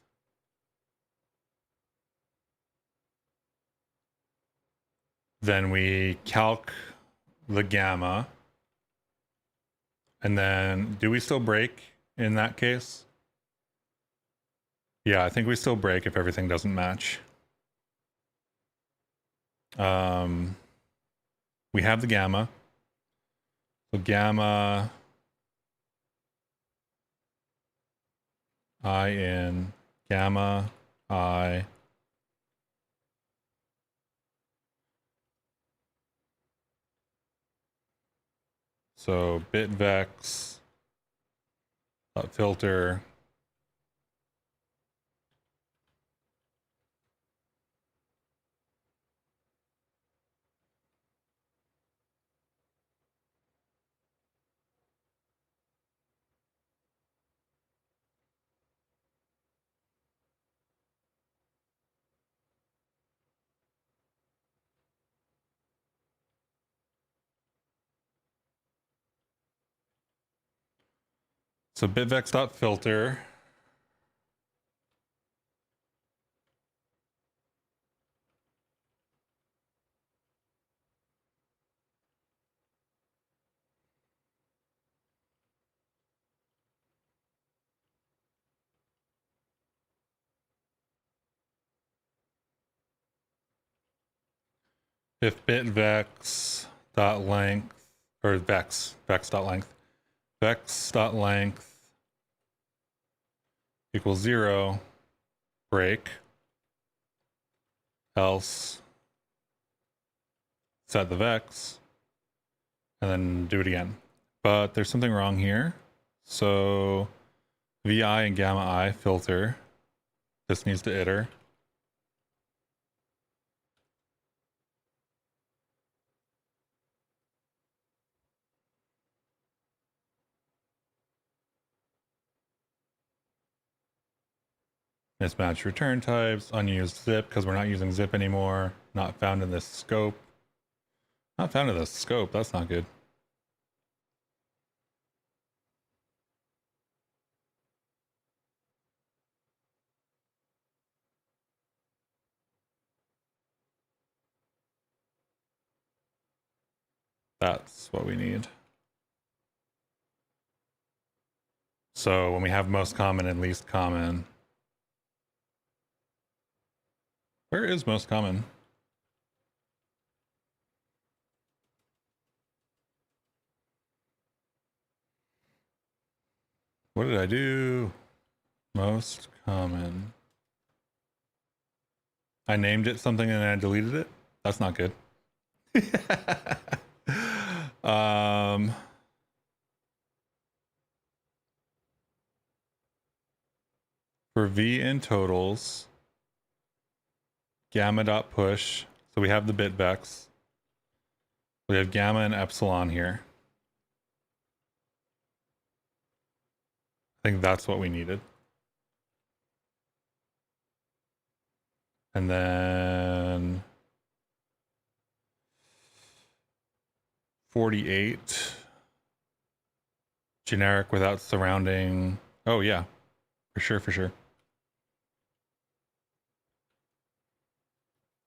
Then we calc the gamma. And then do we still break in that case? Yeah, I think we still break if everything doesn't match. We have the gamma. So gamma I in gamma I so bitvex dot filter so bitvex dot filter if bitvex dot length or vex dot length equals 0, break, else set the vex, and then do it again. But there's something wrong here. So vi and gamma I filter, this needs to iter. Mismatch return types, unused zip because we're not using zip anymore. Not found in this scope. Not found in this scope, that's not good. That's what we need. So when we have most common and least common, where is most common? What did I do? Most common. I named it something and I deleted it? That's not good. for v in totals, gamma dot push. So we have the bit vex. We have gamma and epsilon here. I think that's what we needed. And then 48 generic without surrounding. Oh yeah, for sure.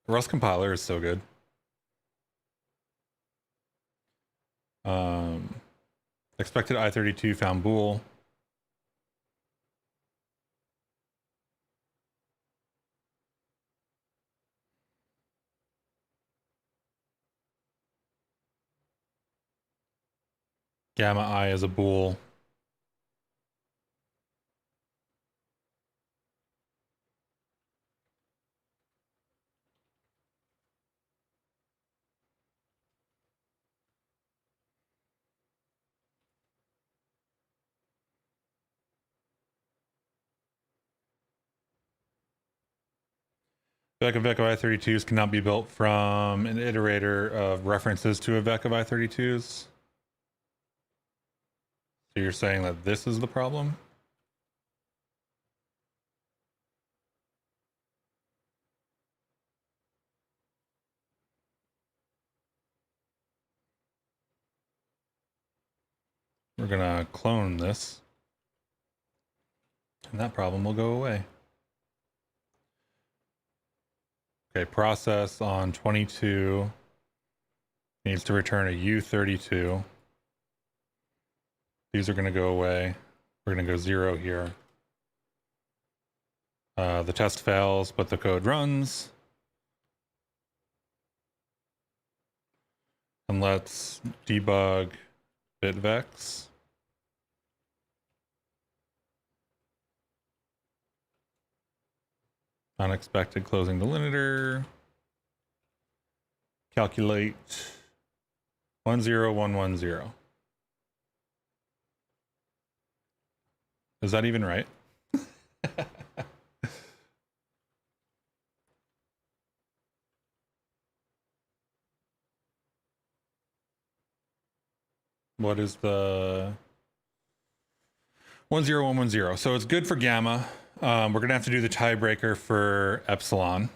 Rust compiler is so good. Expected I32 found bool. Gamma I is a bool. Vec of I32s cannot be built from an iterator of references to a Vec of I32s. So you're saying that this is the problem? We're gonna clone this, and that problem will go away. Okay, process on 22 needs to return a U32. These are gonna go away. We're gonna go 0 here. The test fails, but the code runs. And let's debug bitvex. Unexpected closing delimiter. Calculate 10110. Is that even right? What is the 10110? So it's good for gamma. We're gonna have to do the tiebreaker for epsilon.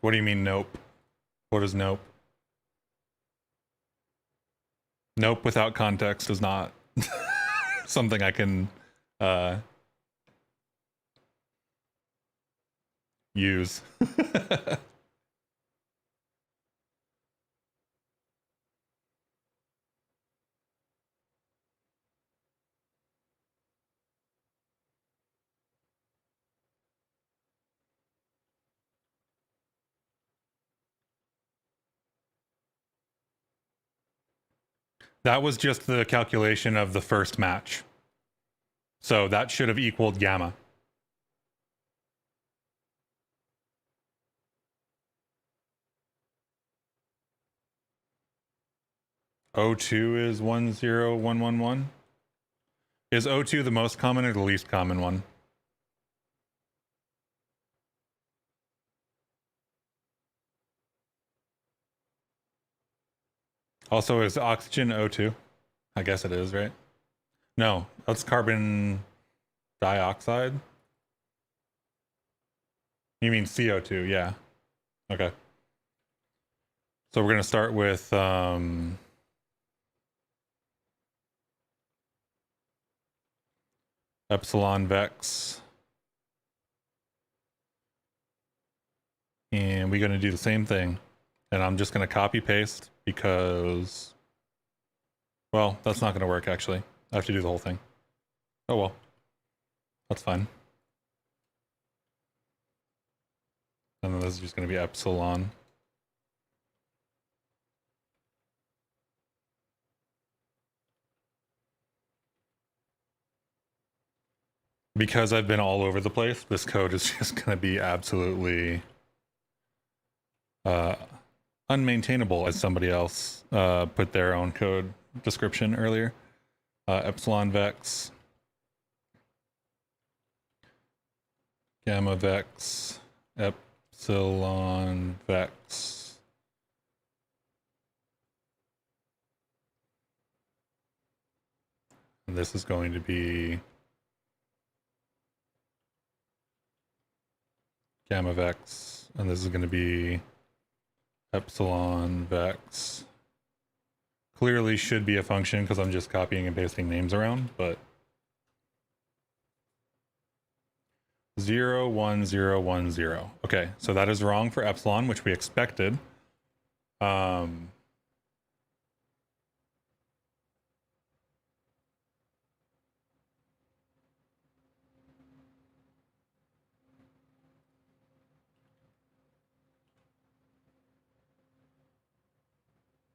What do you mean nope? What is nope? Nope without context is not something I can use. That was just the calculation of the first match. So that should have equaled gamma. O2 is 10111. Is O2 the most common or the least common one? Also, is oxygen O2? I guess it is, right? No, that's carbon dioxide. You mean CO2, yeah. Okay. So we're going to start with epsilon vex. And we're going to do the same thing. And I'm just going to copy paste because, well, that's not going to work actually. I have to do the whole thing. Oh well, that's fine. And then this is just going to be epsilon. Because I've been all over the place, this code is just going to be absolutely unmaintainable, as somebody else put their own code description earlier. Epsilon vex, gamma vex, epsilon vex. And this is going to be gamma vex, and this is going to be epsilon vex. Clearly should be a function because I'm just copying and pasting names around, but 0, 1, 0, 1, 0. Okay, so that is wrong for epsilon, which we expected.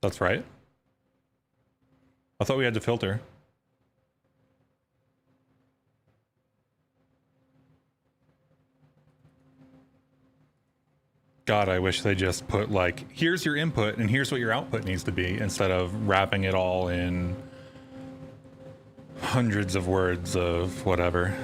That's right. I thought we had to filter. God, I wish they just put like, here's your input and here's what your output needs to be, instead of wrapping it all in hundreds of words of whatever.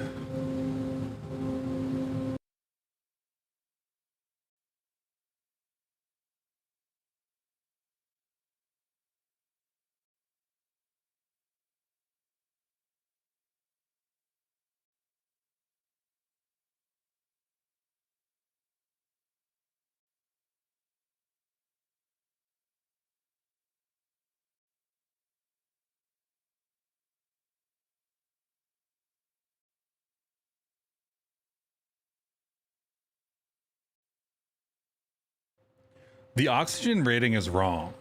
The oxygen rating is wrong.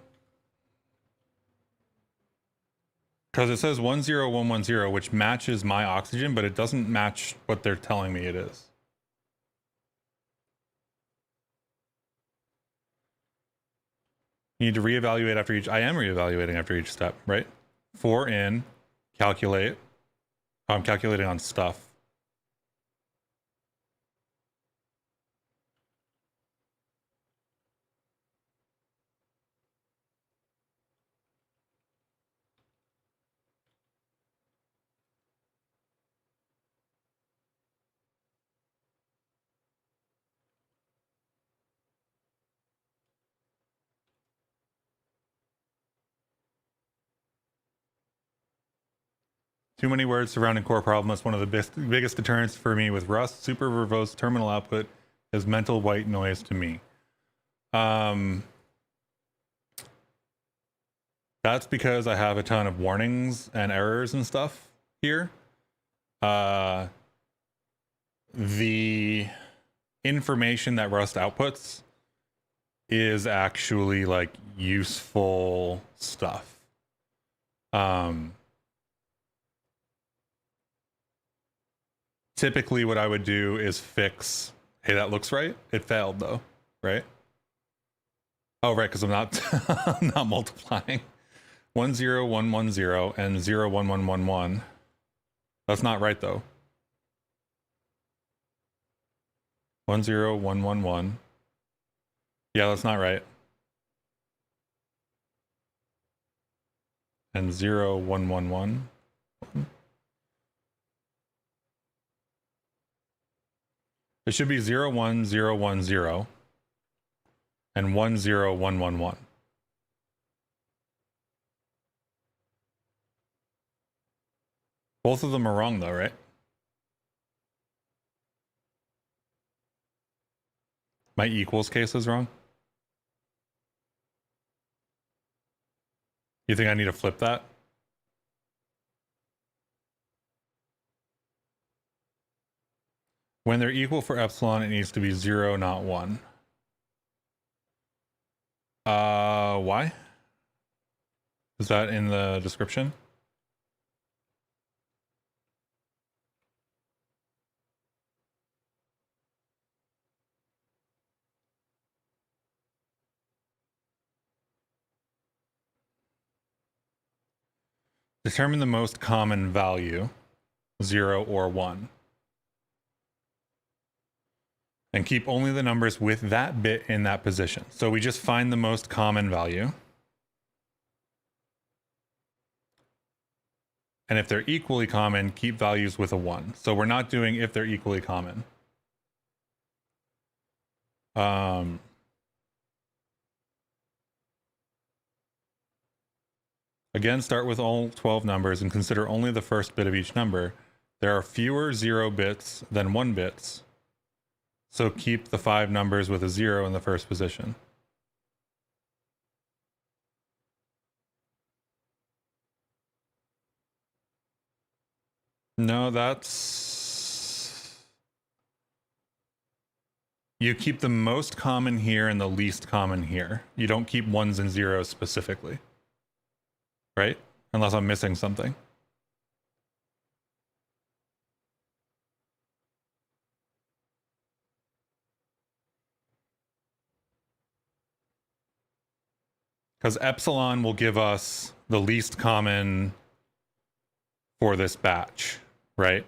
Because it says 10110, which matches my oxygen, but it doesn't match what they're telling me it is. You need to reevaluate after each. I am reevaluating after each step, right? 4 in, calculate. I'm calculating on stuff. Too many words surrounding core problem. That's one of the biggest deterrents for me with Rust. Super verbose terminal output is mental white noise to me. That's because I have a ton of warnings and errors and stuff here. The information that Rust outputs is actually like useful stuff. Typically what I would do is fix, hey, that looks right. It failed though, right? Oh, right, because I'm not I'm not multiplying. 10110 and 01111. That's not right though. 10111. Yeah, that's not right. And 0111. It should be 01010 and 10111. Both of them are wrong though, right? My equals case is wrong. You think I need to flip that? When they're equal for epsilon, it needs to be 0, not 1. Why? Is that in the description? Determine the most common value, 0 or 1. And keep only the numbers with that bit in that position. So we just find the most common value. And if they're equally common, keep values with a 1. So we're not doing if they're equally common. Again, start with all 12 numbers and consider only the first bit of each number. There are fewer 0 bits than 1 bits, so keep the 5 numbers with a 0 in the first position. No, that's... You keep the most common here and the least common here. You don't keep 1s and 0s specifically. Right? Unless I'm missing something. Because epsilon will give us the least common for this batch, right?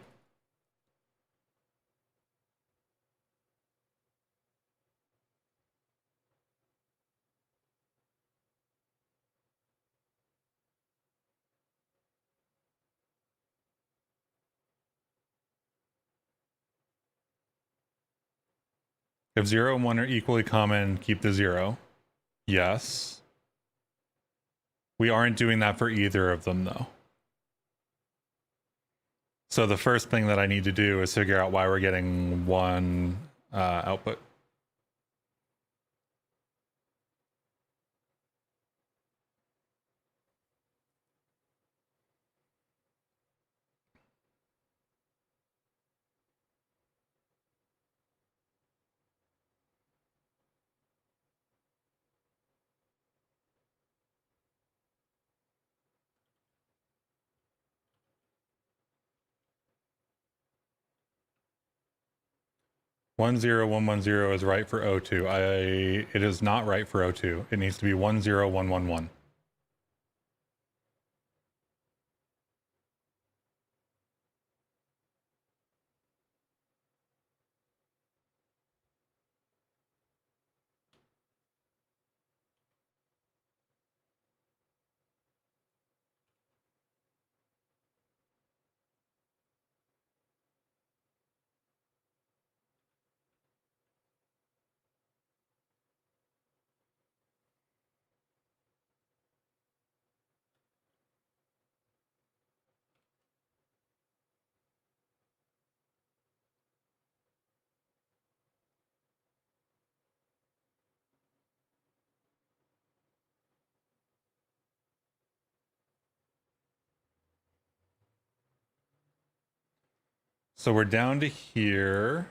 If 0 and 1 are equally common, keep the 0. Yes. We aren't doing that for either of them, though. So the first thing that I need to do is figure out why we're getting 1 output. One zero one one zero is right for O2. It is not right for O2. It needs to be 10111. So we're down to here.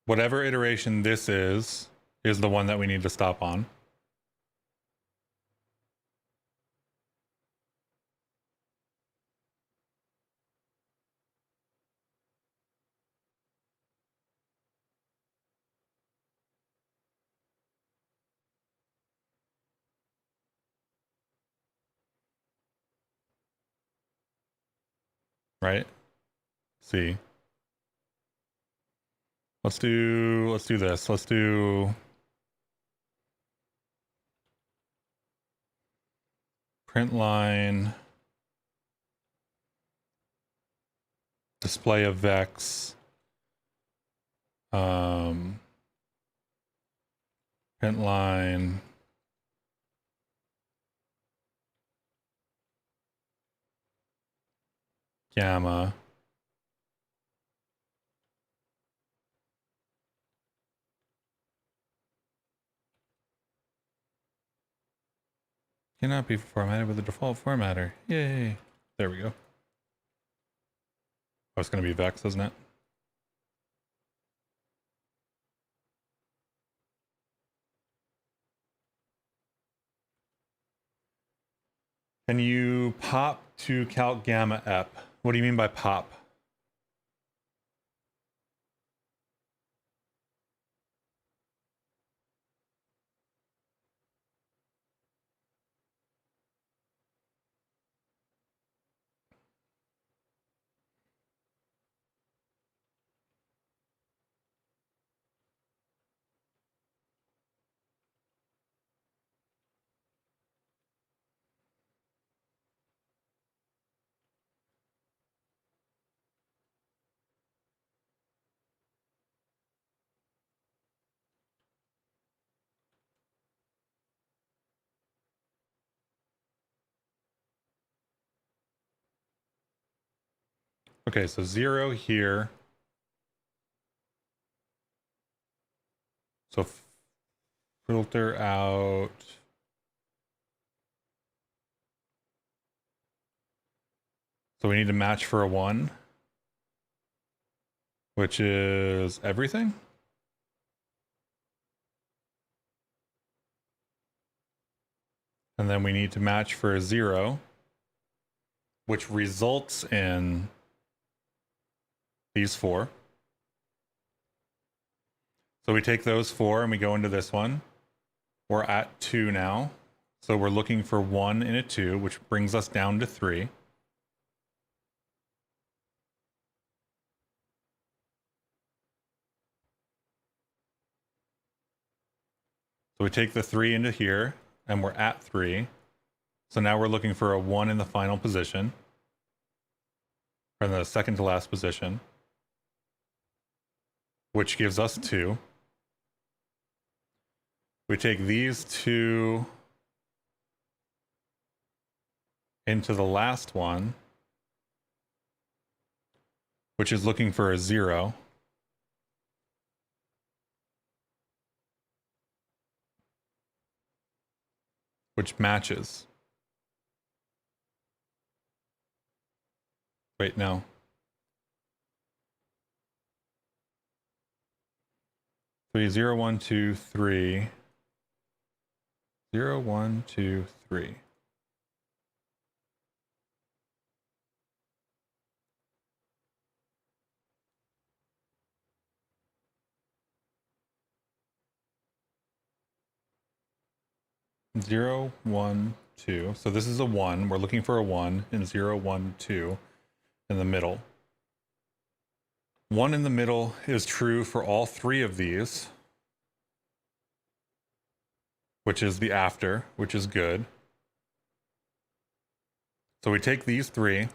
Whatever iteration this is the one that we need to stop on. Right? See. Let's do this. Let's do print line display of vex. Print line gamma. Cannot be formatted with the default formatter. Yay. There we go. Oh, it's going to be vex, isn't it? Can you pop to calc gamma ep? What do you mean by pop? Okay, so 0 here. So filter out. So we need to match for a 1, which is everything. And then we need to match for a 0, which results in these 4. So we take those 4 and we go into this one. We're at 2 now. So we're looking for 1 and a 2, which brings us down to 3. So we take the 3 into here, and we're at 3. So now we're looking for a 1 in the final position, or in the second to last position, which gives us 2. We take these 2 into the last one, which is looking for a 0. Which matches. Wait, no. 3, 0, 1, 2, 3. 0, 1, 2, 3. Zero, 1, 2. So this is a 1. We're looking for a 1 in 0, 1, 2 in the middle. 1 in the middle is true for all 3 of these, which is the after, which is good. So we take these 3,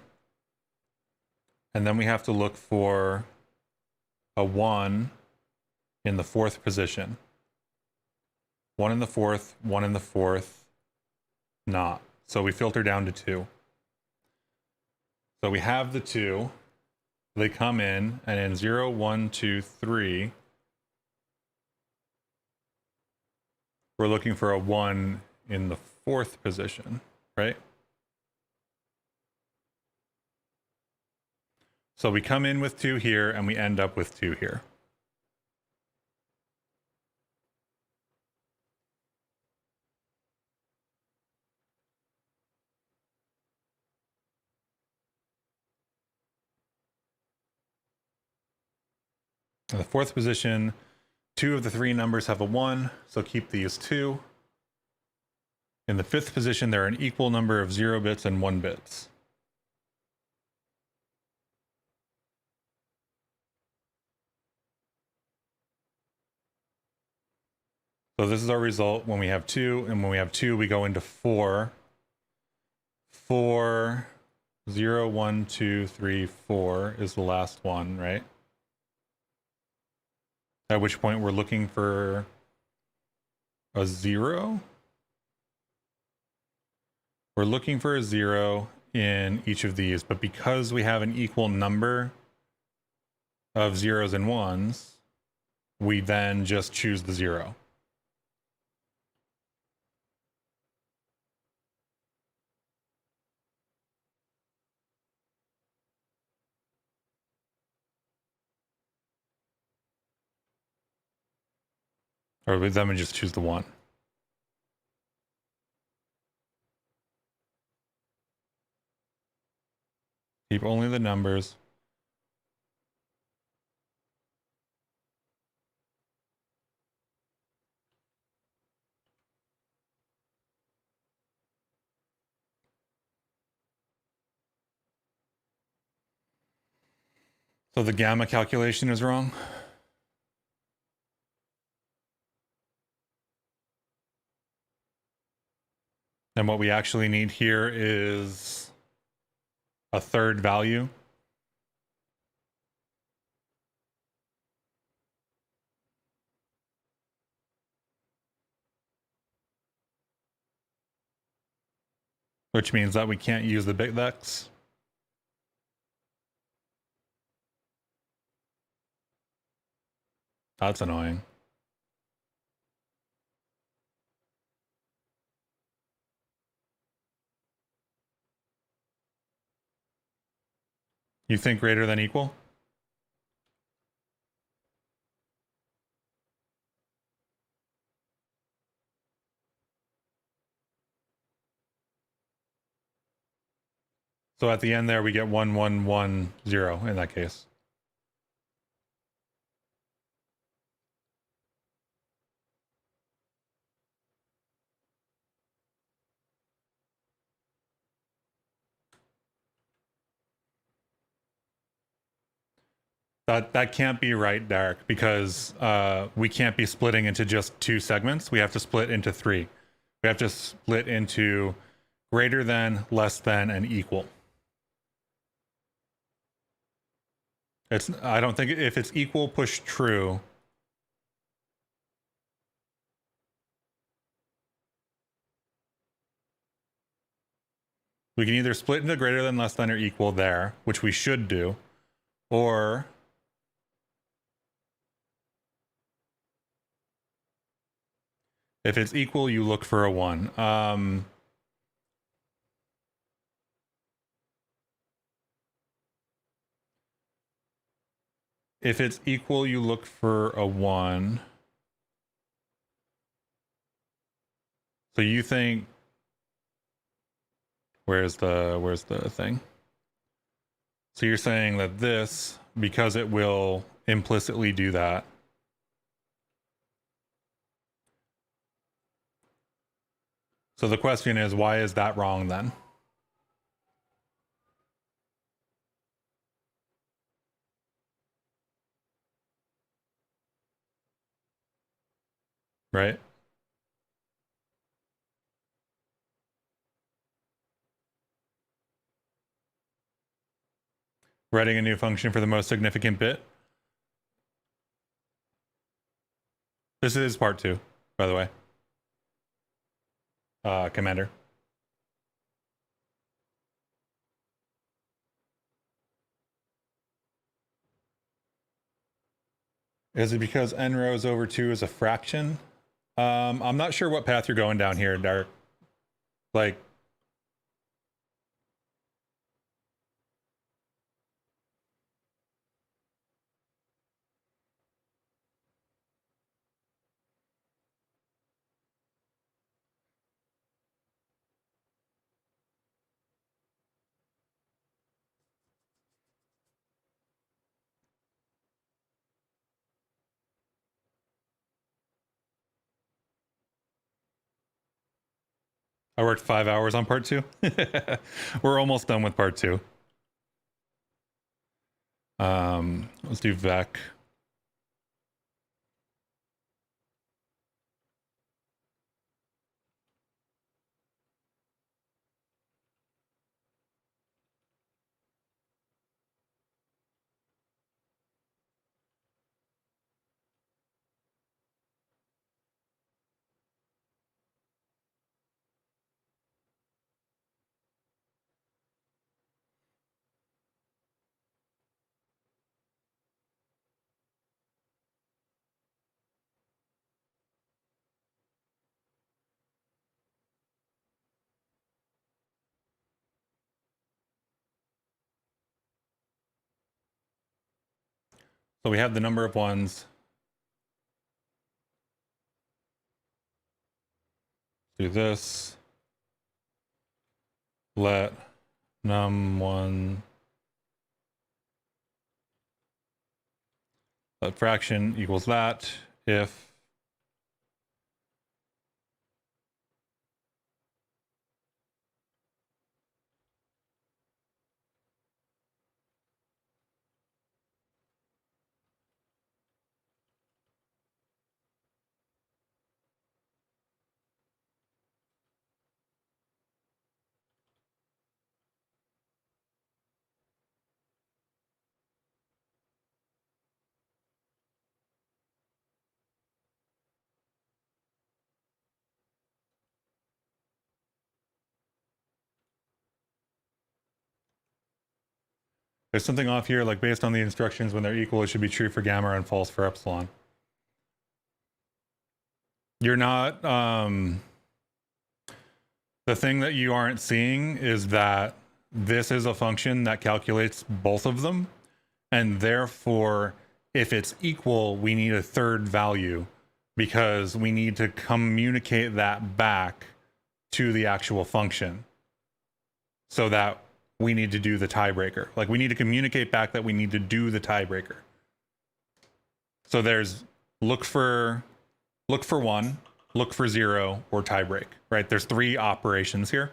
and then we have to look for a 1 in the 4th position. 1 in the 4th, 1 in the 4th, not. So we filter down to 2. So we have the 2. They come in, and in 0, 1, 2, 3, we're looking for a 1 in the 4th position, right? So we come in with 2 here, and we end up with 2 here. In the 4th position, 2 of the 3 numbers have a 1, so keep these 2. In the 5th position, there are an equal number of 0 bits and 1 bits. So this is our result when we have 2, and when we have 2, we go into 4. 4, 0, 1, 2, 3, 4 is the last one, right? At which point we're looking for a 0. We're looking for a 0 in each of these, but because we have an equal number of zeros and ones, we then just choose the 0. Or then we just choose the 1. Keep only the numbers. So the gamma calculation is wrong. And what we actually need here is a 3rd value. Which means that we can't use the bitdex. That's annoying. You think greater than equal? So at the end there, we get 1110 in that case. That can't be right, Derek, because we can't be splitting into just two segments. We have to split into three. We have to split into greater than, less than, and equal. I don't think if it's equal, push true. We can either split into greater than, less than, or equal there, which we should do, or if it's equal, you look for a 1. If it's equal, you look for a 1. So you think where's the thing? So you're saying that this, because it will implicitly do that. So the question is, why is that wrong then? Right? Writing a new function for the most significant bit. This is part 2, by the way. Commander. Is it because n rows over 2 is a fraction? I'm not sure what path you're going down here, Dark. Like, I worked 5 hours on part 2. We're almost done with part 2. Let's do Vec. So we have the number of ones. Do this. Let num1 let fraction equals that if there's something off here, like based on the instructions, when they're equal, it should be true for gamma and false for epsilon. You're not, the thing that you aren't seeing is that this is a function that calculates both of them. And therefore, if it's equal, we need a third value because we need to communicate that back to the actual function so that we need to do the tiebreaker. Like we need to communicate back that we need to do the tiebreaker. So there's look for one, look for zero, or tiebreak, right? There's three operations here.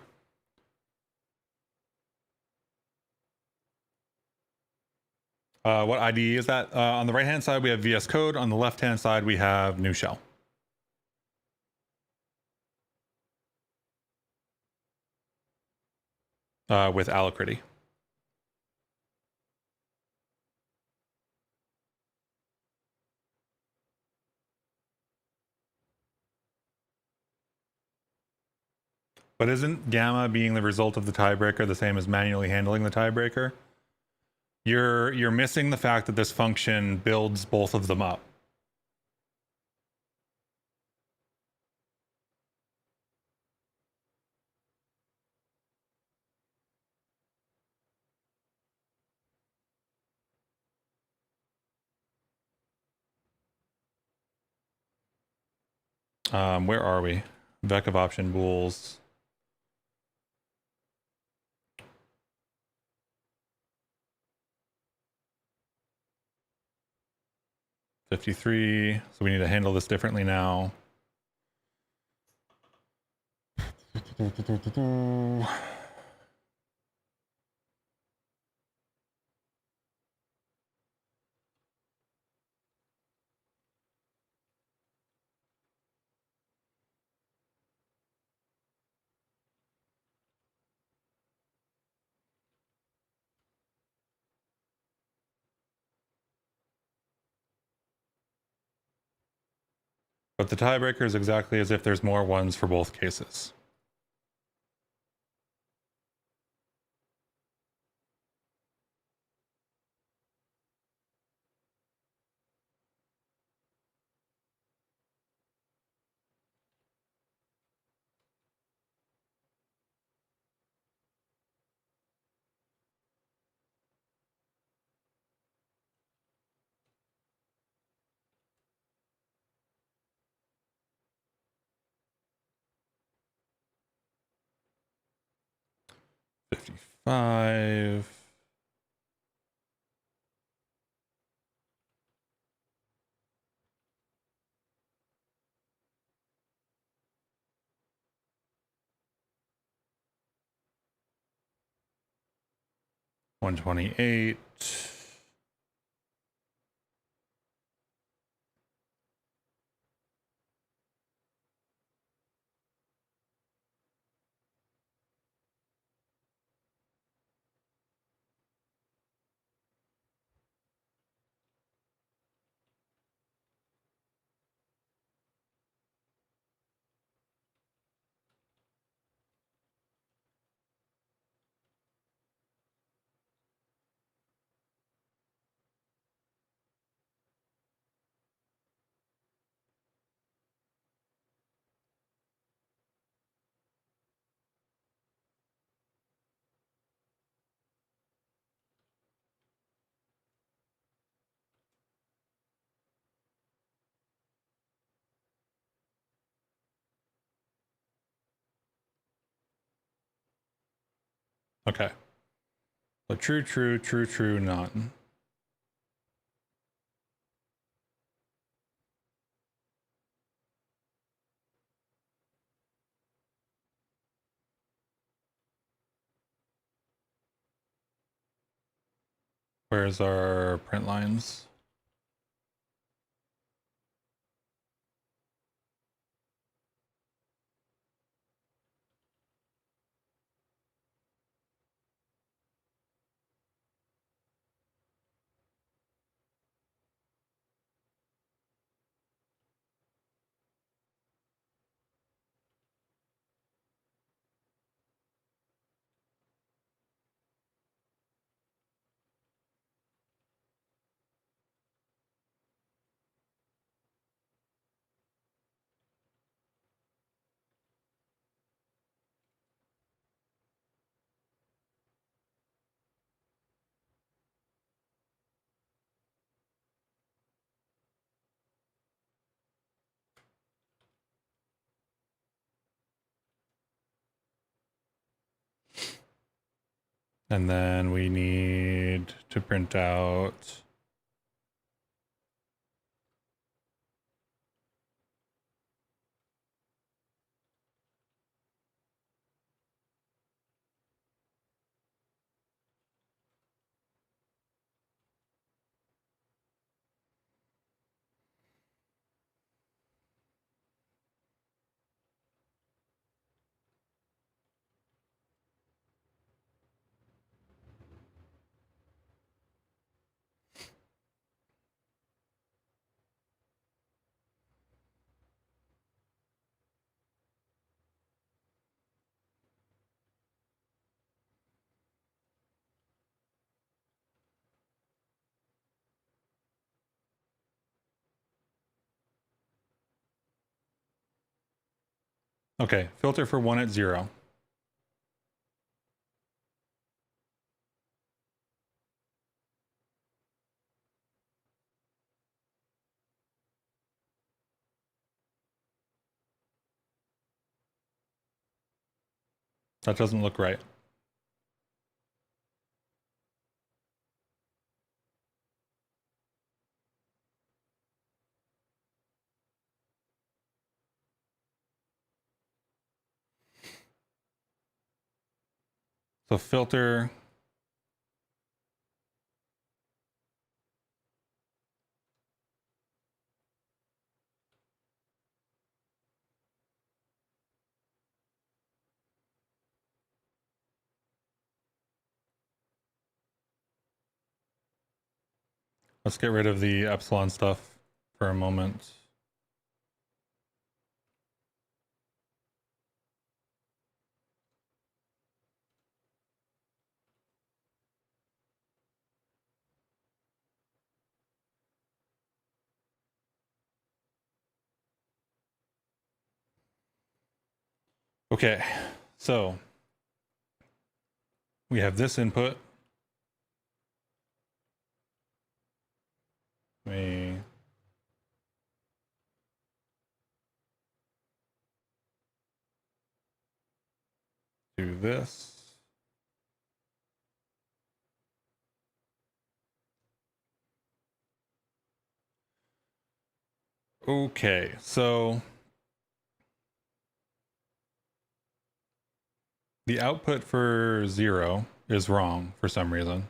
What IDE is that? On the right-hand side, we have VS Code. On the left-hand side, we have new shell. With Alacrity. But isn't gamma being the result of the tiebreaker the same as manually handling the tiebreaker? You're missing the fact that this function builds both of them up. Where are we? Vec of option bools. $53. So we need to handle this differently now. But the tiebreaker is exactly as if there's more ones for both cases. $55. $128. Okay. So true, true, true, true, not. Where's our print lines? And then we need to print out okay, filter for 1 at 0. That doesn't look right. So filter, let's get rid of the epsilon stuff for a moment. Okay, so we have this input. We do this. Okay, so the output for 0 is wrong for some reason.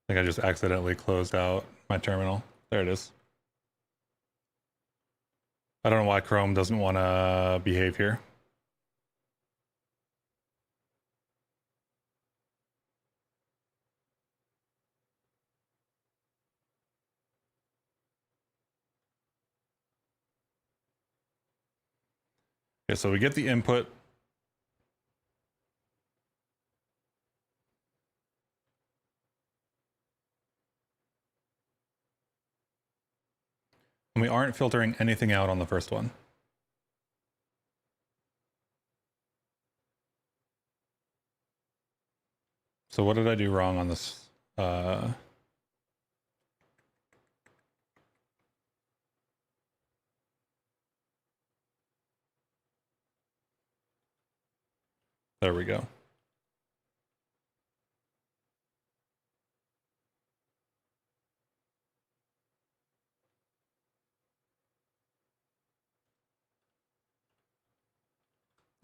I think I just accidentally closed out my terminal. There it is. I don't know why Chrome doesn't want to behave here. Okay, so we get the input. And we aren't filtering anything out on the first one. So what did I do wrong on this? There we go.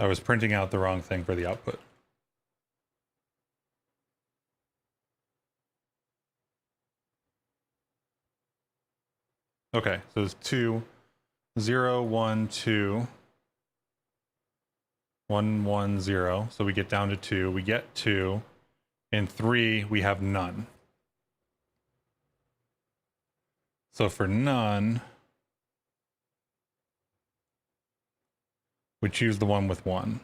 I was printing out the wrong thing for the output. Okay, so it's 2, 0, 1, 2, 1, 1, 0. So we get down to 2. We get 2. In 3, we have none. So for none, we choose the one with 1.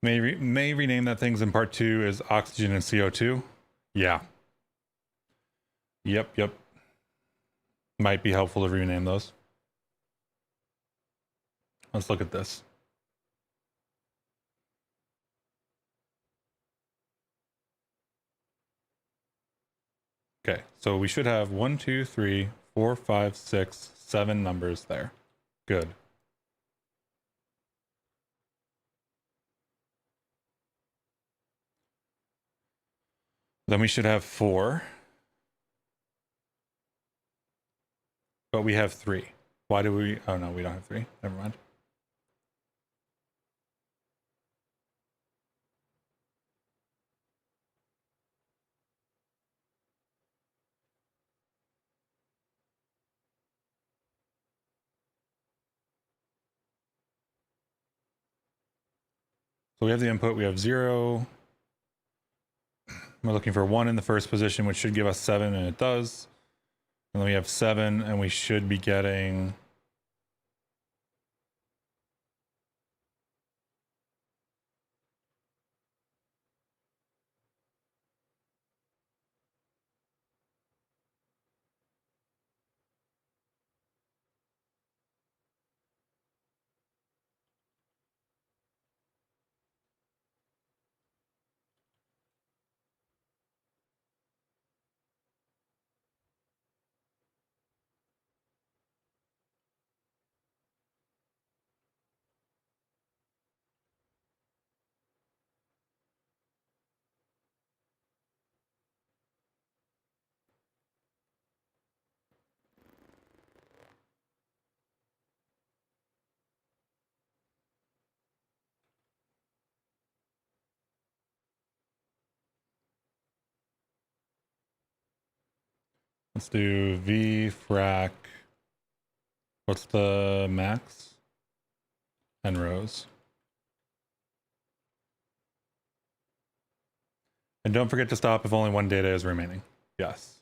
May rename that things in part 2 as oxygen and CO2. Yeah. Yep. Might be helpful to rename those. Let's look at this. Okay, so we should have 1, 2, 3, 4, 5, 6, 7 numbers there. Good. Then we should have 4. But we have 3. Why do we... Oh, no, we don't have 3. Never mind. So we have the input. We have 0. We're looking for 1 in the first position, which should give us 7, and it does. And then we have 7, and we should be getting... Let's do v frac. What's the max? And rows. And don't forget to stop if only 1 data is remaining. Yes.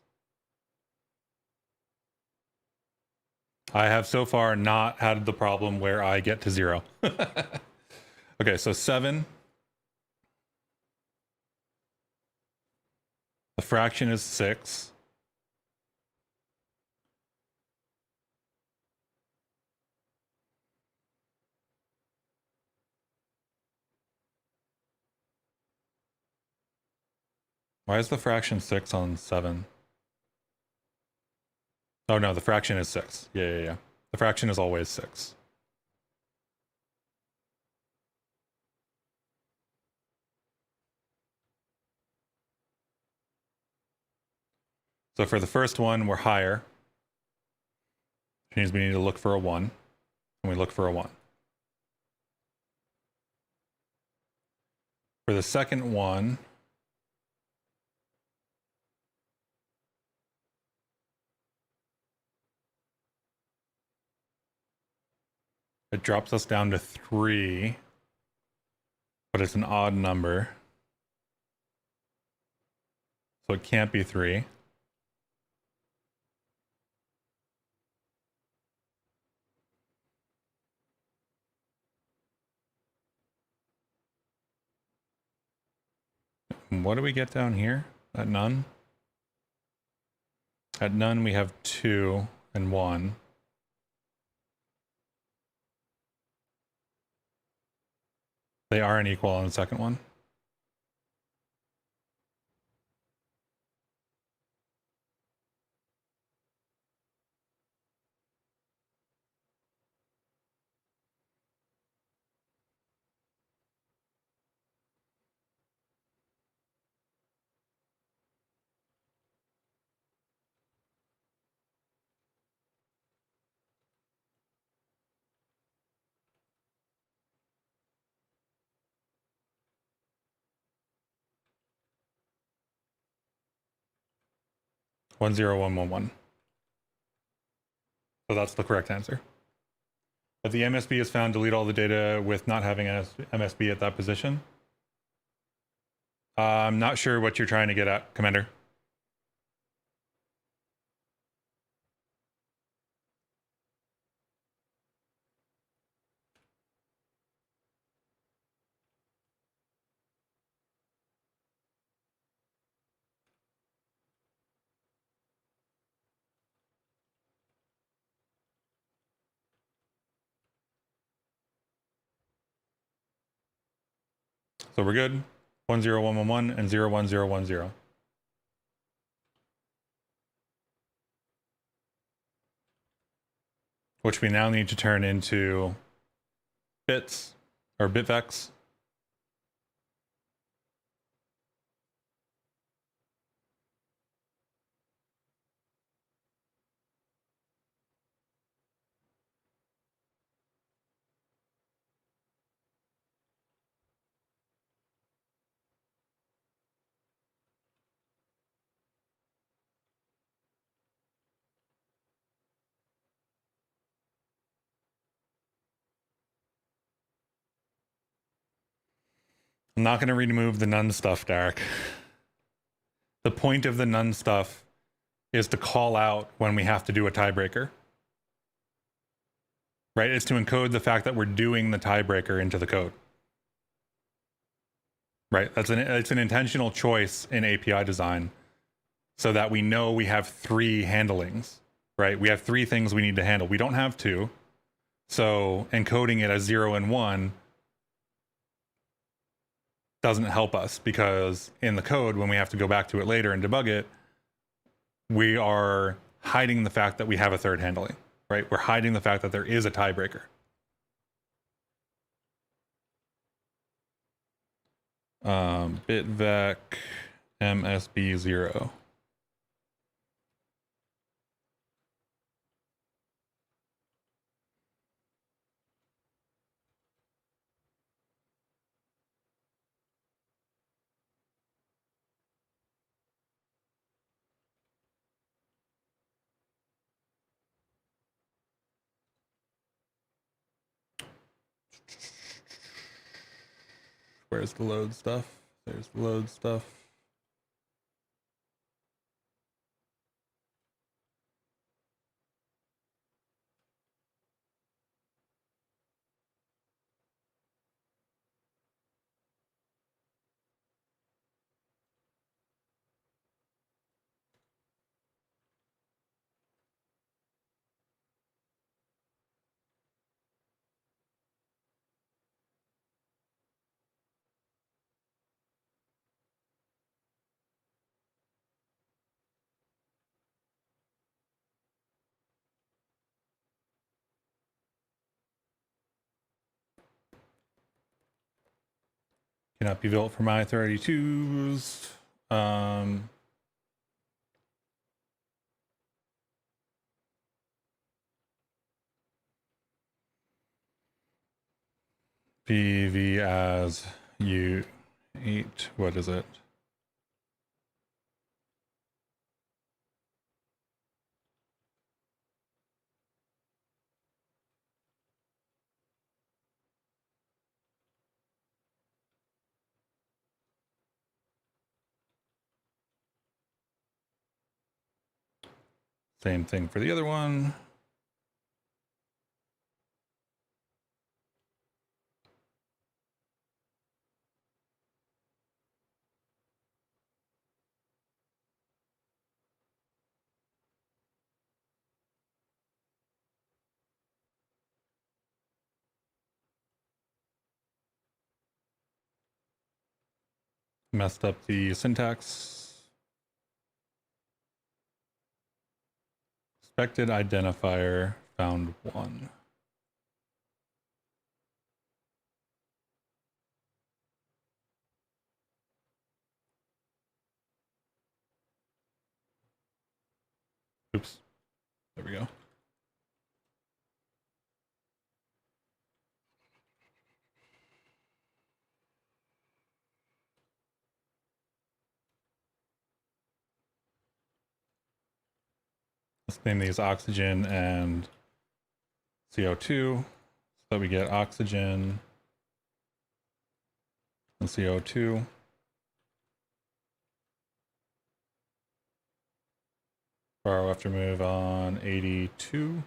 I have so far not had the problem where I get to 0. Okay, so 7. The fraction is 6. Why is the fraction 6 on 7? Oh no, the fraction is 6. Yeah. The fraction is always 6. So for the first one, we're higher. Which means we need to look for a 1. And we look for a 1. For the second one, it drops us down to 3, but it's an odd number. So it can't be 3. And what do we get down here? At none? At none, we have 2 and 1. They aren't equal on the second one. One zero one one one. So that's the correct answer. If the MSB is found, delete all the data with not having an MSB at that position. I'm not sure what you're trying to get at, Commander. So we're good. 10111 and 01010. Which we now need to turn into bits or bitvex. I'm not going to remove the none stuff, Derek. The point of the none stuff is to call out when we have to do a tiebreaker. Right? It's to encode the fact that we're doing the tiebreaker into the code. Right? It's an intentional choice in API design so that we know we have 3 handlings. Right? We have 3 things we need to handle. We don't have 2. So encoding it as 0 and 1 doesn't help us, because in the code, when we have to go back to it later and debug it, we are hiding the fact that we have a 3rd handling, right? We're hiding the fact that there is a tiebreaker. Bitvec MSB0. Where's the load stuff? There's the load stuff. Cannot be built for my 32s. PV as U8. What is it? Same thing for the other one. Messed up the syntax. Expected identifier found 1. Oops. There we go. Let's name these oxygen and CO2 so that we get oxygen and CO2. Borrow after move on 82.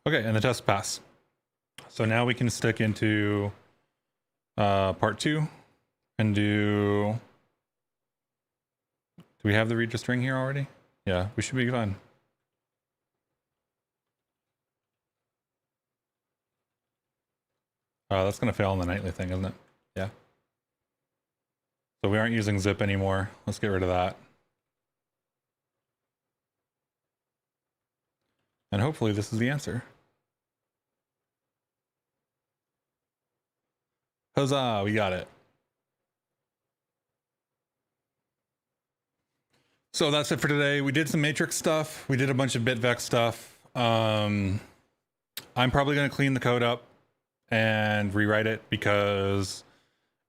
Okay, and the test pass. So now we can stick into part 2 and do we have the read to string here already? Yeah, we should be fine. That's going to fail on the nightly thing, isn't it? Yeah. So we aren't using zip anymore. Let's get rid of that. And hopefully this is the answer. Huzzah, we got it. So that's it for today. We did some matrix stuff. We did a bunch of bitvex stuff. I'm probably going to clean the code up and rewrite it, because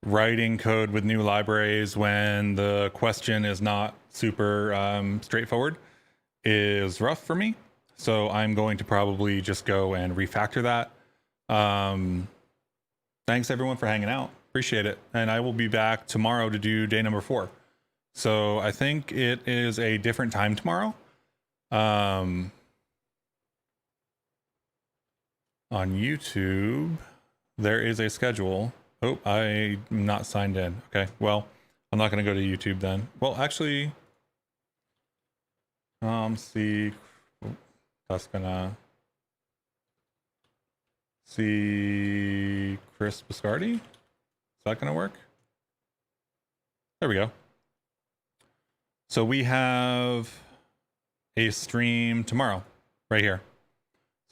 writing code with new libraries when the question is not super straightforward is rough for me. So I'm going to probably just go and refactor that. Thanks everyone for hanging out. Appreciate it. And I will be back tomorrow to do day number 4. So I think it is a different time tomorrow. On YouTube, there is a schedule. Oh, I'm not signed in. Okay, well, I'm not going to go to YouTube then. Well, actually, see, that's gonna see Chris Biscardi. Is that gonna work? There we go. So we have a stream tomorrow right here.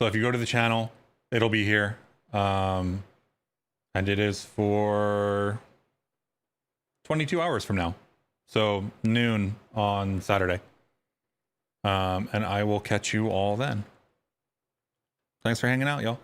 So if you go to the channel, it'll be here. And it is for 22 hours from now. So noon on Saturday. And I will catch you all then. Thanks for hanging out, y'all.